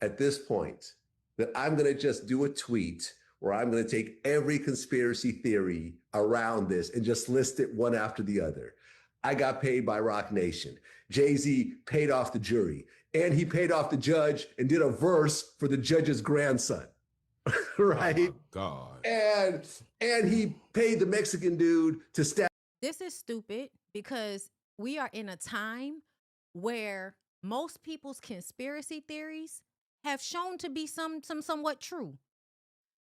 At this point, that I'm going to just do a tweet where I'm going to take every conspiracy theory around this and just list it one after the other. I got paid by Rock Nation. Jay-Z paid off the jury, and he paid off the judge and did a verse for the judge's grandson. Right? Oh, God. And he paid the Mexican dude to stab. This is stupid because we are in a time where most people's conspiracy theories have shown to be somewhat true.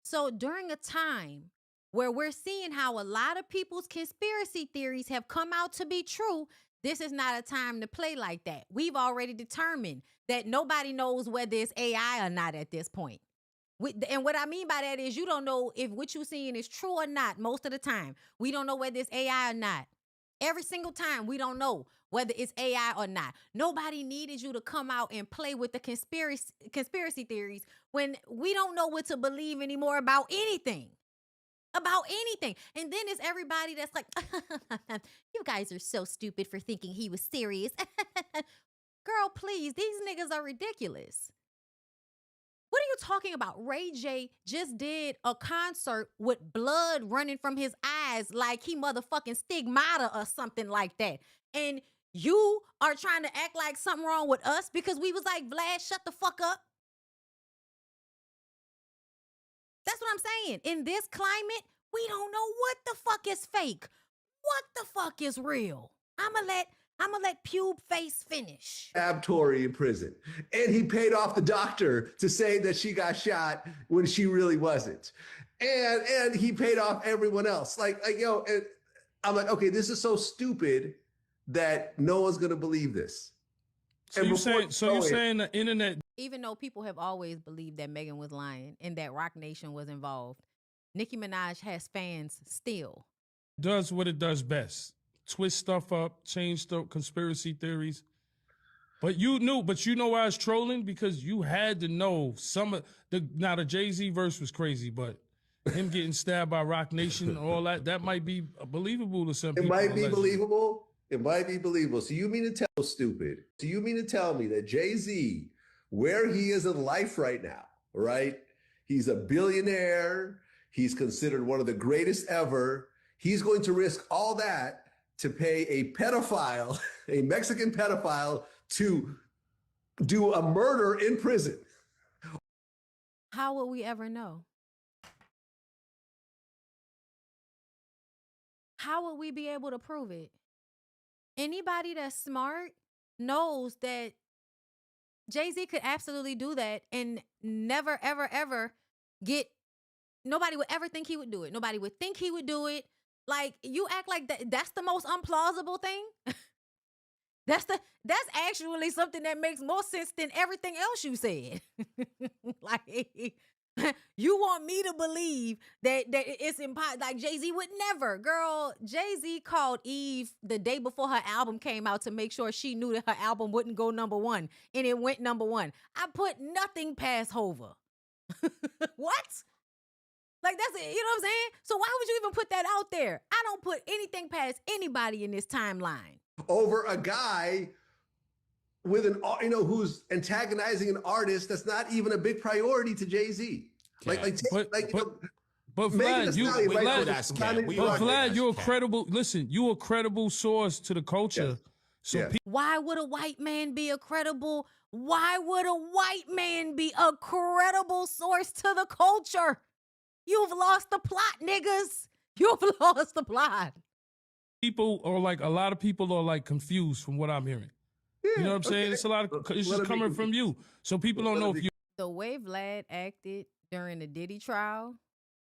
So during a time where we're seeing how a lot of people's conspiracy theories have come out to be true, this is not a time to play like that. We've already determined that nobody knows whether it's AI or not at this point. And what I mean by that is you don't know if what you're seeing is true or not most of the time. We don't know whether it's AI or not. Every single time, we don't know whether it's AI or not. Nobody needed you to come out and play with the conspiracy theories when we don't know what to believe anymore about anything. About anything. And then it's everybody that's like, you guys are so stupid for thinking he was serious. Girl, please, these niggas are ridiculous. What are you talking about? Ray J just did a concert with blood running from his eyes like he motherfucking Stigmata or something like that. And you are trying to act like something wrong with us because we was like, Vlad, shut the fuck up. That's what I'm saying. In this climate, we don't know what the fuck is fake. What the fuck is real? I'ma let Pube Face finish. Stabbed Tory in prison. And he paid off the doctor to say that she got shot when she really wasn't. And he paid off everyone else. And I'm like, okay, this is so stupid that no one's gonna believe this. So you're saying the internet. Even though people have always believed that Megan was lying and that Rock Nation was involved, Nicki Minaj has fans still. Does what it does best. Twist stuff up, change the conspiracy theories. But you knew why I was trolling? Because you had to know the Jay-Z verse was crazy, but him getting stabbed by Rock Nation and all that might be believable to some people. It might be believable, It might be believable. So you mean to tell stupid? So you mean to tell me that Jay-Z, where he is in life right now, right? He's a billionaire. He's considered one of the greatest ever. He's going to risk all that to pay a pedophile, a Mexican pedophile, to do a murder in prison. How will we ever know? How will we be able to prove it? Anybody that's smart knows that Jay-Z could absolutely do that and never, ever, ever nobody would ever think he would do it. Nobody would think he would do it. Like, you act like that's the most implausible thing. That's actually something that makes more sense than everything else you said. Like, you want me to believe that it's impossible. Like, Jay-Z would never. Girl, Jay-Z called Eve the day before her album came out to make sure she knew that her album wouldn't go #1. And it went #1. I put nothing past Hova. What? Like, that's it. You know what I'm saying? So why would you even put that out there? I don't put anything past anybody in this timeline. Over a guy with who's antagonizing an artist that's not even a big priority to Jay-Z. But Vlad, you're a credible. Listen, you're a credible source to the culture. Yes. So yes. Why would a white man be a credible? Why would a white man be a credible source to the culture? You've lost the plot, niggas. You've lost the plot. People are like, a lot of people are like confused from what I'm hearing. Yeah, you know what I'm saying? It's a lot of, it's just coming from you. So people don't know if you. The way Vlad acted during the Diddy trial,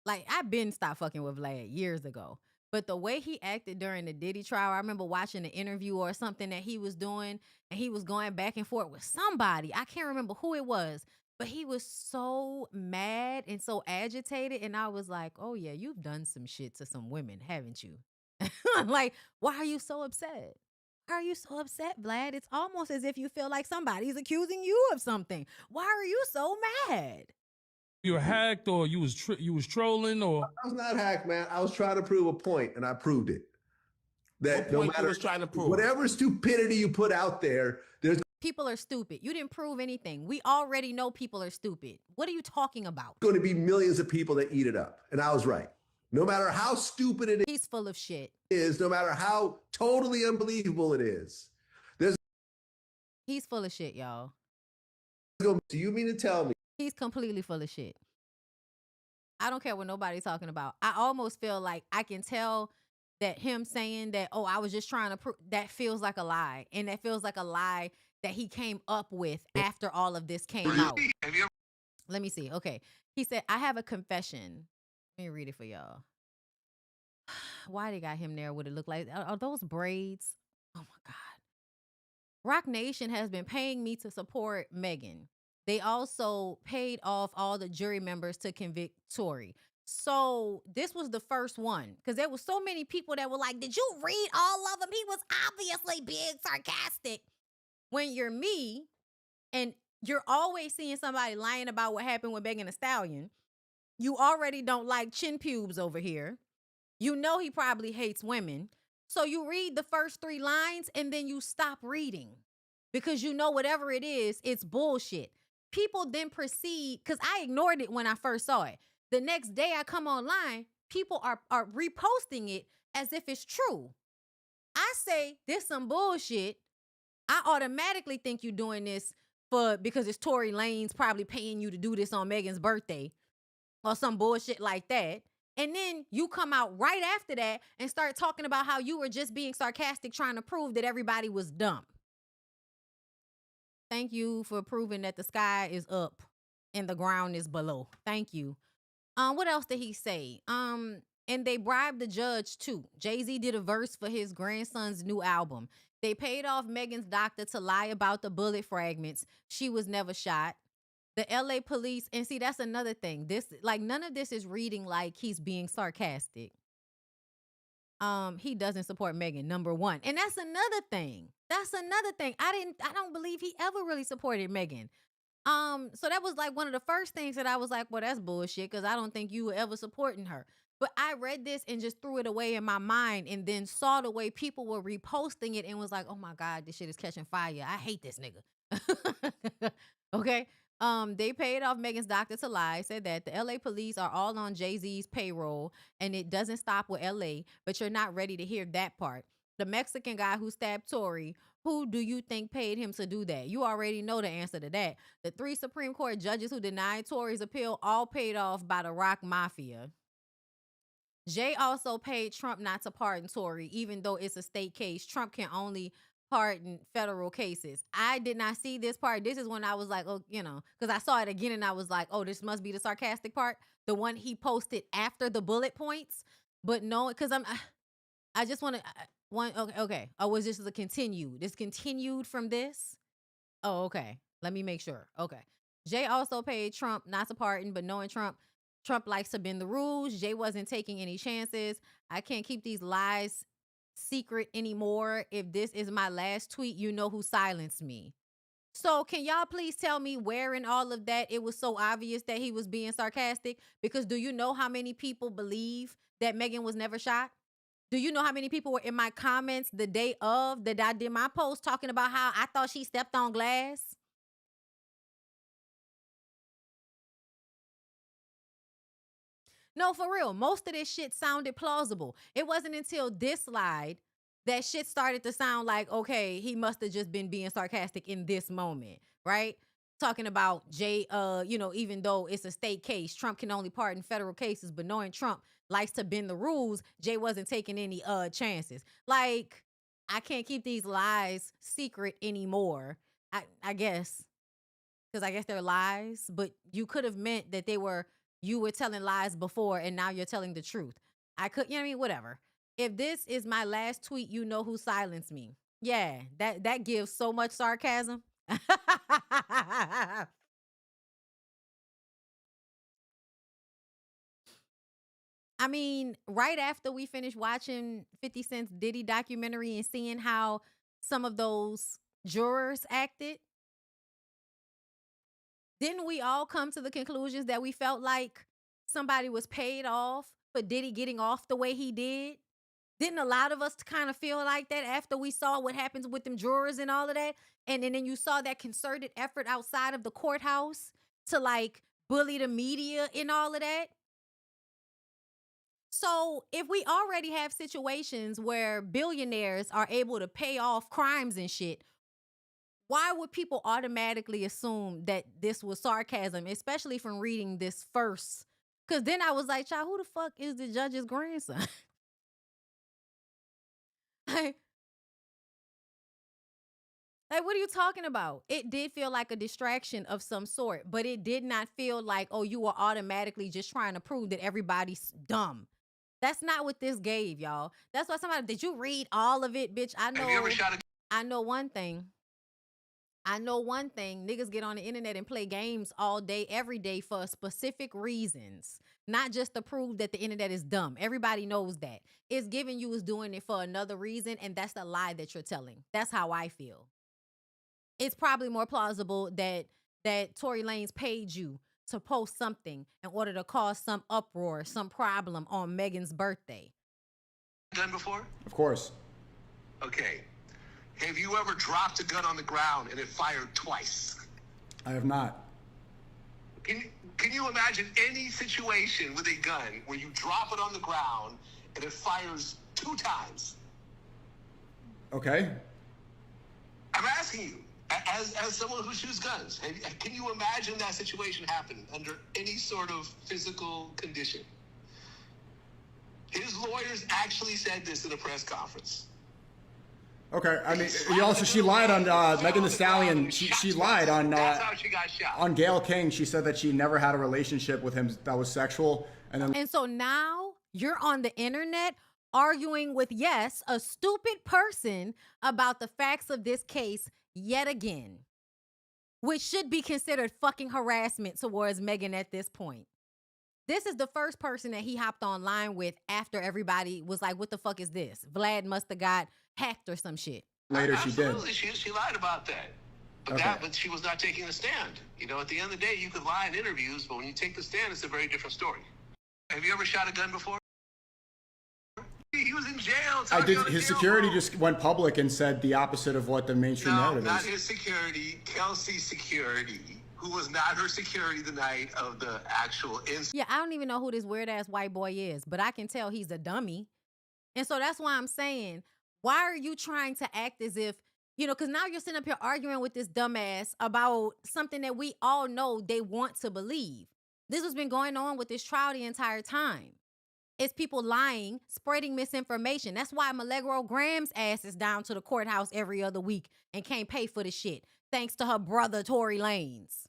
like, I've been stopped fucking with Vlad years ago. But the way he acted during the Diddy trial, I remember watching the interview or something that he was doing, and he was going back and forth with somebody. I can't remember who it was, but he was so mad and so agitated. And I was like, oh yeah, you've done some shit to some women, haven't you? Like, why are you so upset? Why are you so upset, Vlad? It's almost as if you feel like somebody's accusing you of something. Why are you so mad? You were hacked, or you was trolling, or I was not hacked, man. I was trying to prove a point, and I proved it. That no matter was trying to prove whatever stupidity you put out there, there's people are stupid. You didn't prove anything. We already know people are stupid. What are you talking about? Going to be millions of people that eat it up, and I was right. No matter how stupid it is, he's full of shit. No matter how totally unbelievable it is, he's full of shit, y'all. Do you mean to tell me? He's completely full of shit. I don't care what nobody's talking about. I almost feel like I can tell that him saying that, oh, I was just trying to prove, that feels like a lie. And that feels like a lie that he came up with after all of this came out. Let me see. Okay. He said, I have a confession. Let me read it for y'all. Why they got him there? What it look like? Are those braids? Oh my God. Rock Nation has been paying me to support Megan. They also paid off all the jury members to convict Tory. So this was the first one, because there was so many people that were like, did you read all of them? He was obviously being sarcastic. When you're me and you're always seeing somebody lying about what happened with Megan Thee Stallion, you already don't like chin pubes over here. You know he probably hates women. So you read the first 3 lines and then you stop reading because you know whatever it is, it's bullshit. People then proceed, because I ignored it when I first saw it. The next day I come online, people are reposting it as if it's true. I say, this some bullshit. I automatically think you're doing this because it's Tory Lanez probably paying you to do this on Megan's birthday or some bullshit like that. And then you come out right after that and start talking about how you were just being sarcastic, trying to prove that everybody was dumb. Thank you for proving that the sky is up and the ground is below. Thank you. What else did he say? And they bribed the judge too. Jay-Z did a verse for his grandson's new album. They paid off Megan's doctor to lie about the bullet fragments. She was never shot. The LA police, and see, that's another thing. This, like, none of this is reading like he's being sarcastic. He doesn't support Megan, number one. And that's another thing. I don't believe he ever really supported Megan. So that was like one of the first things that I was like, well, that's bullshit, because I don't think you were ever supporting her. But I read this and just threw it away in my mind, and then saw the way people were reposting it and was like, oh my God, this shit is catching fire. I hate this nigga. Okay. They paid off Megan's doctor to lie, said that the LA police are all on Jay-Z's payroll and it doesn't stop with LA, but you're not ready to hear that part. The Mexican guy who stabbed Tory, who do you think paid him to do that? You already know the answer to that. The 3 Supreme Court judges who denied Tory's appeal, all paid off by the Rock Mafia. Jay also paid Trump not to pardon Tory, even though it's a state case. Trump can only pardon federal cases. I did not see this part. This is when I was like, oh, you know, because I saw it again and I was like, oh, this must be the sarcastic part. The one he posted after the bullet points. But no, because I just want to, okay. Oh, was this a continued? This continued from this? Oh, okay. Let me make sure. Okay. Jay also paid Trump not to pardon, but knowing Trump likes to bend the rules. Jay wasn't taking any chances. I can't keep these lies secret anymore. If this is my last tweet, you know who silenced me. So can y'all please tell me where in all of that it was so obvious that he was being sarcastic? Because do you know how many people believe that Megan was never shot? Do you know how many people were in my comments the day of that I did my post talking about how I thought she stepped on glass? No, for real. Most of this shit sounded plausible. It wasn't until this slide that shit started to sound like, okay, he must have just been being sarcastic in this moment, right? Talking about Jay, you know, even though it's a state case, Trump can only pardon federal cases, but knowing Trump likes to bend the rules, Jay wasn't taking any chances. Like, I can't keep these lies secret anymore. I guess, because I guess they're lies, but you could have meant that you were telling lies before and now you're telling the truth. I could, you know what I mean? Whatever. If this is my last tweet, you know who silenced me. Yeah, that gives so much sarcasm. I mean, right after we finished watching 50 Cent's Diddy documentary and seeing how some of those jurors acted, didn't we all come to the conclusions that we felt like somebody was paid off for Diddy getting off the way he did? Didn't a lot of us kind of feel like that after we saw what happens with them jurors and all of that? And then you saw that concerted effort outside of the courthouse to like bully the media and all of that. So if we already have situations where billionaires are able to pay off crimes and shit, why would people automatically assume that this was sarcasm, especially from reading this first? Because then I was like, child, who the fuck is the judge's grandson? Like, what are you talking about? It did feel like a distraction of some sort, but it did not feel like, oh, you were automatically just trying to prove that everybody's dumb. That's not what this gave, y'all. That's why somebody, did you read all of it, bitch? I know. Have you ever shot a I know one thing. Niggas get on the internet and play games all day, every day for specific reasons. Not just to prove that the internet is dumb. Everybody knows that. It's giving you is doing it for another reason, and that's the lie that you're telling. That's how I feel. It's probably more plausible that Tory Lanez paid you to post something in order to cause some uproar, some problem on Megan's birthday. gun before? Of course. Okay. Have you ever dropped a gun on the ground and it fired twice? I have not. Can you imagine any situation with a gun where you drop it on the ground and it fires 2 times? Okay. I'm asking you, as someone who shoots guns, can you imagine that situation happen under any sort of physical condition? His lawyers actually said this in a press conference. Okay, I mean, she lied on Megan Thee Stallion. She lied on That's how she got shot. on Gayle King. She said that she never had a relationship with him that was sexual, And so now you're on the internet arguing with, yes, a stupid person about the facts of this case yet again, which should be considered fucking harassment towards Megan at this point. This is the first person that he hopped online with after everybody was like, what the fuck is this? Vlad must have got hacked or some shit. Later she did. Absolutely, she lied about that. But she was not taking a stand. You know, at the end of the day, you could lie in interviews, but when you take the stand, it's a very different story. Have you ever shot a gun before? He was in jail. I did. His security just went public and said the opposite of what the mainstream narrative not is. his security, Kelsey's security, who was not her security the night of the actual incident. Yeah, I don't even know who this weird ass white boy is, but I can tell he's a dummy. And so that's why I'm saying, why are you trying to act as if, you know, because now you're sitting up here arguing with this dumbass about something that we all know they want to believe. This has been going on with this trial the entire time. It's people lying, spreading misinformation. That's why Milagro Graham's ass is down to the courthouse every other week and can't pay for the shit, thanks to her brother, Tory Lanez.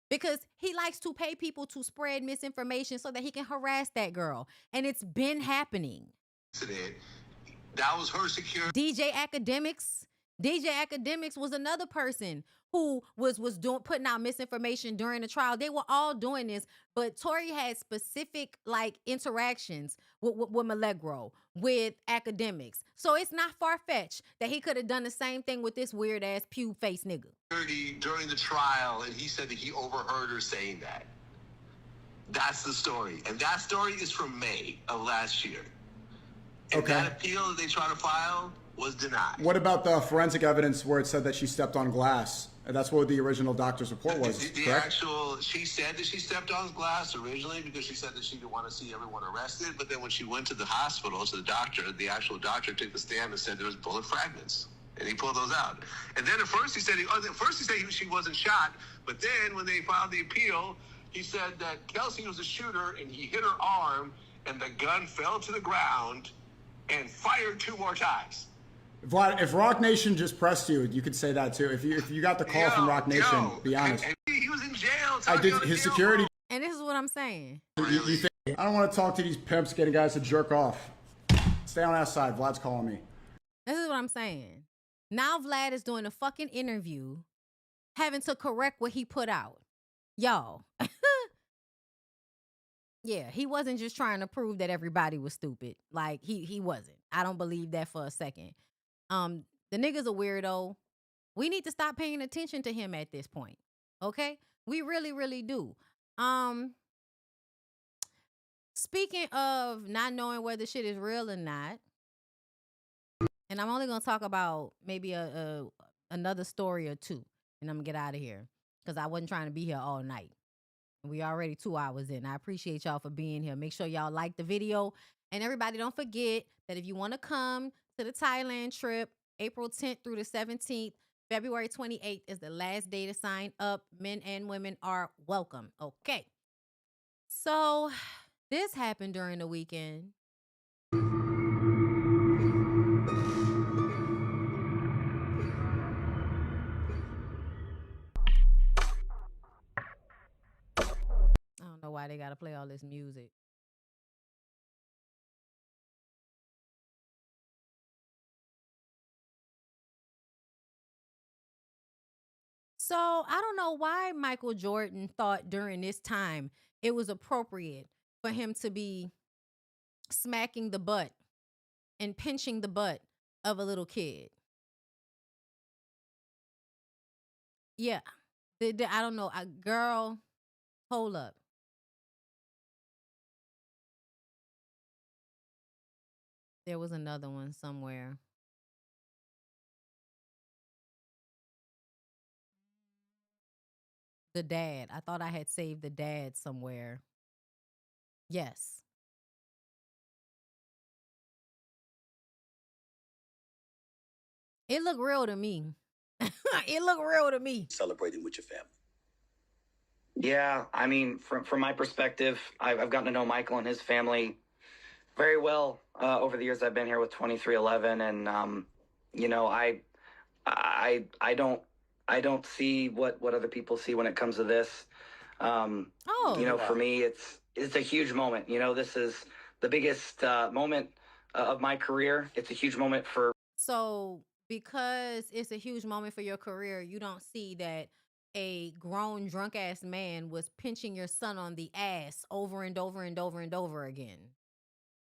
Because he likes to pay people to spread misinformation so that he can harass that girl. And it's been happening. That was her security. DJ Academics was another person who was doing putting out misinformation during the trial. They were all doing this, but Tory had specific like interactions with Milagro, with Academics. So it's not far-fetched that he could have done the same thing with this weird ass pew face nigga. During the trial, and he said that he overheard her saying that. That's the story. And that story is from May of last year. And that appeal that they try to file was denied. What about the forensic evidence where it said that she stepped on glass? That's what the original doctor's report was, correct? She said that she stepped on glass originally because she said that she didn't want to see everyone arrested. But then when she went to the hospital, to the doctor, the actual doctor took the stand and said there was bullet fragments. And he pulled those out. And then at first he said she wasn't shot. But then when they filed the appeal, he said that Kelsey was a shooter and he hit her arm and the gun fell to the ground and fired 2 more times. Vlad, if Rock Nation just pressed you, you could say that too. If you got the call from Rock Nation, be honest. And he was in jail. I did his security. And this is what I'm saying. You think, I don't want to talk to these pimps getting guys to jerk off. Stay on that side. Vlad's calling me. This is what I'm saying. Now Vlad is doing a fucking interview, having to correct what he put out. Y'all. Yeah, he wasn't just trying to prove that everybody was stupid. Like, he wasn't. I don't believe that for a second. The nigga's a weirdo. We need to stop paying attention to him at this point. Okay? We really, really do. Speaking of not knowing whether shit is real or not, and I'm only going to talk about maybe another story or two, and I'm going to get out of here because I wasn't trying to be here all night. We already 2 hours in. I appreciate y'all for being here. Make sure y'all like the video. And everybody, don't forget that if you want to come to the Thailand trip, April 10th through the 17th, February 28th is the last day to sign up. Men and women are welcome. Okay. So this happened during the weekend. I don't know why they got to play all this music. So I don't know why Michael Jordan thought during this time it was appropriate for him to be smacking the butt and pinching the butt of a little kid. Yeah. I don't know. Girl, hold up. There was another one somewhere. The dad. I thought I had saved the dad somewhere. Yes. It looked real to me. It looked real to me. Celebrating with your family. Yeah, I mean, from my perspective, I've gotten to know Michael and his family very well over the years I've been here with 2311, and you know, I don't see what other people see when it comes to this. You know, for me, it's a huge moment. You know, this is the biggest moment of my career. It's a huge moment for. So because it's a huge moment for your career, you don't see that a grown drunk ass man was pinching your son on the ass over and over and over and over again.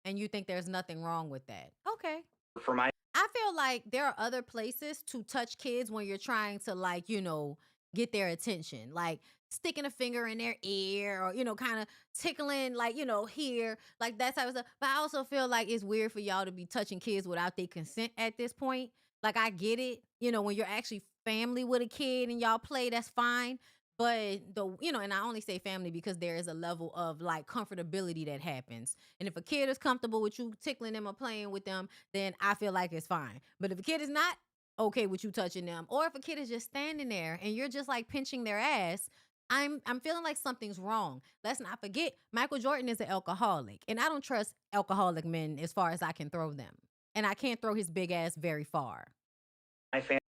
And you think there's nothing wrong with that. Okay. I feel like there are other places to touch kids when you're trying to, like, you know, get their attention, like sticking a finger in their ear or, kind of tickling, like, here, like that type of stuff. But I also feel like it's weird for y'all to be touching kids without their consent at this point. Like, I get it, when you're actually family with a kid and y'all play, that's fine. But and I only say family because there is a level of like comfortability that happens. And if a kid is comfortable with you tickling them or playing with them, then I feel like it's fine. But if a kid is not okay with you touching them, or if a kid is just standing there and you're just like pinching their ass, I'm feeling like something's wrong. Let's not forget, Michael Jordan is an alcoholic, and I don't trust alcoholic men as far as I can throw them, and I can't throw his big ass very far.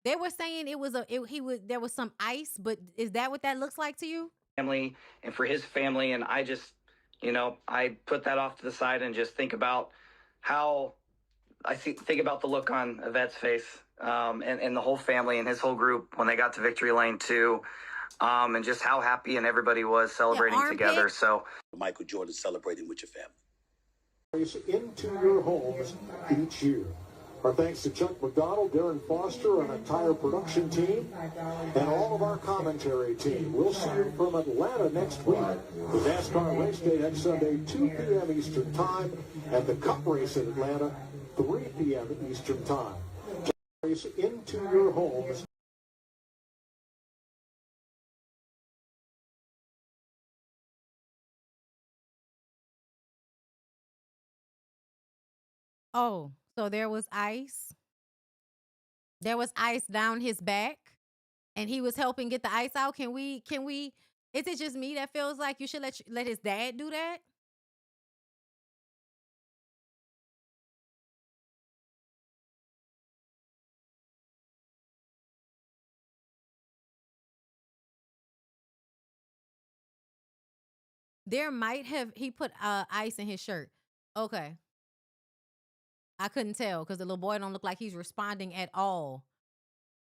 They were saying there was some ice, but is that what that looks like to you? Family and for his family, and I just, I put that off to the side and just think about how think about the look on Yvette's face, and the whole family and his whole group when they got to Victory Lane too, and just how happy and everybody was celebrating together. So Michael Jordan celebrating with your family. Into your homes each year. Our thanks to Chuck McDonald, Darren Foster, and entire production team, and all of our commentary team. We'll see you from Atlanta next week. The NASCAR race day next Sunday, 2 p.m. Eastern Time, and the Cup race in Atlanta, 3 p.m. Eastern Time. Race into your homes. Oh, so there was ice. There was ice down his back, and he was helping get the ice out. Can we? Is it just me that feels like you should let his dad do that? There might have he put ice in his shirt. Okay. I couldn't tell because the little boy don't look like he's responding at all.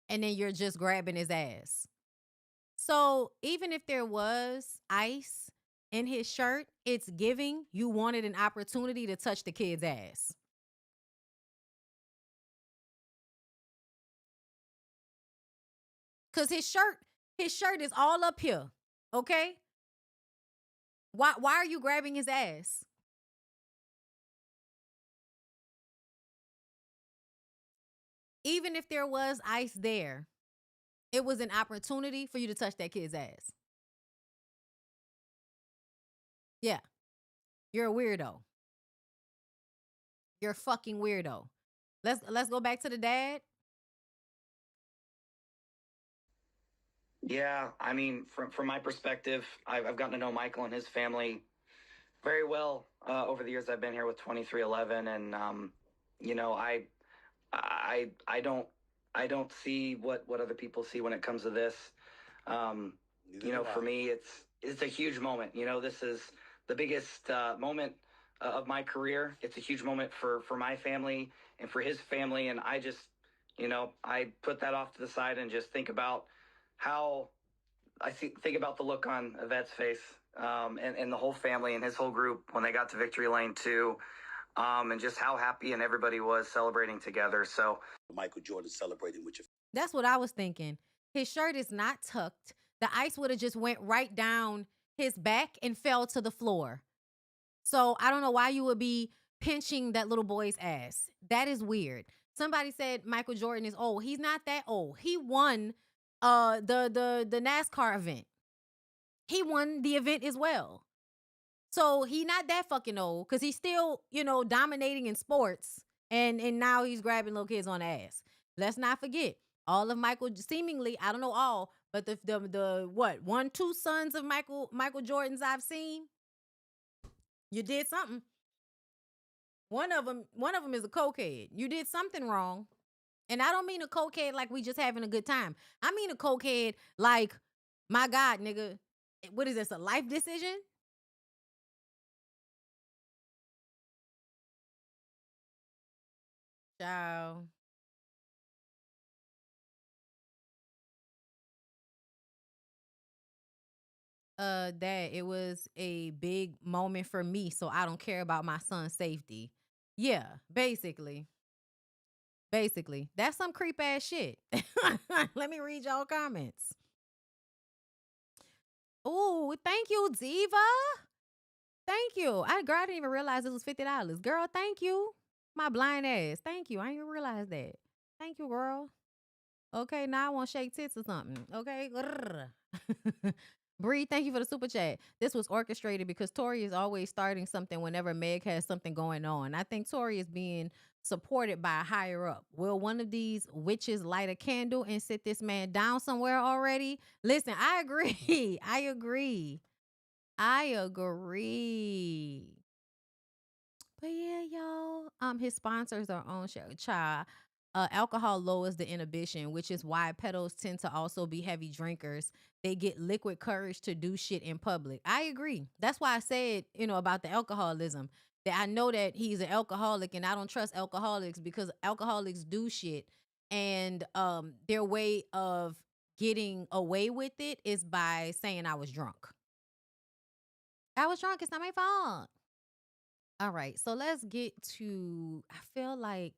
And then you're just grabbing his ass. So even if there was ice in his shirt, it's giving you wanted an opportunity to touch the kid's ass. Cause his shirt is all up here. Okay? Why are you grabbing his ass? Even if there was ice there, it was an opportunity for you to touch that kid's ass. Yeah. You're a weirdo. You're a fucking weirdo. Let's go back to the dad. yeah, I mean, from my perspective, I've gotten to know Michael and his family very well over the years I've been here with 2311, and I don't see what other people see when it comes to this. For me, it's a huge moment. This is the biggest moment of my career. It's a huge moment for my family and for his family, and I just, I put that off to the side and just think about how think about the look on Yvette's face, and the whole family and his whole group when they got to Victory Lane too. And just how happy and everybody was celebrating together. So Michael Jordan celebrating with your family. That's what I was thinking. His shirt is not tucked. The ice would have just went right down his back and fell to the floor. So I don't know why you would be pinching that little boy's ass. That is weird. Somebody said Michael Jordan is old. He's not that old. He won the NASCAR event. He won the event as well. So he not that fucking old because he's still, dominating in sports. And now he's grabbing little kids on the ass. Let's not forget, all of Michael, seemingly, I don't know all, but the 1-2 sons of Michael Jordans I've seen, you did something. One of them is a cokehead. You did something wrong. And I don't mean a cokehead like we just having a good time. I mean a cokehead like, my God, nigga, what is this, a life decision? Ciao. That it was a big moment for me, so I don't care about my son's safety. Yeah, basically. That's some creep ass shit. Let me read y'all comments. Oh, thank you, Diva. Thank you. Girl, I didn't even realize it was $50. Girl, thank you. My blind ass. Thank you. I didn't even realize that. Thank you, girl. Okay, now I want to shake tits or something. Okay. Bree, thank you for the super chat. This was orchestrated because Tori is always starting something whenever Meg has something going on. I think Tori is being supported by a higher up. Will one of these witches light a candle and sit this man down somewhere already? Listen, I agree. I agree. But yeah, y'all. His sponsors are on show. Alcohol lowers the inhibition, which is why pedos tend to also be heavy drinkers. They get liquid courage to do shit in public. I agree. That's why I said, about the alcoholism. That I know that he's an alcoholic and I don't trust alcoholics because alcoholics do shit. And their way of getting away with it is by saying I was drunk. I was drunk. It's not my fault. All right. So let's get to, I feel like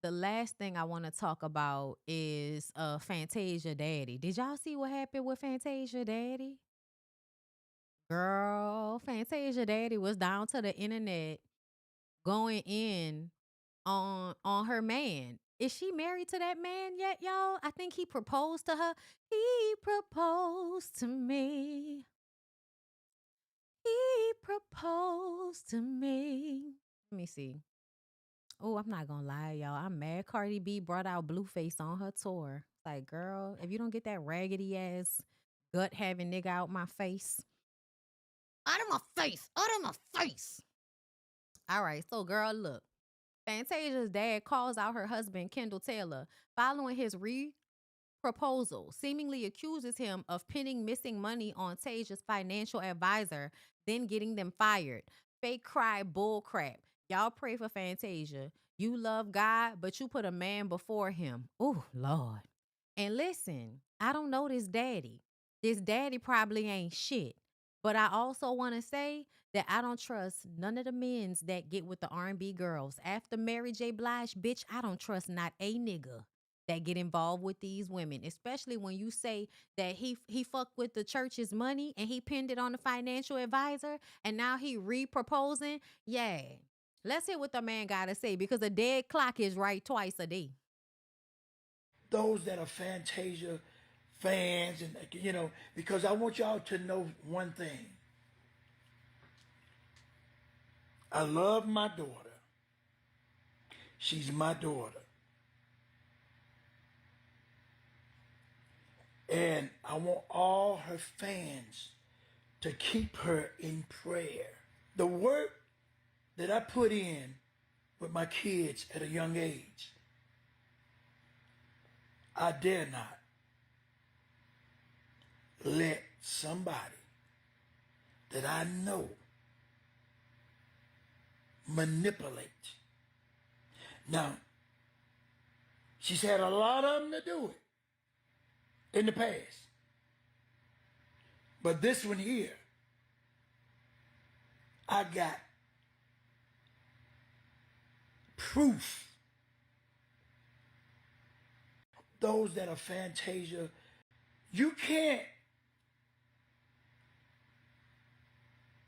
the last thing I want to talk about is Fantasia Daddy. Did y'all see what happened with Fantasia Daddy? Girl, Fantasia Daddy was down to the internet going in on her man. Is she married to that man yet, y'all? I think he proposed to her. He proposed to me. He proposed to me. Let me see. Oh, I'm not gonna lie, y'all. I'm mad Cardi B brought out Blueface on her tour. Like, girl, if you don't get that raggedy ass gut having nigga out my face. Out of my face. Out of my face. All right, so girl, look. Fantasia's dad calls out her husband, Kendall Taylor, following his proposal, seemingly accuses him of pinning missing money on Tasia's financial advisor, then getting them fired. Fake cry bull crap. Y'all pray for Fantasia. You love God, but you put a man before him. Oh, Lord. And listen, I don't know this daddy. This daddy probably ain't shit. But I also want to say that I don't trust none of the men's that get with the R&B girls. After Mary J. Blige, bitch, I don't trust not a nigga that get involved with these women, especially when you say that he fucked with the church's money and he pinned it on the financial advisor and now he re-proposing. Yeah. Let's hear what the man got to say because a dead clock is right twice a day. Those that are Fantasia fans and, because I want y'all to know one thing. I love my daughter. She's my daughter. And I want all her fans to keep her in prayer. The work that I put in with my kids at a young age, I dare not let somebody that I know manipulate. Now, she's had a lot of them to do it in the past. But this one here, I got proof. Those that are Fantasia, you can't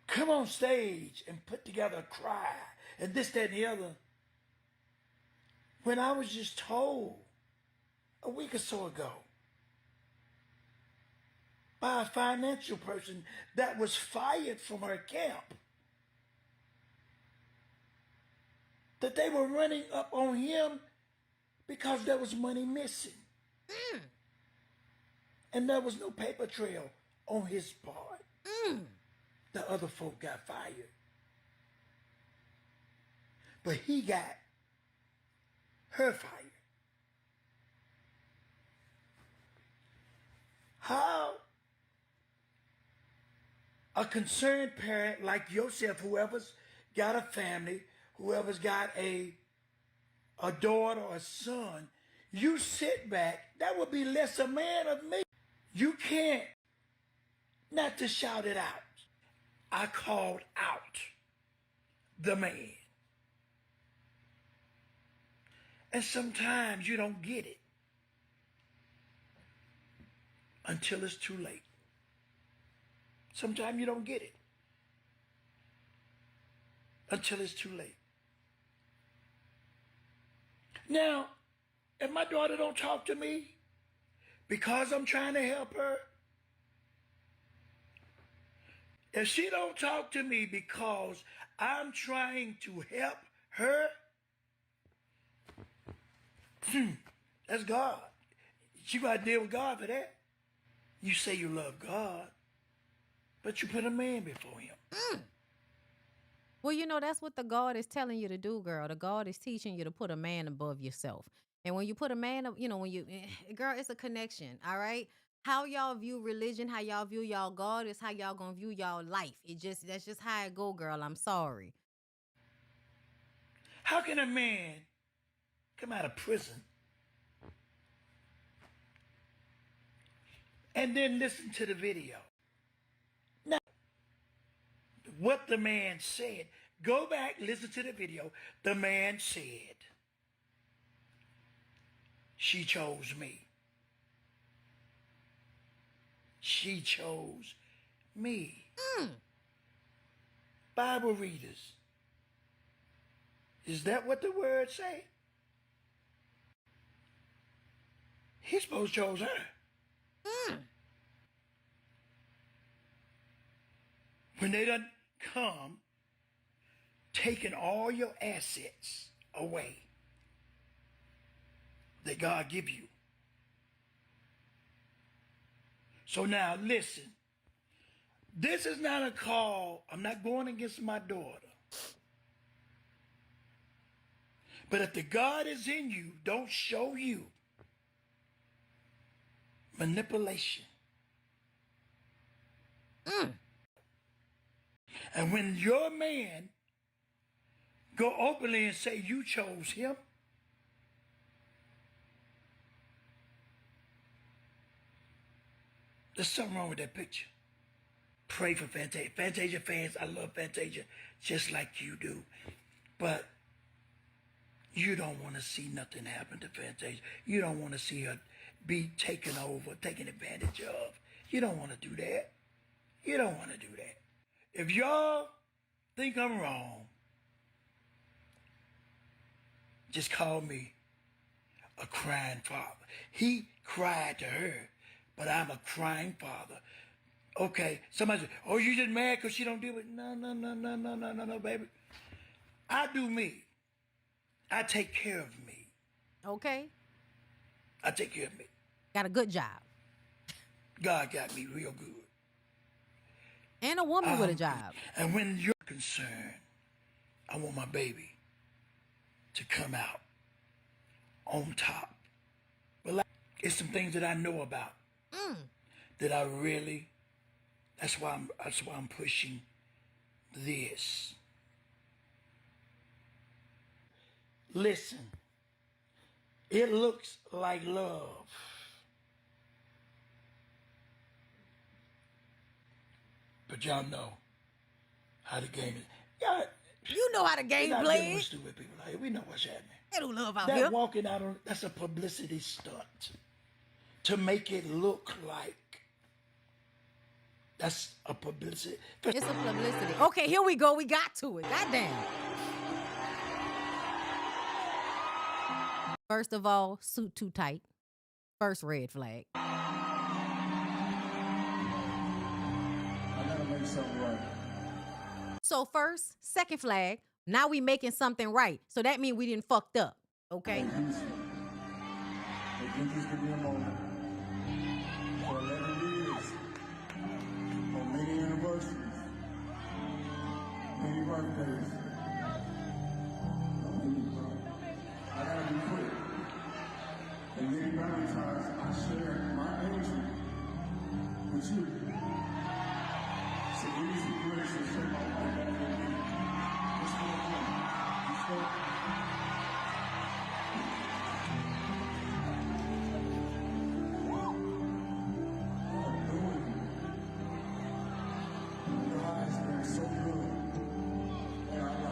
come on stage and put together a cry and this, that, and the other. When I was just told a week or so ago by a financial person that was fired from her camp that they were running up on him because there was money missing. And there was no paper trail on his part. The other folk got fired. But he got her fired. How a concerned parent like yourself, whoever's got a family, whoever's got a daughter or a son, you sit back, that would be less a man of me. You can't not to shout it out. I called out the man. And sometimes you don't get it until it's too late. Sometimes you don't get it until it's too late. Now, if my daughter don't talk to me because I'm trying to help her, if she don't talk to me because I'm trying to help her, that's God. You got to deal with God for that. You say you love God, but you put a man before him. Well, you know, that's what the God is telling you to do, girl. The God is teaching you to put a man above yourself. And when you put a man, you know, when you, girl, it's a connection, all right? How y'all view religion, how y'all view y'all God is how y'all gonna view y'all life. That's just how it go, girl. I'm sorry. How can a man come out of prison and then listen to the video? Now, what the man said, go back, listen to the video. The man said, she chose me. She chose me. Bible readers, is that what the words say? He supposed to chose her. When they done come, taking all your assets away that God give you. So now listen, this is not a call. I'm not going against my daughter. But if the God is in you, don't show you manipulation. And when your man go openly and say you chose him, there's something wrong with that picture. Pray for Fantasia. Fantasia fans, I love Fantasia just like you do. But you don't want to see nothing happen to Fantasia. You don't want to see her be taken over, taken advantage of. You don't want to do that. You don't want to do that. If y'all think I'm wrong, just call me a crying father. He cried to her, but I'm a crying father. Okay, somebody said, oh, you just mad because she don't deal with it? No, baby. I do me. I take care of me. Okay. I take care of me. Got a good job. God got me real good. And a woman with a job. And when you're concerned, I want my baby to come out on top. But like, it's some things that I know about that I really, that's why I'm pushing this. Listen, it looks like love. But y'all know how the game is. Y'all, you know how the game plays. Stupid people out here. We know what's happening. They don't love out that here. Walking out on, that's a publicity stunt to make it look like that's a publicity. It's a publicity. Okay, here we go. We got to it. Goddamn. First of all, suit too tight. First red flag. I gotta make something right. So first, second flag, now we making something right. So that means we didn't fucked up, okay? I think this could be a moment. For 11 years, on many anniversaries, many birthdays, I gotta be quick. And many Valentines, I share my energy with you. So use the grace and share my life back with me. Let's go on. Let's go. God has been so good in our lives.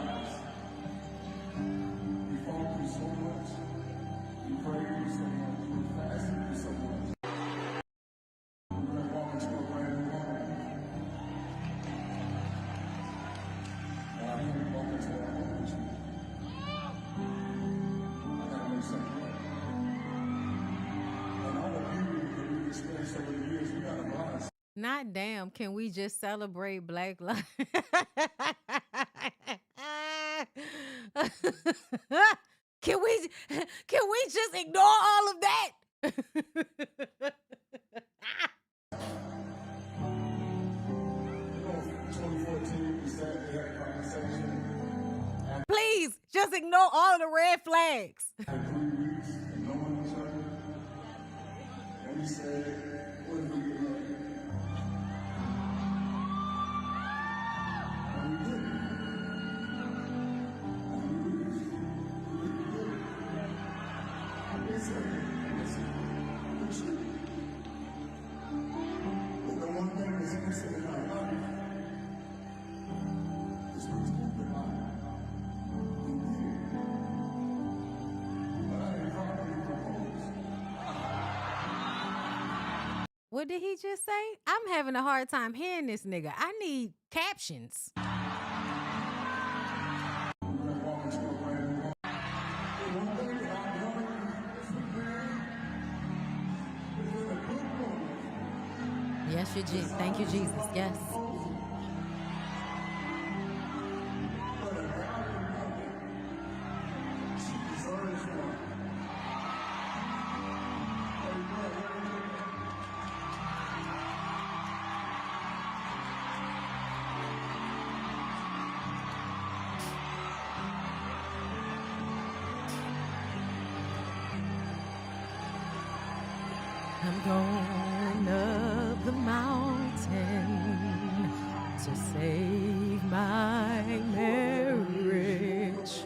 Not damn, can we just celebrate Black Lives? Can we just ignore all of that? Please, just ignore all the red flags. What did he just say? I'm having a hard time hearing this nigga. I need captions. Yes, thank you, Jesus. Yes. I'm going up the mountain to save my marriage.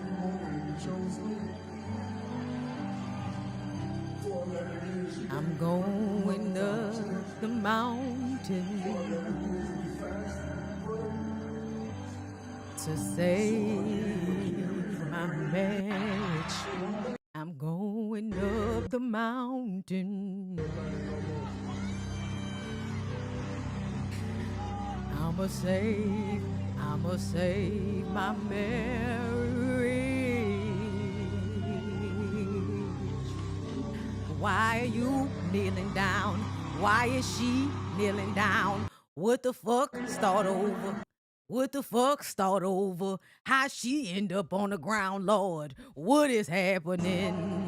I'm going up the mountain to save my marriage. I'm going up the mountain. I'ma save my marriage. Why are you kneeling down? Why is she kneeling down? What the fuck? Start over. What the fuck? Start over. How she end up on the ground, Lord? What is happening?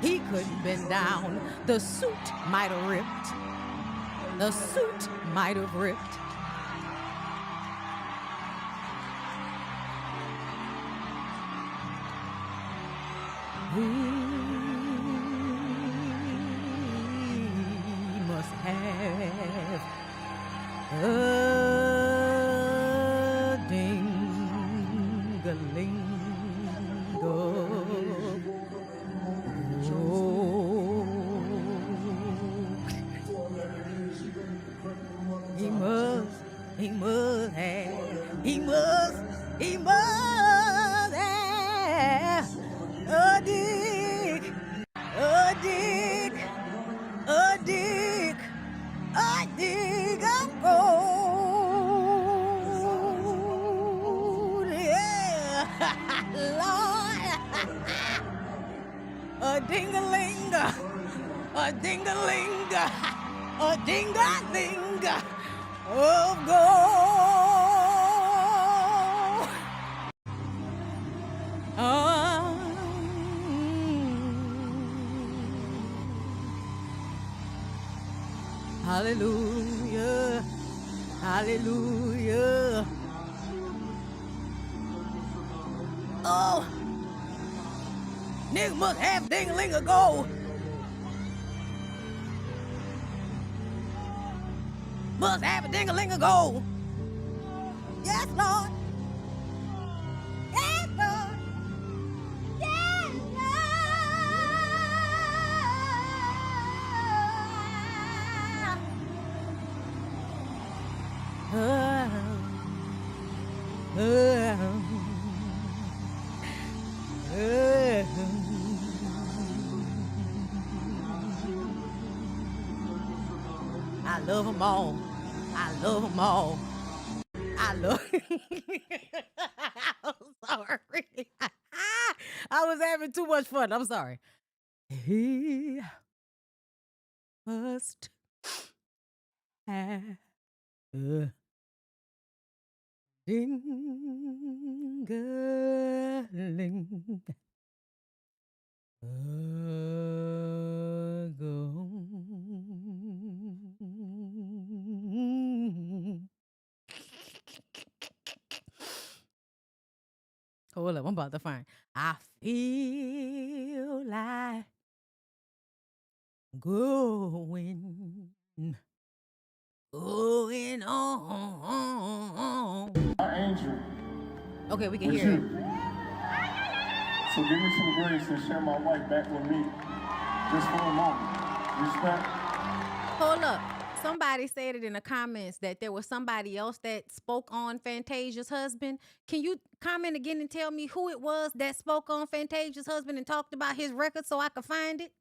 He couldn't bend down. The suit might have ripped. The suit might have ripped. He must have a ding-a-ling-go. He must have a dick, of gold, yeah, Lord, a ding-a-ling, a ding-a-ling, a ding-a-ling of gold. Hallelujah, hallelujah. Oh, nigga must have ding-a-ling of gold. Must have a ding-a-ling of gold. Yes, Lord. Yes, Lord. Yes, I love them all. I love them all. I love. I'm sorry. I was having too much fun. I'm sorry. He must have a ding-a-ling. Hold up, I'm about to find. I feel like going on. My angel. Okay, we can with hear you. it. So give me some grace and share my wife back with me just for a moment. Respect. Hold up. Somebody said it in the comments that there was somebody else that spoke on Fantasia's husband. Can you comment again and tell me who it was that spoke on Fantasia's husband and talked about his record so I could find it?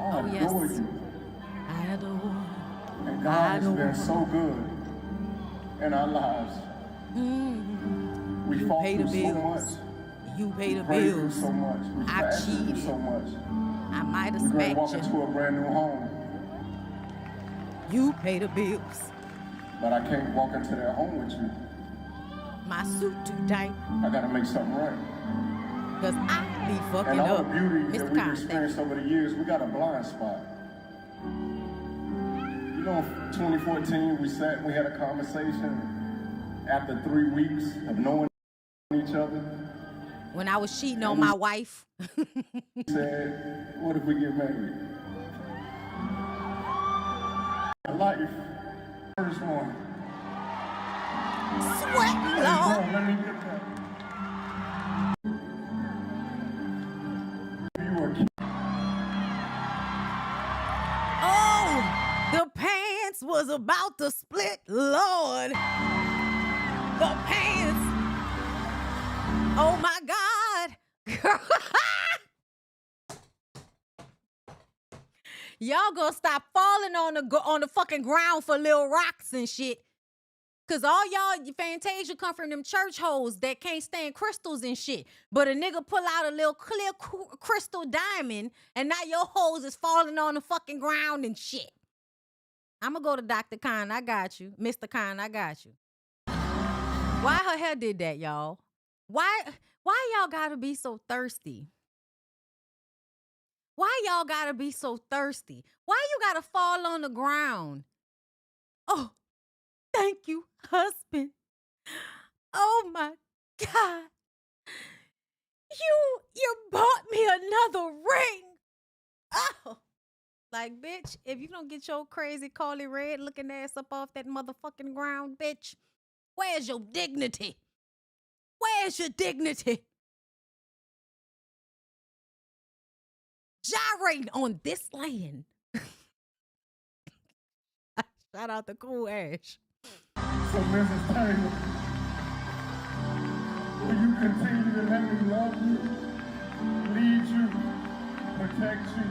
Oh, yes. You. I adore. And God has been so good in our lives. We fought pay the through so bills. much. You pay the We prayed through bills. so much. We I fasted through cheated. so much. I might have We're going to smacked walk you. into a brand new home. You pay the bills. But I can't walk into that home with you. My suit too tight. I got to make something right. Because I be fucking And all up. the beauty that Mr. we've Khan, experienced over the years, we got a blind spot. You know, 2014, we sat and we had a conversation after 3 weeks of knowing each other. when I was cheating on my wife. Said, what if we get married? Life, first one. Sweat, Lord. Let me get that. You were Oh, the pants was about to split, Lord. The pants. Oh my God. Y'all gonna stop falling on the fucking ground for little rocks and shit. Cause all y'all Fantasia come from them church hoes that can't stand crystals and shit. But a nigga pull out a little clear crystal diamond and now your hoes is falling on the fucking ground and shit. I'ma go to Dr. Khan, I got you. Mr. Khan, I got you. Why her hair did that, y'all? Why y'all gotta be so thirsty? Why y'all gotta be so thirsty? Why you gotta fall on the ground? Oh, thank you, husband. Oh my God. You bought me another ring. Oh. Like, bitch, if you don't get your crazy Carly Red looking ass up off that motherfucking ground, bitch, where's your dignity? Where's your dignity? Gyrating on this land. Shout out to Cool Ash. So, Mrs. Taylor, will you continue to let me love you, lead you, protect you,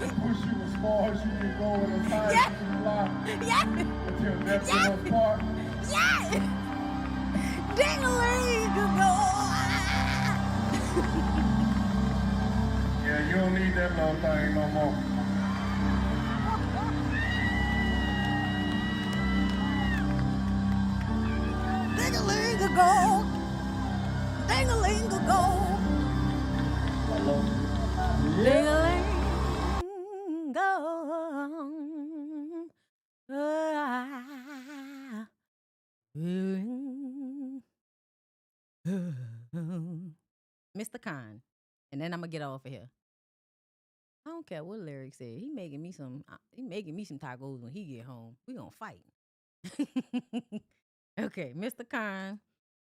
and push you as far as you can go and as high as you can fly? Yes! Until death do us part? Yes! Ding-a-ling, go! Yeah, you don't need that little thing no more. Ding-a-ling-a-go. Ding-a-ling-a-go. Ding-a-ling-go. Mr. Khan. And then I'm gonna get off of here. I don't care what Lyric said. He making me some tacos when he get home. We gonna fight. Okay, Mr. Khan,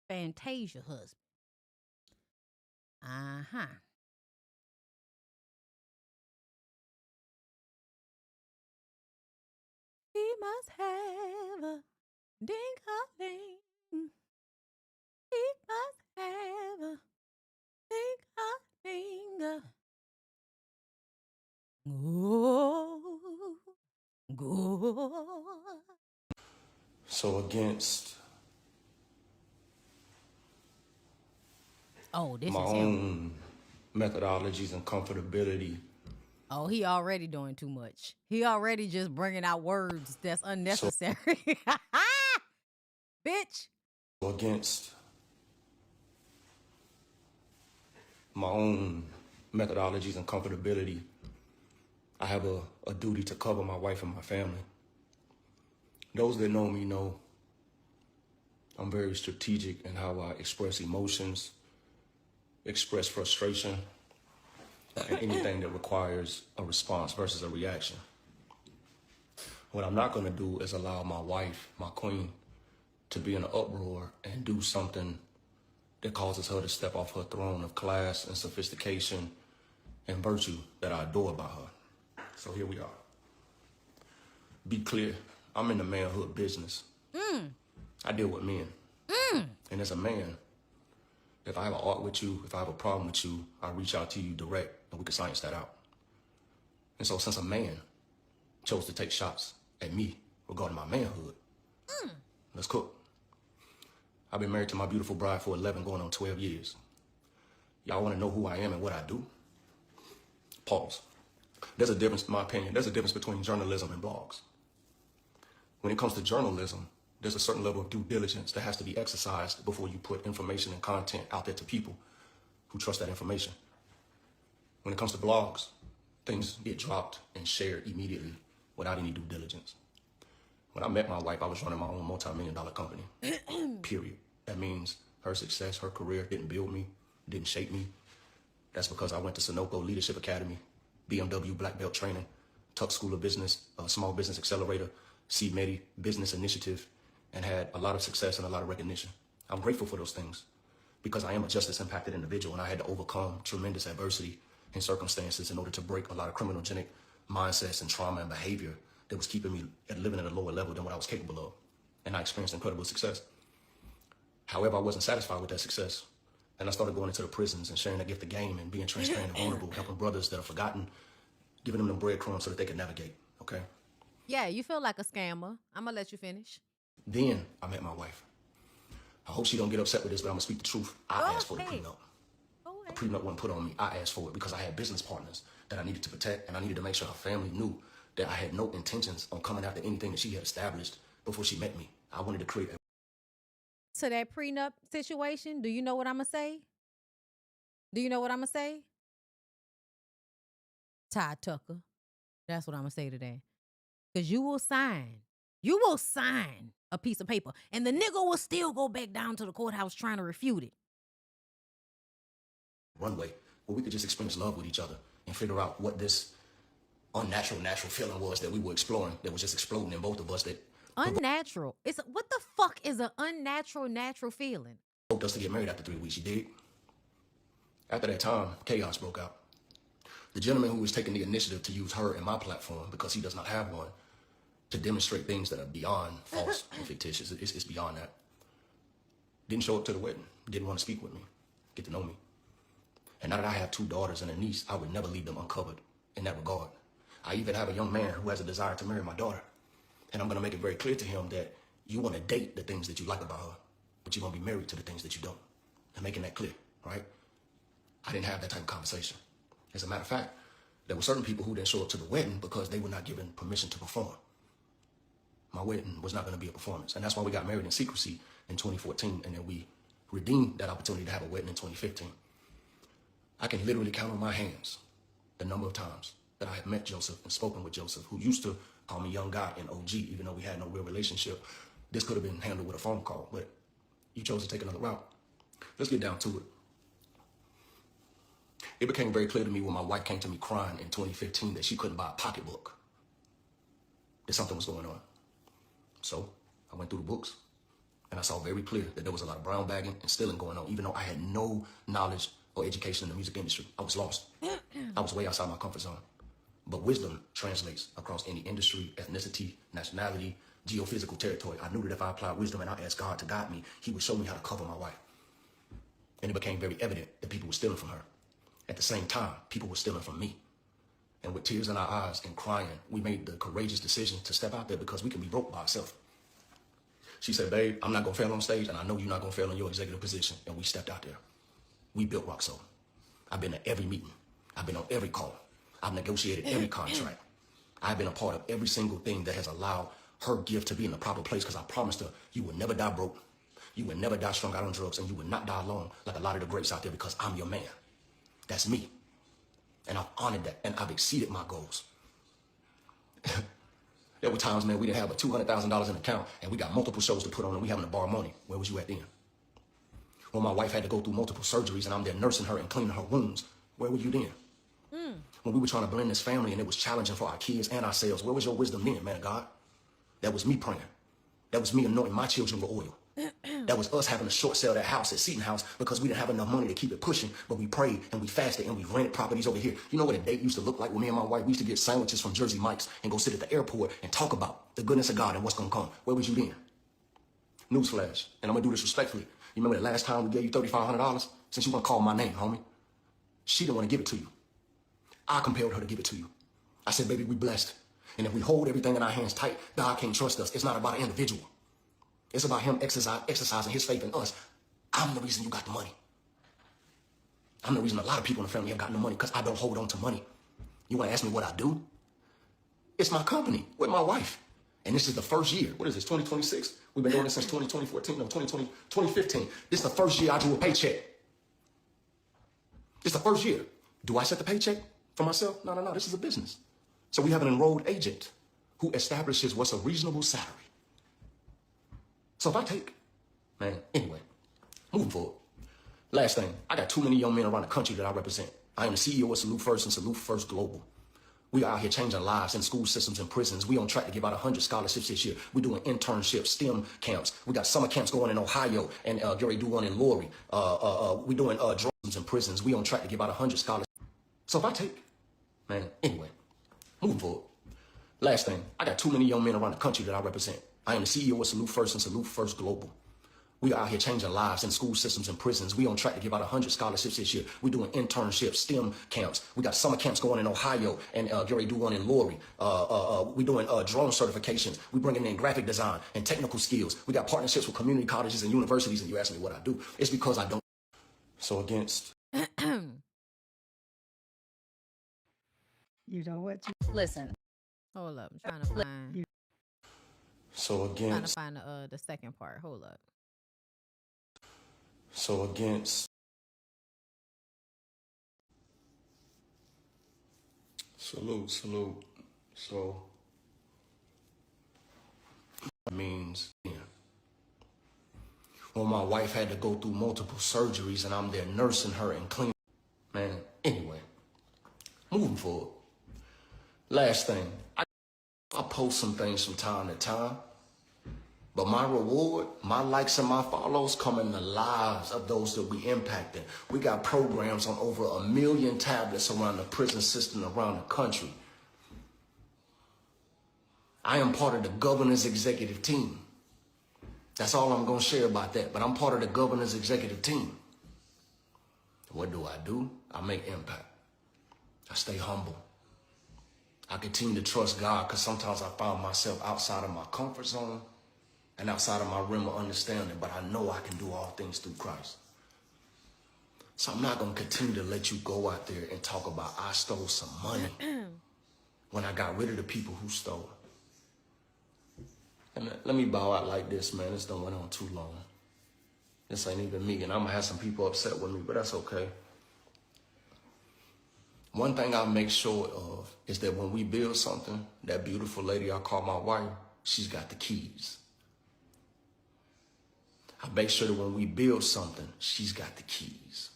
Fantasia husband. Uh-huh. He must have a ding-a-ling. He must have a ding-a-ling. Go. So against Oh, this my is him. own methodologies and comfortability. Oh, he already doing too much. He already just bringing out words that's unnecessary. Bitch. Against my own methodologies and comfortability, I have a duty to cover my wife and my family. Those that know me know I'm very strategic in how I express emotions, express frustration, and anything that requires a response versus a reaction. What I'm not going to do is allow my wife, my queen, to be in an uproar and do something that causes her to step off her throne of class and sophistication and virtue that I adore about her. So here we are. Be clear, I'm in the manhood business. I deal with men. And as a man, if I have an art with you, if I have a problem with you, I reach out to you direct and we can science that out. And so since a man chose to take shots at me regarding my manhood, let's cook. I've been married to my beautiful bride for 11 going on 12 years. Y'all want to know who I am and what I do? Pause. There's a difference, in my opinion, there's a difference between journalism and blogs. When it comes to journalism, there's a certain level of due diligence that has to be exercised before you put information and content out there to people who trust that information. When it comes to blogs, things get dropped and shared immediately without any due diligence. When I met my wife, I was running my own multi-million-dollar company, period. That means her success, her career didn't build me, didn't shape me. That's because I went to Sunoco Leadership Academy, BMW Black Belt Training, Tuck School of Business, Small Business Accelerator, CMEDI Business Initiative, and had a lot of success and a lot of recognition. I'm grateful for those things because I am a justice-impacted individual and I had to overcome tremendous adversity and circumstances in order to break a lot of criminogenic mindsets and trauma and behavior that was keeping me living at a lower level than what I was capable of. And I experienced incredible success. However, I wasn't satisfied with that success. And I started going into the prisons and sharing that gift of game and being transparent and vulnerable, helping brothers that are forgotten, giving them breadcrumbs so that they can navigate, okay? Yeah, you feel like a scammer. I'm going to let you finish. Then I met my wife. I hope she don't get upset with this, but I'm going to speak the truth. I asked for the prenup. A prenup wasn't put on me. I asked for it because I had business partners that I needed to protect, and I needed to make sure her family knew that I had no intentions on coming after anything that she had established before she met me. I wanted to create a... To that prenup situation, do you know what I'm going to say? Do you know what I'm going to say? Ty Tucker. That's what I'm going to say today. Because you will sign a piece of paper, and the nigga will still go back down to the courthouse trying to refute it. Runway where we could just experience love with each other and figure out what this natural feeling was that we were exploring that was just exploding in both of us. That unnatural. What the fuck is an natural feeling? Hoped us to get married after 3 weeks. You did. After that time, chaos broke out. The gentleman who was taking the initiative to use her and my platform, because he does not have one, to demonstrate things that are beyond false and fictitious. It's beyond that. Didn't show up to the wedding. Didn't want to speak with me. Get to know me. And now that I have 2 daughters and a niece, I would never leave them uncovered in that regard. I even have a young man who has a desire to marry my daughter. And I'm going to make it very clear to him that you want to date the things that you like about her, but you're going to be married to the things that you don't. And making that clear, right? I didn't have that type of conversation. As a matter of fact, there were certain people who didn't show up to the wedding because they were not given permission to perform. My wedding was not going to be a performance. And that's why we got married in secrecy in 2014. And then we redeemed that opportunity to have a wedding in 2015. I can literally count on my hands the number of times that I have met Joseph and spoken with Joseph, who used to call me young guy and OG, even though we had no real relationship. This could have been handled with a phone call, but you chose to take another route. Let's get down to it. It became very clear to me when my wife came to me crying in 2015 that she couldn't buy a pocketbook, that something was going on. So I went through the books and I saw very clear that there was a lot of brown bagging and stealing going on, even though I had no knowledge or education in the music industry. I was lost. I was way outside my comfort zone. But wisdom translates across any industry, ethnicity, nationality, geophysical territory. I knew that if I applied wisdom and I asked God to guide me, he would show me how to cover my wife. And it became very evident that people were stealing from her. At the same time, people were stealing from me. And with tears in our eyes and crying, we made the courageous decision to step out there because we can be broke by ourselves. She said, babe, I'm not going to fail on stage, and I know you're not going to fail in your executive position. And we stepped out there. We built Roxo. I've been at every meeting. I've been on every call. I've negotiated every contract. I've been a part of every single thing that has allowed her gift to be in the proper place, because I promised her you would never die broke, you would never die strung out on drugs, and you would not die alone like a lot of the greats out there, because I'm your man. That's me. And I've honored that, and I've exceeded my goals. There were times, man, we didn't have a $200,000 in the account, and we got multiple shows to put on, and we having to borrow money. Where was you at then? When my wife had to go through multiple surgeries, and I'm there nursing her and cleaning her wounds, where were you then? When we were trying to blend this family, and it was challenging for our kids and ourselves, where was your wisdom then, man of God? That was me praying. That was me anointing my children with oil. That was us having to short sell that house at Seton House because we didn't have enough money to keep it pushing, but we prayed and we fasted and we rented properties over here. You know what a date used to look like with me and my wife? We used to get sandwiches from Jersey Mike's and go sit at the airport and talk about the goodness of God and what's going to come. Where was you then? Newsflash, and I'm going to do this respectfully. You remember the last time we gave you $3,500? Since you want to call my name, homie. She didn't want to give it to you. I compelled her to give it to you. I said, baby, we blessed. And if we hold everything in our hands tight, God can't trust us. It's not about an individual. It's about him exercising his faith in us. I'm the reason you got the money. I'm the reason a lot of people in the family have gotten the money, because I don't hold on to money. You want to ask me what I do? It's my company with my wife. And this is the first year. What is this, 2026? We've been doing this since 2015. This is the first year I drew a paycheck. This is the first year. Do I set the paycheck for myself? No. This is a business. So we have an enrolled agent who establishes what's a reasonable salary. So if I take, man, anyway, moving forward. Last thing, I got too many young men around the country that I represent. I am the CEO of Salute First and Salute First Global. We are out here changing lives in school systems and prisons. We on track to give out 100 scholarships this year. We're doing internships, STEM camps. We got summer camps going in Ohio and Gary do one in Lori. We're doing drugs in prisons. We on track to give out 100 scholarships. So if I take, man, anyway, moving forward. Last thing, I got too many young men around the country that I represent. I am the CEO of Salute First and Salute First Global. We are out here changing lives in school systems and prisons. We on track to give out 100 scholarships this year. We're doing internships, STEM camps. We got summer camps going in Ohio and Gary do one in Lori. We're doing drone certifications. We're bringing in graphic design and technical skills. We got partnerships with community colleges and universities. And you ask me what I do. It's because I don't. So against. You know what? Listen. Hold up. I'm trying to find. So against. Trying to find the second part. Hold up. So against. Salute. So means, yeah. When my wife had to go through multiple surgeries and I'm there nursing her and cleaning. Man, anyway, moving forward. Last thing, I post some things from time to time, but my reward, my likes and my follows come in the lives of those that we impacted. We got programs on over 1 million tablets around the prison system around the country. I am part of the governor's executive team. That's all I'm going to share about that, but I'm part of the governor's executive team. What do? I make impact. I stay humble. I continue to trust God, because sometimes I find myself outside of my comfort zone and outside of my realm of understanding, but I know I can do all things through Christ. So I'm not going to continue to let you go out there and talk about I stole some money when I got rid of the people who stole. And let me bow out like this, man. This done went on too long. This ain't even me, and I'm going to have some people upset with me, but that's okay. One thing I make sure of is that when we build something, that beautiful lady I call my wife, she's got the keys. I make sure that when we build something, she's got the keys.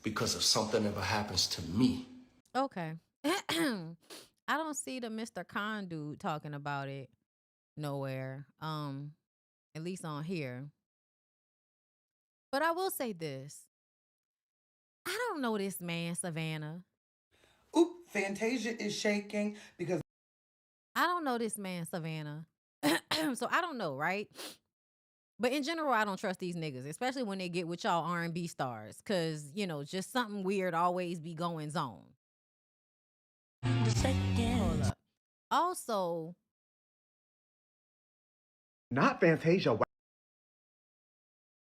Because if something ever happens to me. Okay. I don't see the Mr. Khan dude talking about it nowhere. At least on here. But I will say this. I don't know this man, Savannah. Oop, Fantasia is shaking because I don't know this man, Savannah. So I don't know, right? But in general, I don't trust these niggas, especially when they get with y'all R&B stars. Because, you know, just something weird always be going on. Hold up. Also, not Fantasia.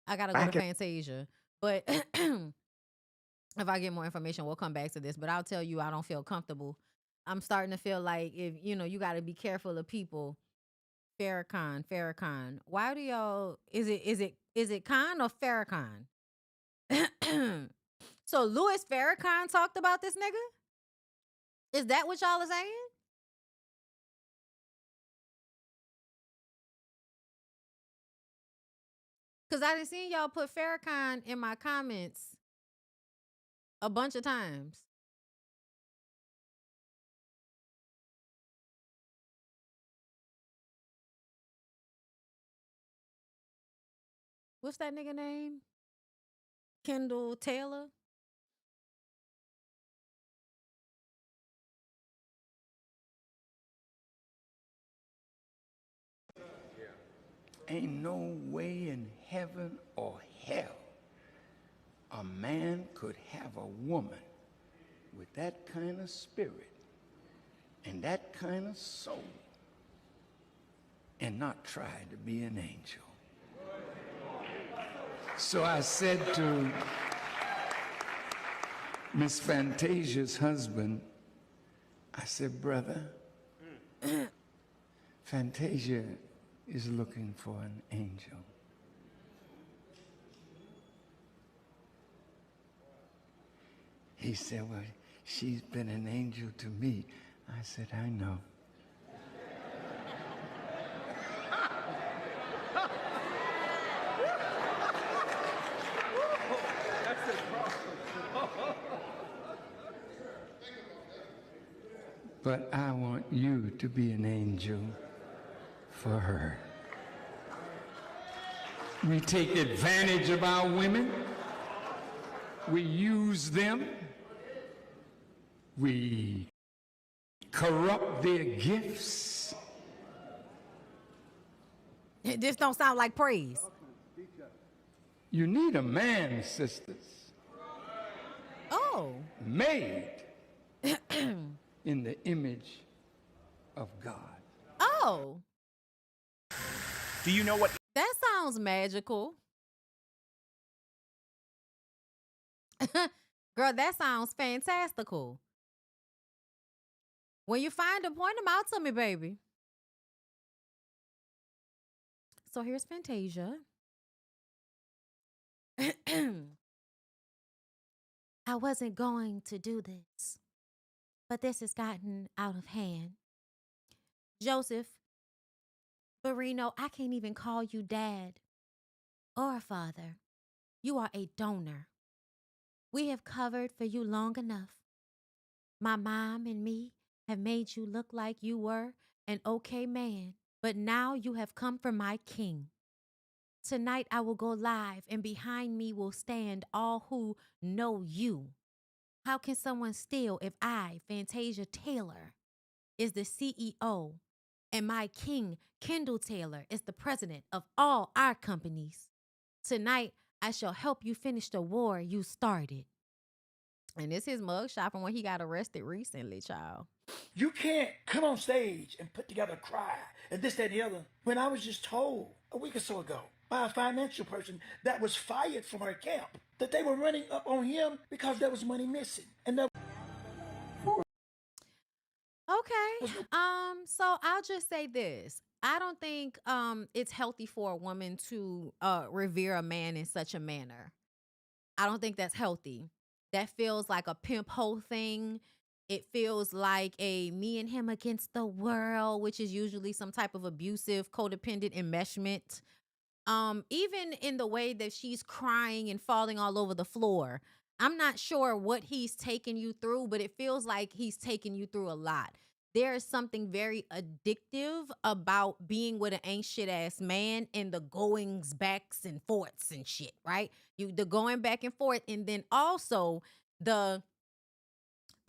I gotta go to Fantasia. But if I get more information, we'll come back to this. But I'll tell you, I don't feel comfortable. I'm starting to feel like if you got to be careful of people. Farrakhan. Why do y'all? Is it Khan or Farrakhan? So Louis Farrakhan talked about this nigga. Is that what y'all are saying? Because I done seen y'all put Farrakhan in my comments a bunch of times. What's that nigga name? Kendall Taylor? Ain't no way in heaven or hell a man could have a woman with that kind of spirit and that kind of soul and not try to be an angel. So I said to Miss Fantasia's husband, I said, brother, Fantasia is looking for an angel. He said, well, she's been an angel to me. I said, I know. But I want you to be an angel for her. We take advantage of our women. We use them. We corrupt their gifts. This don't sound like praise. You need a man, sisters. Oh. Made in the image of God. Oh. Do you know what? That sounds magical. Girl, that sounds fantastical. When you find them, point them out to me, baby. So here's Fantasia. I wasn't going to do this, but this has gotten out of hand. Joseph Barino, I can't even call you dad or father. You are a donor. We have covered for you long enough. My mom and me have made you look like you were an okay man, but now you have come for my king. Tonight I will go live, and behind me will stand all who know you. How can someone steal if I, Fantasia Taylor, is the CEO, and my king, Kendall Taylor, is the president of all our companies? Tonight, I shall help you finish the war you started. And this is mugshot from when he got arrested recently, child. You can't come on stage and put together a cry and this, that, and the other. When I was just told a week or so ago by a financial person that was fired from her camp that they were running up on him because there was money missing. And that Okay. So I'll just say this. I don't think it's healthy for a woman to revere a man in such a manner. I don't think that's healthy. That feels like a pimp hoe thing. It feels like a me and him against the world, which is usually some type of abusive, codependent enmeshment. Even in the way that she's crying and falling all over the floor. I'm not sure what he's taking you through, but it feels like he's taking you through a lot. There is something very addictive about being with an ain't shit ass man and the goings backs and forths and shit, right? The going back and forth, and then also the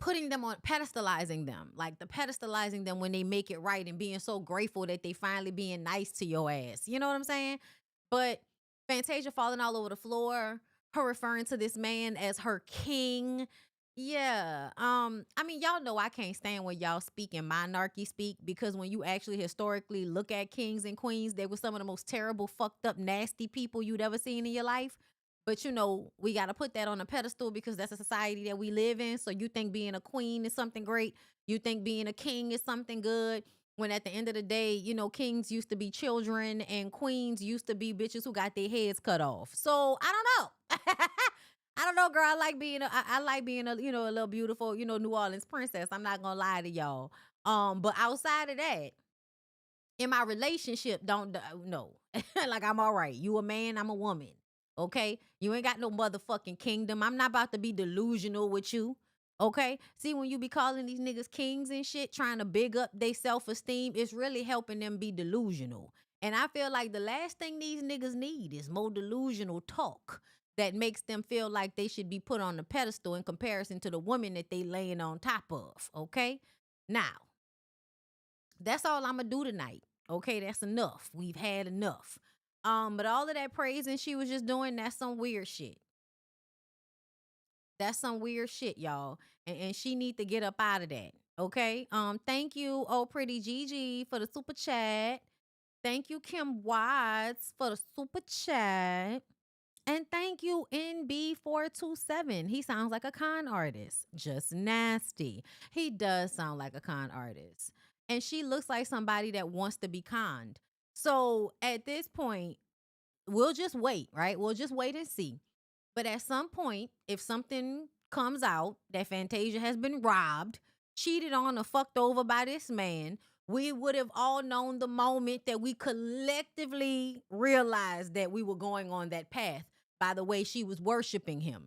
putting them on, pedestalizing them, like the pedestalizing them when they make it right and being so grateful that they finally being nice to your ass. You know what I'm saying? But Fantasia falling all over the floor, her referring to this man as her king. Yeah. I mean, y'all know I can't stand when y'all speak in monarchy speak, because when you actually historically look at kings and queens, they were some of the most terrible, fucked up, nasty people you'd ever seen in your life. But you know, we got to put that on a pedestal because that's a society that we live in. So you think being a queen is something great. You think being a king is something good. When at the end of the day, you know, kings used to be children and queens used to be bitches who got their heads cut off. So I don't know. I don't know, girl. I like being I like being a, you know, a little beautiful, you know, New Orleans princess. I'm not gonna lie to y'all. But outside of that, in my relationship, don't no. Like I'm all right. You a man, I'm a woman. Okay? You ain't got no motherfucking kingdom. I'm not about to be delusional with you. Okay? See, when you be calling these niggas kings and shit, trying to big up their self-esteem, it's really helping them be delusional. And I feel like the last thing these niggas need is more delusional talk that makes them feel like they should be put on the pedestal in comparison to the woman that they laying on top of. Okay? Now, that's all I'm gonna do tonight. Okay, that's enough. We've had enough. But all of that praising she was just doing, that's some weird shit. That's some weird shit, y'all. And she need to get up out of that. Okay. Thank you, oh pretty Gigi, for the super chat. Thank you, Kim Watts, for the super chat. And thank you, NB427. He sounds like a con artist. Just nasty. He does sound like a con artist. And she looks like somebody that wants to be conned. So at this point, we'll just wait, right? We'll just wait and see. But at some point, if something comes out that Fantasia has been robbed, cheated on, or fucked over by this man, we would have all known the moment that we collectively realized that we were going on that path by the way she was worshiping him.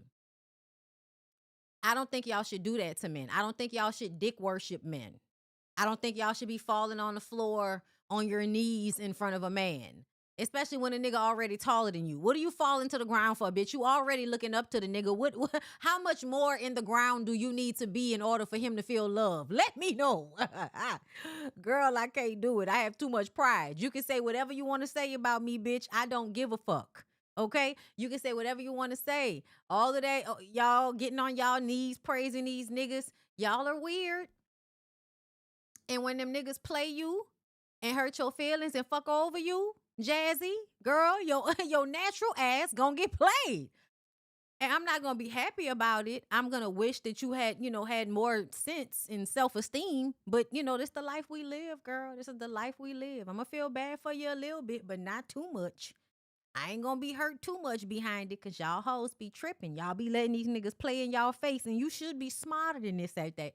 I don't think y'all should do that to men. I don't think y'all should dick worship men. I don't think y'all should be falling on the floor on your knees in front of a man, especially when a nigga already taller than you. What are you falling to the ground for, bitch? You already looking up to the nigga. What how much more in the ground do you need to be in order for him to feel love? Let me know. Girl, I can't do it. I have too much pride. You can say whatever you want to say about me, bitch. I don't give a fuck. Okay? You can say whatever you want to say. All of that, y'all getting on y'all knees, praising these niggas. Y'all are weird. And when them niggas play you and hurt your feelings and fuck over you, Jazzy, girl, your natural ass gonna get played. And I'm not gonna be happy about it. I'm gonna wish that you had, had more sense and self-esteem. But, this the life we live, girl. This is the life we live. I'm gonna feel bad for you a little bit, but not too much. I ain't gonna be hurt too much behind it because y'all hoes be tripping. Y'all be letting these niggas play in y'all face, and you should be smarter than this at that.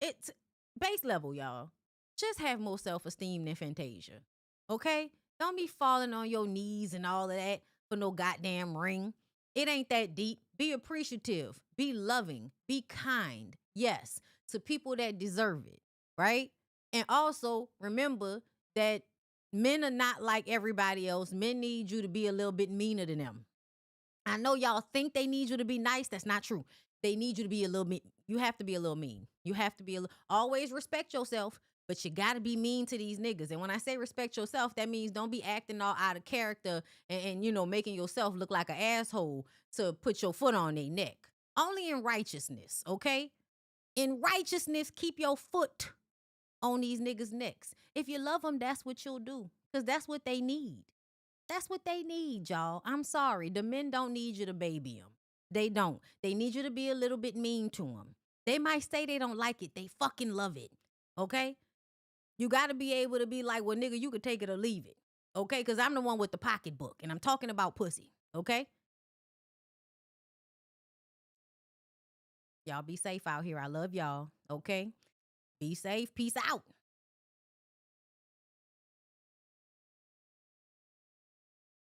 It's base level, y'all. Just have more self-esteem than Fantasia. Okay? Don't be falling on your knees and all of that for no goddamn ring. It ain't that deep. Be appreciative. Be loving. Be kind. Yes, to people that deserve it, right? And also remember that men are not like everybody else. Men need you to be a little bit meaner than them. I know y'all think they need you to be nice. That's not true. They need you to be a little mean. You have to be a little mean. You have to be always respect yourself, but you got to be mean to these niggas. And when I say respect yourself, that means don't be acting all out of character and making yourself look like an asshole to put your foot on their neck. Only in righteousness, okay? In righteousness, keep your foot on these niggas' necks. If you love them, that's what you'll do, because that's what they need. That's what they need, y'all. I'm sorry. The men don't need you to baby them. They don't. They need you to be a little bit mean to them. They might say they don't like it. They fucking love it. Okay? You got to be able to be like, well, nigga, you could take it or leave it. Okay? Because I'm the one with the pocketbook, and I'm talking about pussy. Okay? Y'all be safe out here. I love y'all. Okay? Be safe. Peace out.